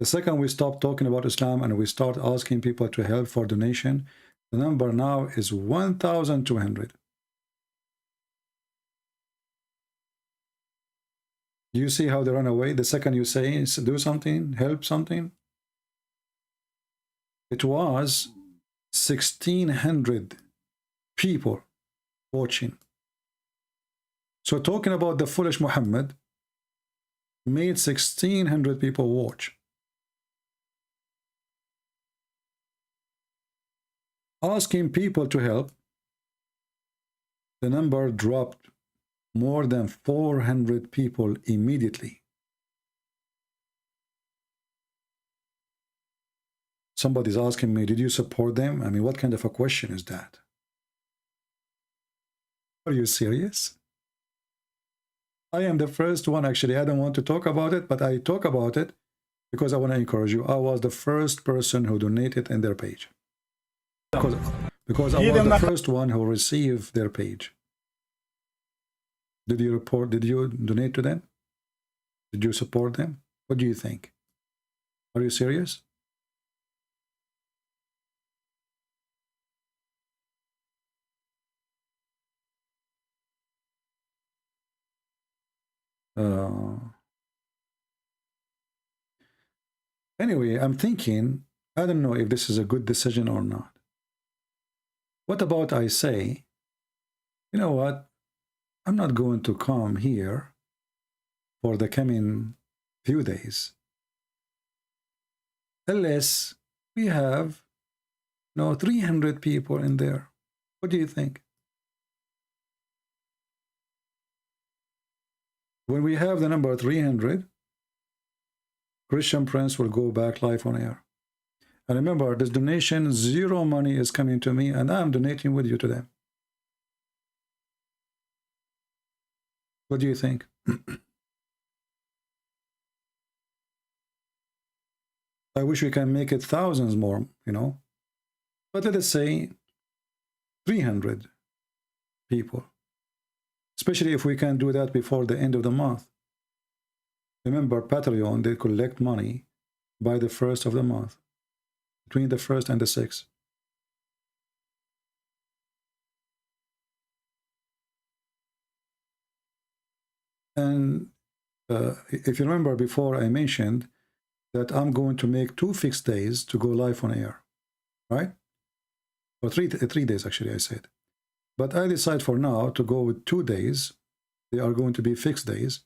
The second we stop talking about Islam and we start asking people to help for donation, the number now is 1,200. You see how they run away? The second you say, do something, help something. It was 1,600 people watching. So talking about the foolish Muhammad made 1,600 people watch. Asking people to help, the number dropped more than 400 people immediately. Somebody's asking me, did you support them? I mean, what kind of a question is that? Are you serious? I am the first one, actually. I don't want to talk about it, but I talk about it because I want to encourage you. I was the first person who donated in their page. Because I was the first one who received their page. Did you report? Did you donate to them? Did you support them? What do you think? Are you serious? Anyway, I'm thinking, I don't know if this is a good decision or not. What about I say, you know what? I'm not going to come here for the coming few days unless we have 300 people in there. What do you think? When we have the number 300, Christian Prince will go back live on air. And remember, this donation, zero money is coming to me, and I'm donating with you to them. What do you think? I wish we can make it thousands more, But let us say 300 people. Especially if we can do that before the end of the month. Remember, Patreon, they collect money by the 1st of the month. Between the 1st and the 6th. And if you remember before, I mentioned that I'm going to make 2 fixed days to go live on air, right? Or 3 days, actually, I said. But I decide for now to go with 2 days. They are going to be fixed days.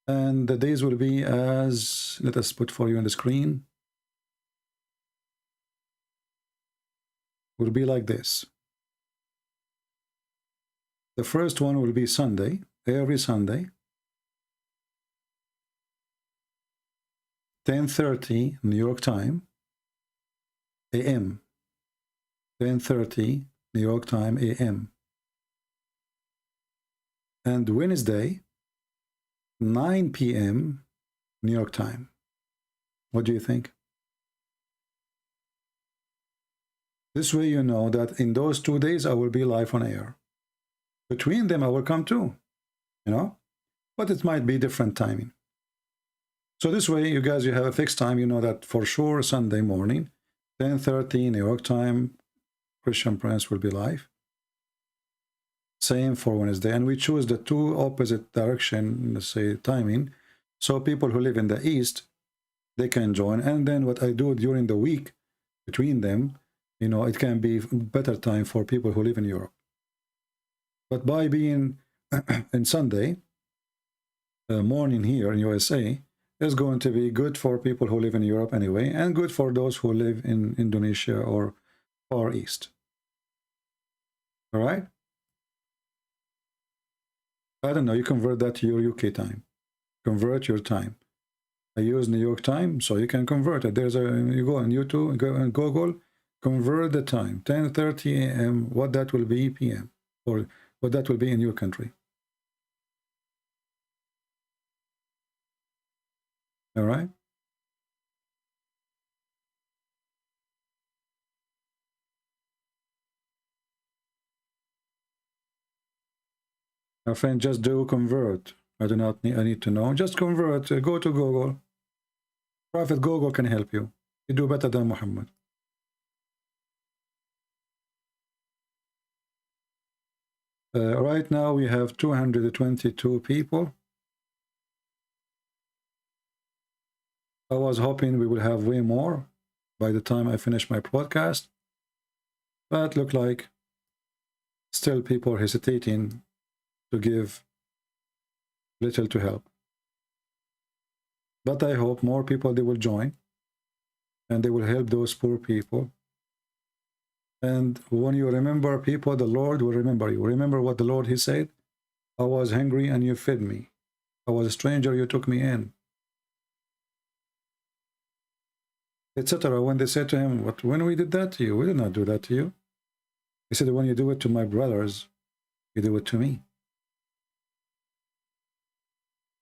And the days will be as, let us put for you on the screen, will be like this. The first one will be Sunday, every Sunday, 10:30 New York time, AM, 10:30 New York time, AM. And Wednesday, 9 p.m. New York time. What do you think? This way you know that in those 2 days I will be live on air. Between them I will come too, But it might be different timing. So this way you guys, you have a fixed time. You know that for sure Sunday morning, 10:30 New York time, Christian Prince will be live. Same for Wednesday. And we choose the 2 opposite direction, let's say, timing. So people who live in the East, they can join. And then what I do during the week between them, it can be better time for people who live in Europe. But by being in Sunday morning here in USA, is going to be good for people who live in Europe anyway, and good for those who live in Indonesia or Far East. All right? I don't know, you convert that to your UK time. Convert your time. I use New York time, so you can convert it. You go on YouTube, go on Google, convert the time, 10:30 a.m., what that will be p.m., or what that will be in your country. All right? My friend, just do convert. I need to know. Just convert. Go to Google. Prophet Google can help you. You do better than Muhammad. Right now we have 222 people. I was hoping we will have way more by the time I finish my podcast. But look like still people are hesitating to give little to help. But I hope more people, they will join and they will help those poor people. And when you remember people, the Lord will remember you. Remember what the Lord, he said, I was hungry and you fed me. I was a stranger, you took me in, etc. When they said to him, "What? When we did that to you? We did not do that to you." He said, "When you do it to my brothers, you do it to me."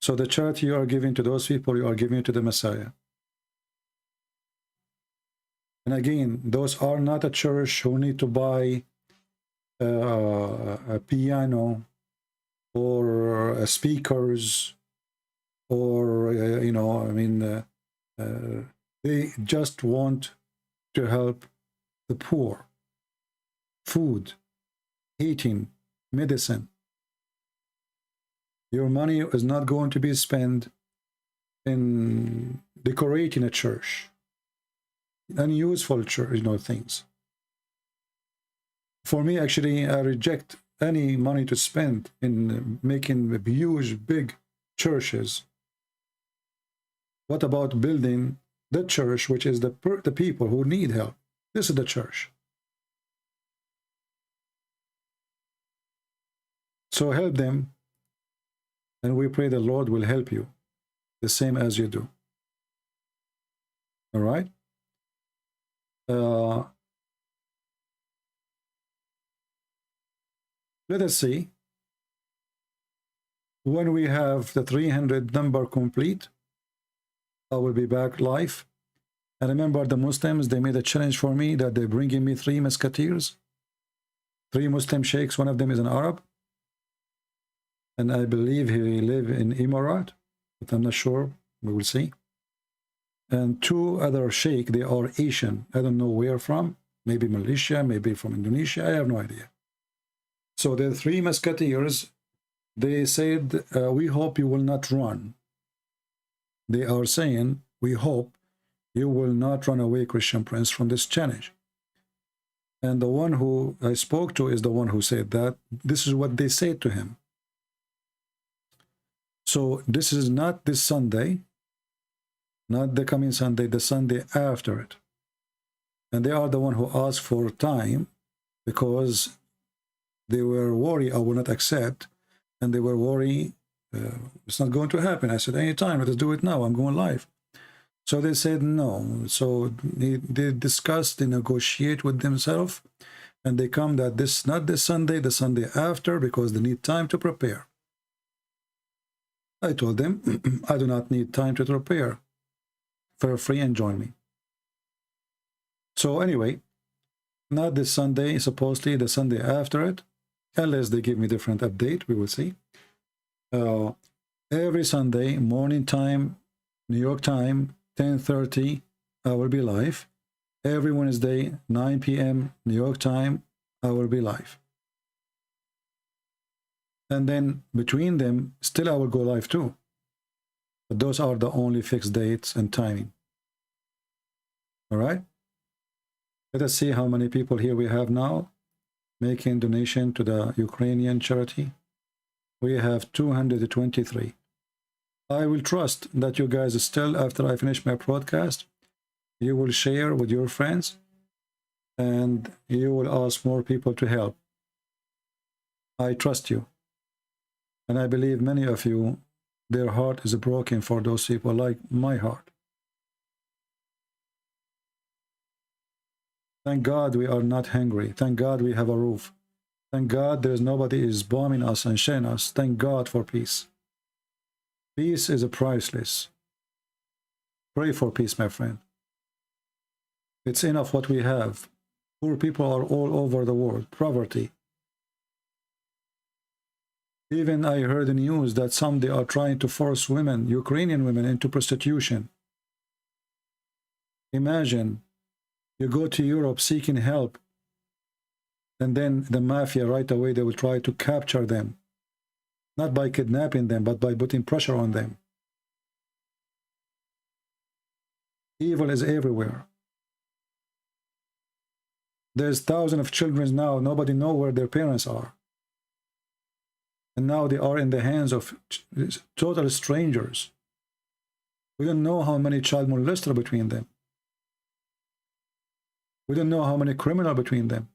So the charity you are giving to those people, you are giving to the Messiah. And again, those are not a church who need to buy a piano or speakers or they just want to help the poor. Food, heating, medicine. Your money is not going to be spent in decorating a church, unuseful church, things. For me, actually, I reject any money to spend in making huge, big churches. What about building the church, which is the people who need help? This is the church. So help them, and we pray the Lord will help you, the same as you do. All right? Let us see. When we have the 300 number complete, I will be back live. And remember, the Muslims, they made a challenge for me that they're bringing me 3 musketeers, 3 Muslim sheikhs. One of them is an Arab, and I believe he live in Emirat, but I'm not sure. We will see. And 2 other sheikh, they are Asian. I don't know where from. Maybe Malaysia, maybe from Indonesia. I have no idea. So the 3 musketeers, they said, we hope you will not run. They are saying, we hope you will not run away, Christian Prince, from this challenge. And the one who I spoke to is the one who said that. This is what they said to him. So this is not this Sunday, not the coming Sunday, the Sunday after it. And they are the one who asked for time because they were worried I will not accept, and they were worried it's not going to happen. I said, anytime, let us do it now. I'm going live. So they said no. So they discussed, they negotiate with themselves, and they come that this not this Sunday, the Sunday after, because they need time to prepare. I told them, I do not need time to prepare. Feel free and join me. So anyway, not this Sunday, supposedly the Sunday after it, unless they give me different update, we will see. Every Sunday, morning time, New York time, 10:30, I will be live. Every Wednesday, 9 p.m. New York time, I will be live. And then between them, still I will go live too. But those are the only fixed dates and timing. All right? Let us see how many people here we have now making donation to the Ukrainian charity. We have 223. I will trust that you guys still, after I finish my broadcast, you will share with your friends and you will ask more people to help. I trust you. And I believe many of you, their heart is broken for those people, like my heart. Thank God we are not hungry. Thank God we have a roof. Thank God there's nobody is bombing us and shelling us. Thank God for peace. Peace is priceless. Pray for peace, my friend. It's enough what we have. Poor people are all over the world. Poverty. Even I heard the news that some they are trying to force women, Ukrainian women, into prostitution. Imagine, you go to Europe seeking help, and then the mafia right away, they will try to capture them. Not by kidnapping them, but by putting pressure on them. Evil is everywhere. There's thousands of children now, nobody know where their parents are. And now they are in the hands of total strangers. We don't know how many child molesters between them. We don't know how many criminals between them.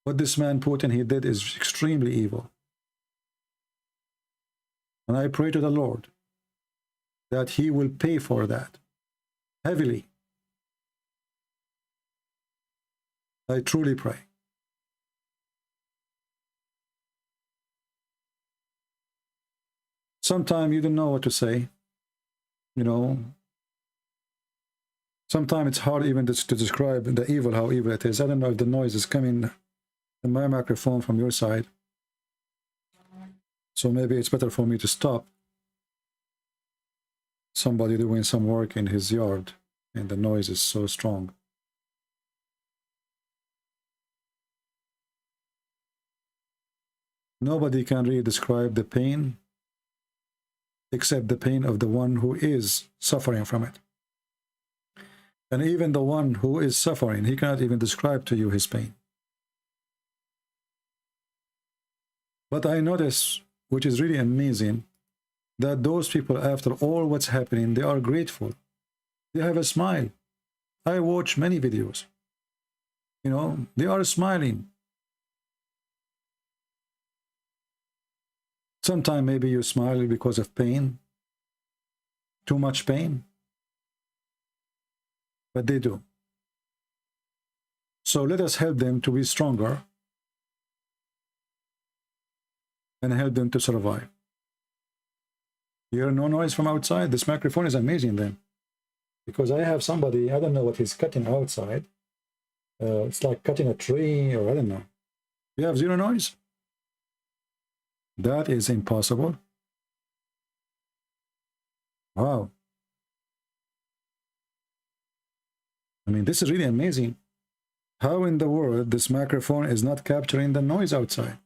What this man Putin he did is extremely evil. And I pray to the Lord that he will pay for that heavily. I truly pray. Sometimes you don't know what to say, you know. Sometimes it's hard even to describe the evil, how evil it is. I don't know if the noise is coming in my microphone from your side. So maybe it's better for me to stop. Somebody doing some work in his yard and the noise is so strong. Nobody can really describe the pain except the pain of the one who is suffering from it. And even the one who is suffering, he cannot even describe to you his pain. But I notice, which is really amazing, that those people, after all what's happening, they are grateful. They have a smile. I watch many videos. You know, they are smiling. Sometimes maybe you smile because of pain, too much pain, but they do. So let us help them to be stronger and help them to survive. You hear no noise from outside? This microphone is amazing then. Because I have somebody, I don't know what he's cutting outside. It's like cutting a tree or I don't know. You have zero noise? That is impossible. Wow. I mean, this is really amazing. How in the world this microphone is not capturing the noise outside?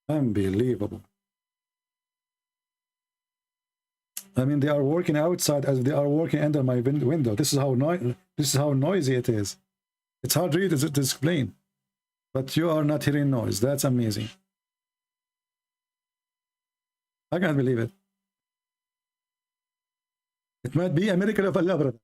Unbelievable. I mean, they are working outside as they are working under my window. This is how noisy it is. It's hard really to explain. But you are not hearing noise. That's amazing. I can't believe it. It might be a miracle of Allah, brother.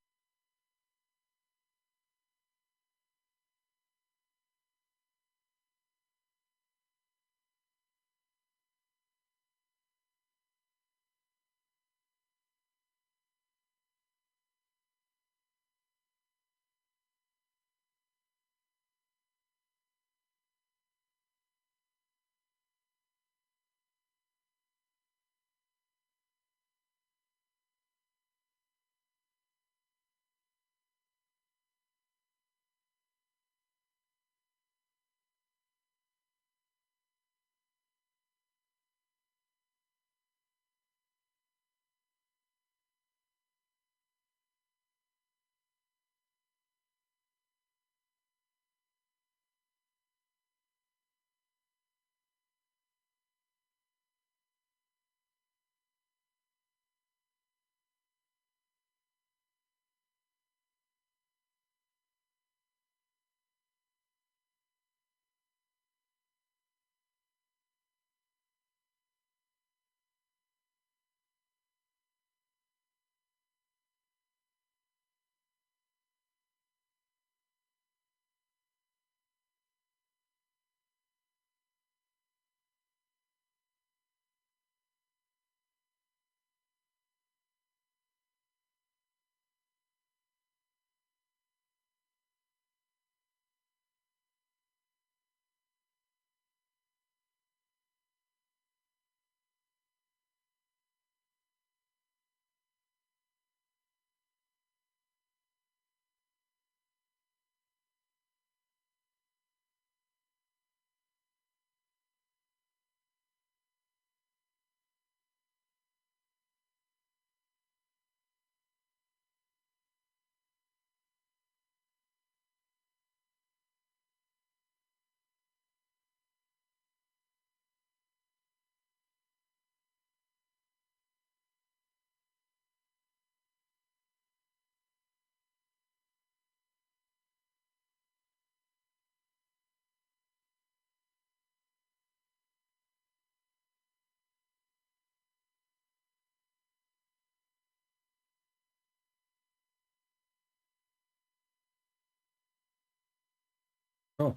Oh,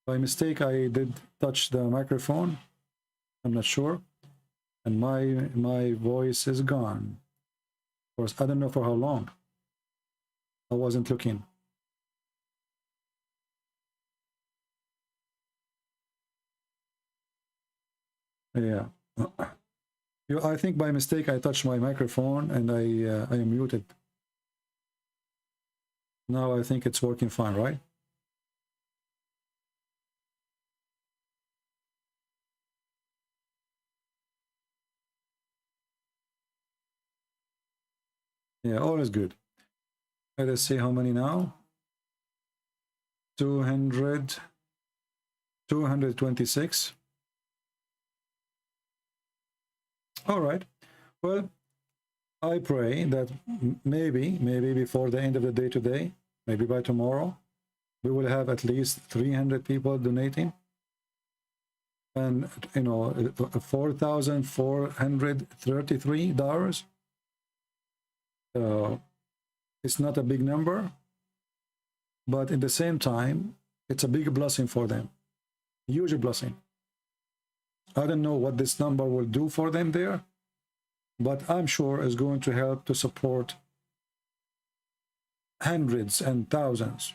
by mistake I did touch the microphone. I'm not sure. And my voice is gone. Of course, I don't know for how long. I wasn't looking. Yeah. I think by mistake I touched my microphone and I am muted. Now I think it's working fine, right? Yeah, all is good. Let us see how many now. 226. All right. Well, I pray that maybe before the end of the day today, maybe by tomorrow, we will have at least 300 people donating. And, you know, $4,433. It's not a big number, but at the same time, it's a big blessing for them. Huge blessing. I don't know what this number will do for them there, but I'm sure it's going to help to support hundreds and thousands.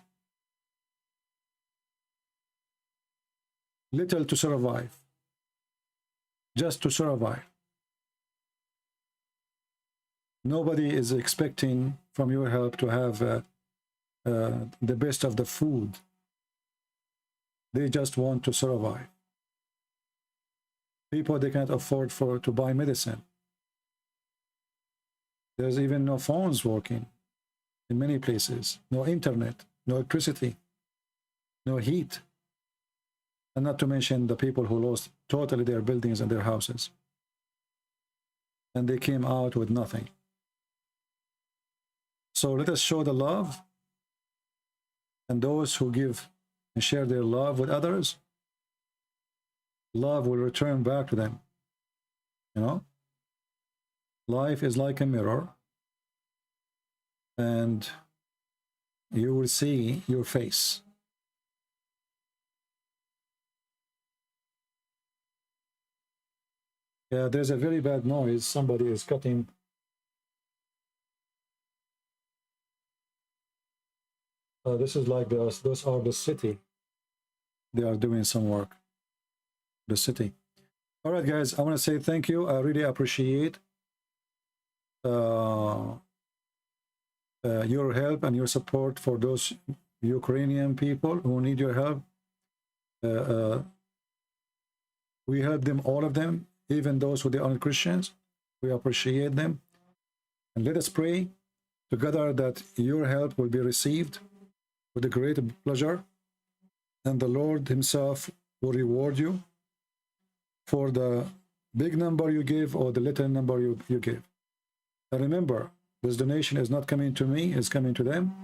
Little to survive. Just to survive. Nobody is expecting from your help to have the best of the food. They just want to survive. People, they can't afford to buy medicine. There's even no phones working in many places. No internet, no electricity, no heat. And not to mention the people who lost totally their buildings and their houses. And they came out with nothing. So let us show the love. And those who give and share their love with others, love will return back to them. You know? Life is like a mirror. And you will see your face. Yeah, there's a very bad noise. Somebody is cutting. This is like those are the city. They are doing some work. The city. All right, guys, I want to say thank you. I really appreciate your help and your support for those Ukrainian people who need your help. We help them, all of them, even those who aren't Christians. We appreciate them. And let us pray together that your help will be received with a great pleasure. And the Lord himself will reward you for the big number you give or the little number you give. And remember, this donation is not coming to me, it's coming to them.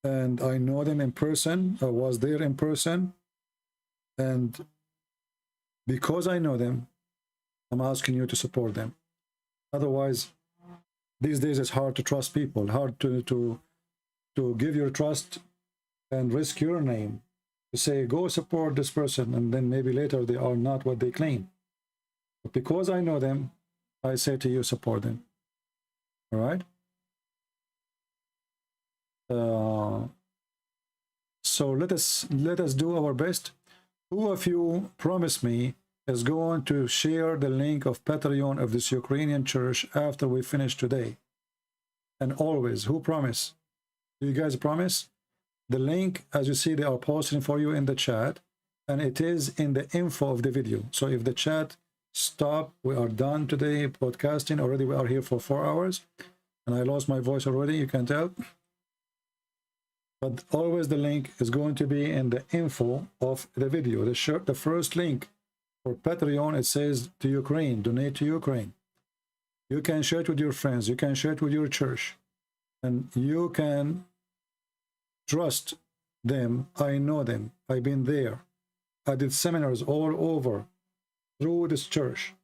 And I know them in person. I was there in person. And because I know them, I'm asking you to support them. Otherwise, these days it's hard to trust people, hard to give your trust and risk your name. To say, go support this person, and then maybe later they are not what they claim. But because I know them, I say to you, support them. All right? So let us do our best. Who of you promise me is going to share the link of Patreon of this Ukrainian church after we finish today? And always, who promise? Do you guys promise? The link, as you see, they are posting for you in the chat, and it is in the info of the video. So if the chat stop, we are done today podcasting already. We are here for 4 hours, and I lost my voice already, you can tell. But always the link is going to be in the info of the video. The first link for Patreon, it says to Ukraine, donate to Ukraine. You can share it with your friends, you can share it with your church, and you can trust them. I know them. I've been there. I did seminars all over through this church.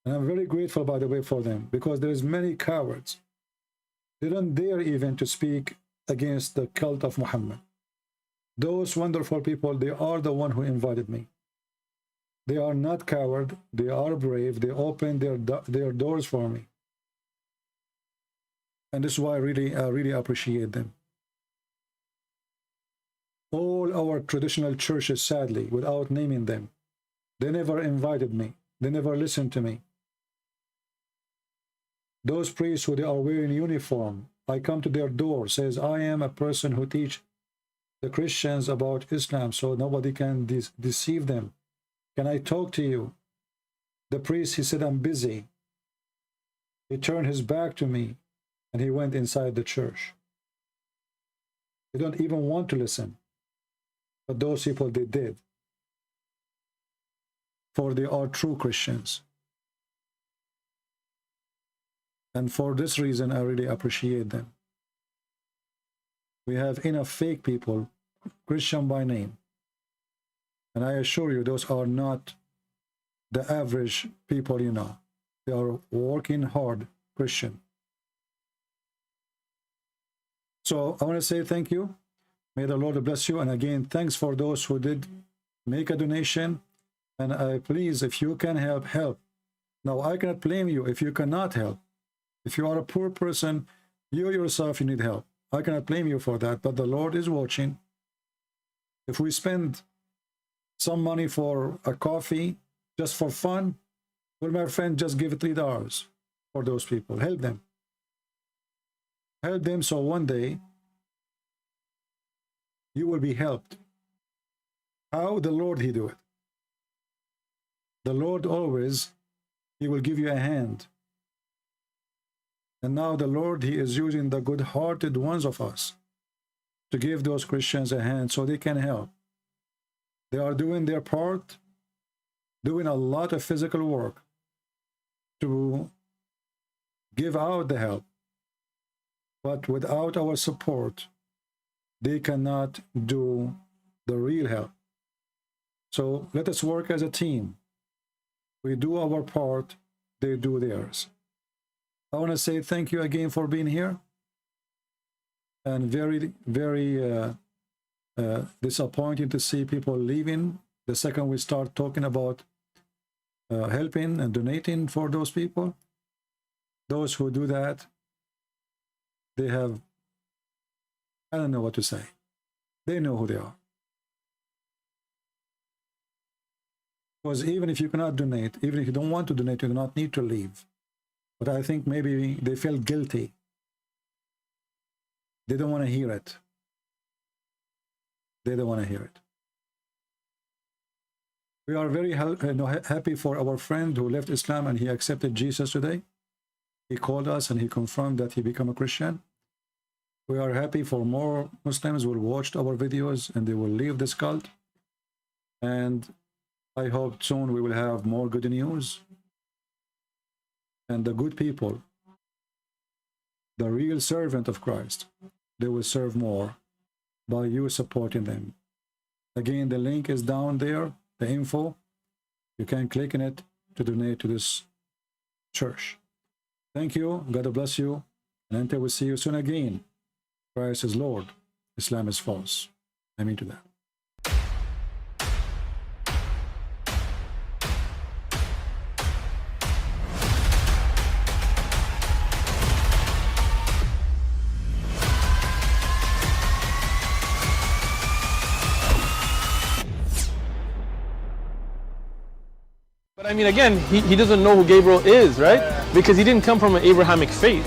And I'm very grateful, by the way, for them, because there's many cowards. They don't dare even to speak against the cult of Muhammad. Those wonderful people, they are the one who invited me. They are not coward. They are brave. They open their doors for me. And this is why I really appreciate them. All our traditional churches, sadly, without naming them, they never invited me. They never listened to me. Those priests who they are wearing uniform, I come to their door, says, I am a person who teach the Christians about Islam, so nobody can deceive them. Can I talk to you? The priest, he said, I'm busy. He turned his back to me and he went inside the church. They don't even want to listen. But those people, they did. For they are true Christians. And for this reason, I really appreciate them. We have enough fake people, Christian by name. And I assure you, those are not the average people you know. They are working hard Christian. So I want to say thank you. May the Lord bless you. And again, thanks for those who did make a donation. And please, if you can help, help. Now, I cannot blame you if you cannot help. If you are a poor person, you yourself, you need help. I cannot blame you for that, but the Lord is watching. If we spend some money for a coffee just for fun, well, my friend, just give $3 for those people. Help them. Help them so one day you will be helped. How? The Lord, he do it. The Lord always, he will give you a hand. And now the Lord, he is using the good-hearted ones of us to give those Christians a hand so they can help. They are doing their part, doing a lot of physical work to give out the help. But without our support, they cannot do the real help. So let us work as a team. We do our part, they do theirs. I want to say thank you again for being here. And very, very disappointing to see people leaving the second we start talking about helping and donating for those people. Those who do that, they have, I don't know what to say. They know who they are. Because even if you cannot donate, even if you don't want to donate, you do not need to leave. But I think maybe they feel guilty. They don't want to hear it. They don't want to hear it. We are very happy for our friend who left Islam and he accepted Jesus today. He called us and he confirmed that he became a Christian. We are happy for more Muslims who will watch our videos and they will leave this cult. And I hope soon we will have more good news. And the good people, the real servant of Christ, they will serve more by you supporting them. Again, the link is down there, the info. You can click on it to donate to this church. Thank you. God bless you. And until we see you soon again, Christ is Lord, Islam is false. Amen to that. But I mean, again, he doesn't know who Gabriel is, right? Because he didn't come from an Abrahamic faith.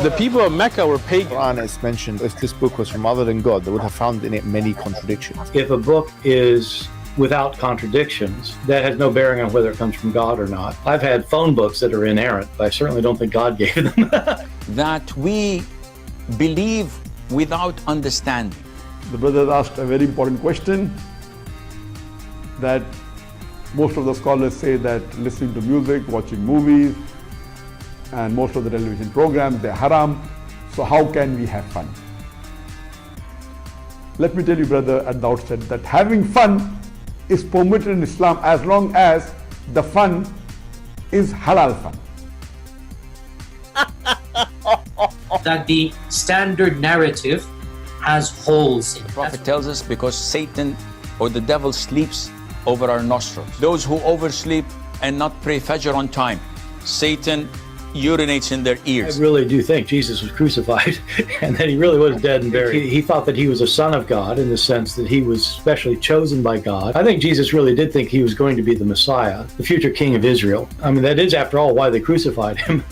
The people of Mecca were pagan. The Quran is mentioned, if this book was from other than God, they would have found in it many contradictions. If a book is without contradictions, that has no bearing on whether it comes from God or not. I've had phone books that are inerrant, but I certainly don't think God gave them. That we believe without understanding. The brother asked a very important question, that most of the scholars say that listening to music, watching movies, and most of the television programs, they're haram. So how can we have fun? Let me tell you, brother, at the outset that having fun is permitted in Islam as long as the fun is halal fun. That the standard narrative has holes in it. The prophet tells us because Satan or the devil sleeps over our nostrils. Those who oversleep and not pray Fajr on time, Satan urinates in their ears. I really do think Jesus was crucified and that he really was dead and buried. He thought that he was a son of God in the sense that he was specially chosen by God. I think Jesus really did think he was going to be the Messiah, the future king of Israel. I mean, that is, after all, why they crucified him,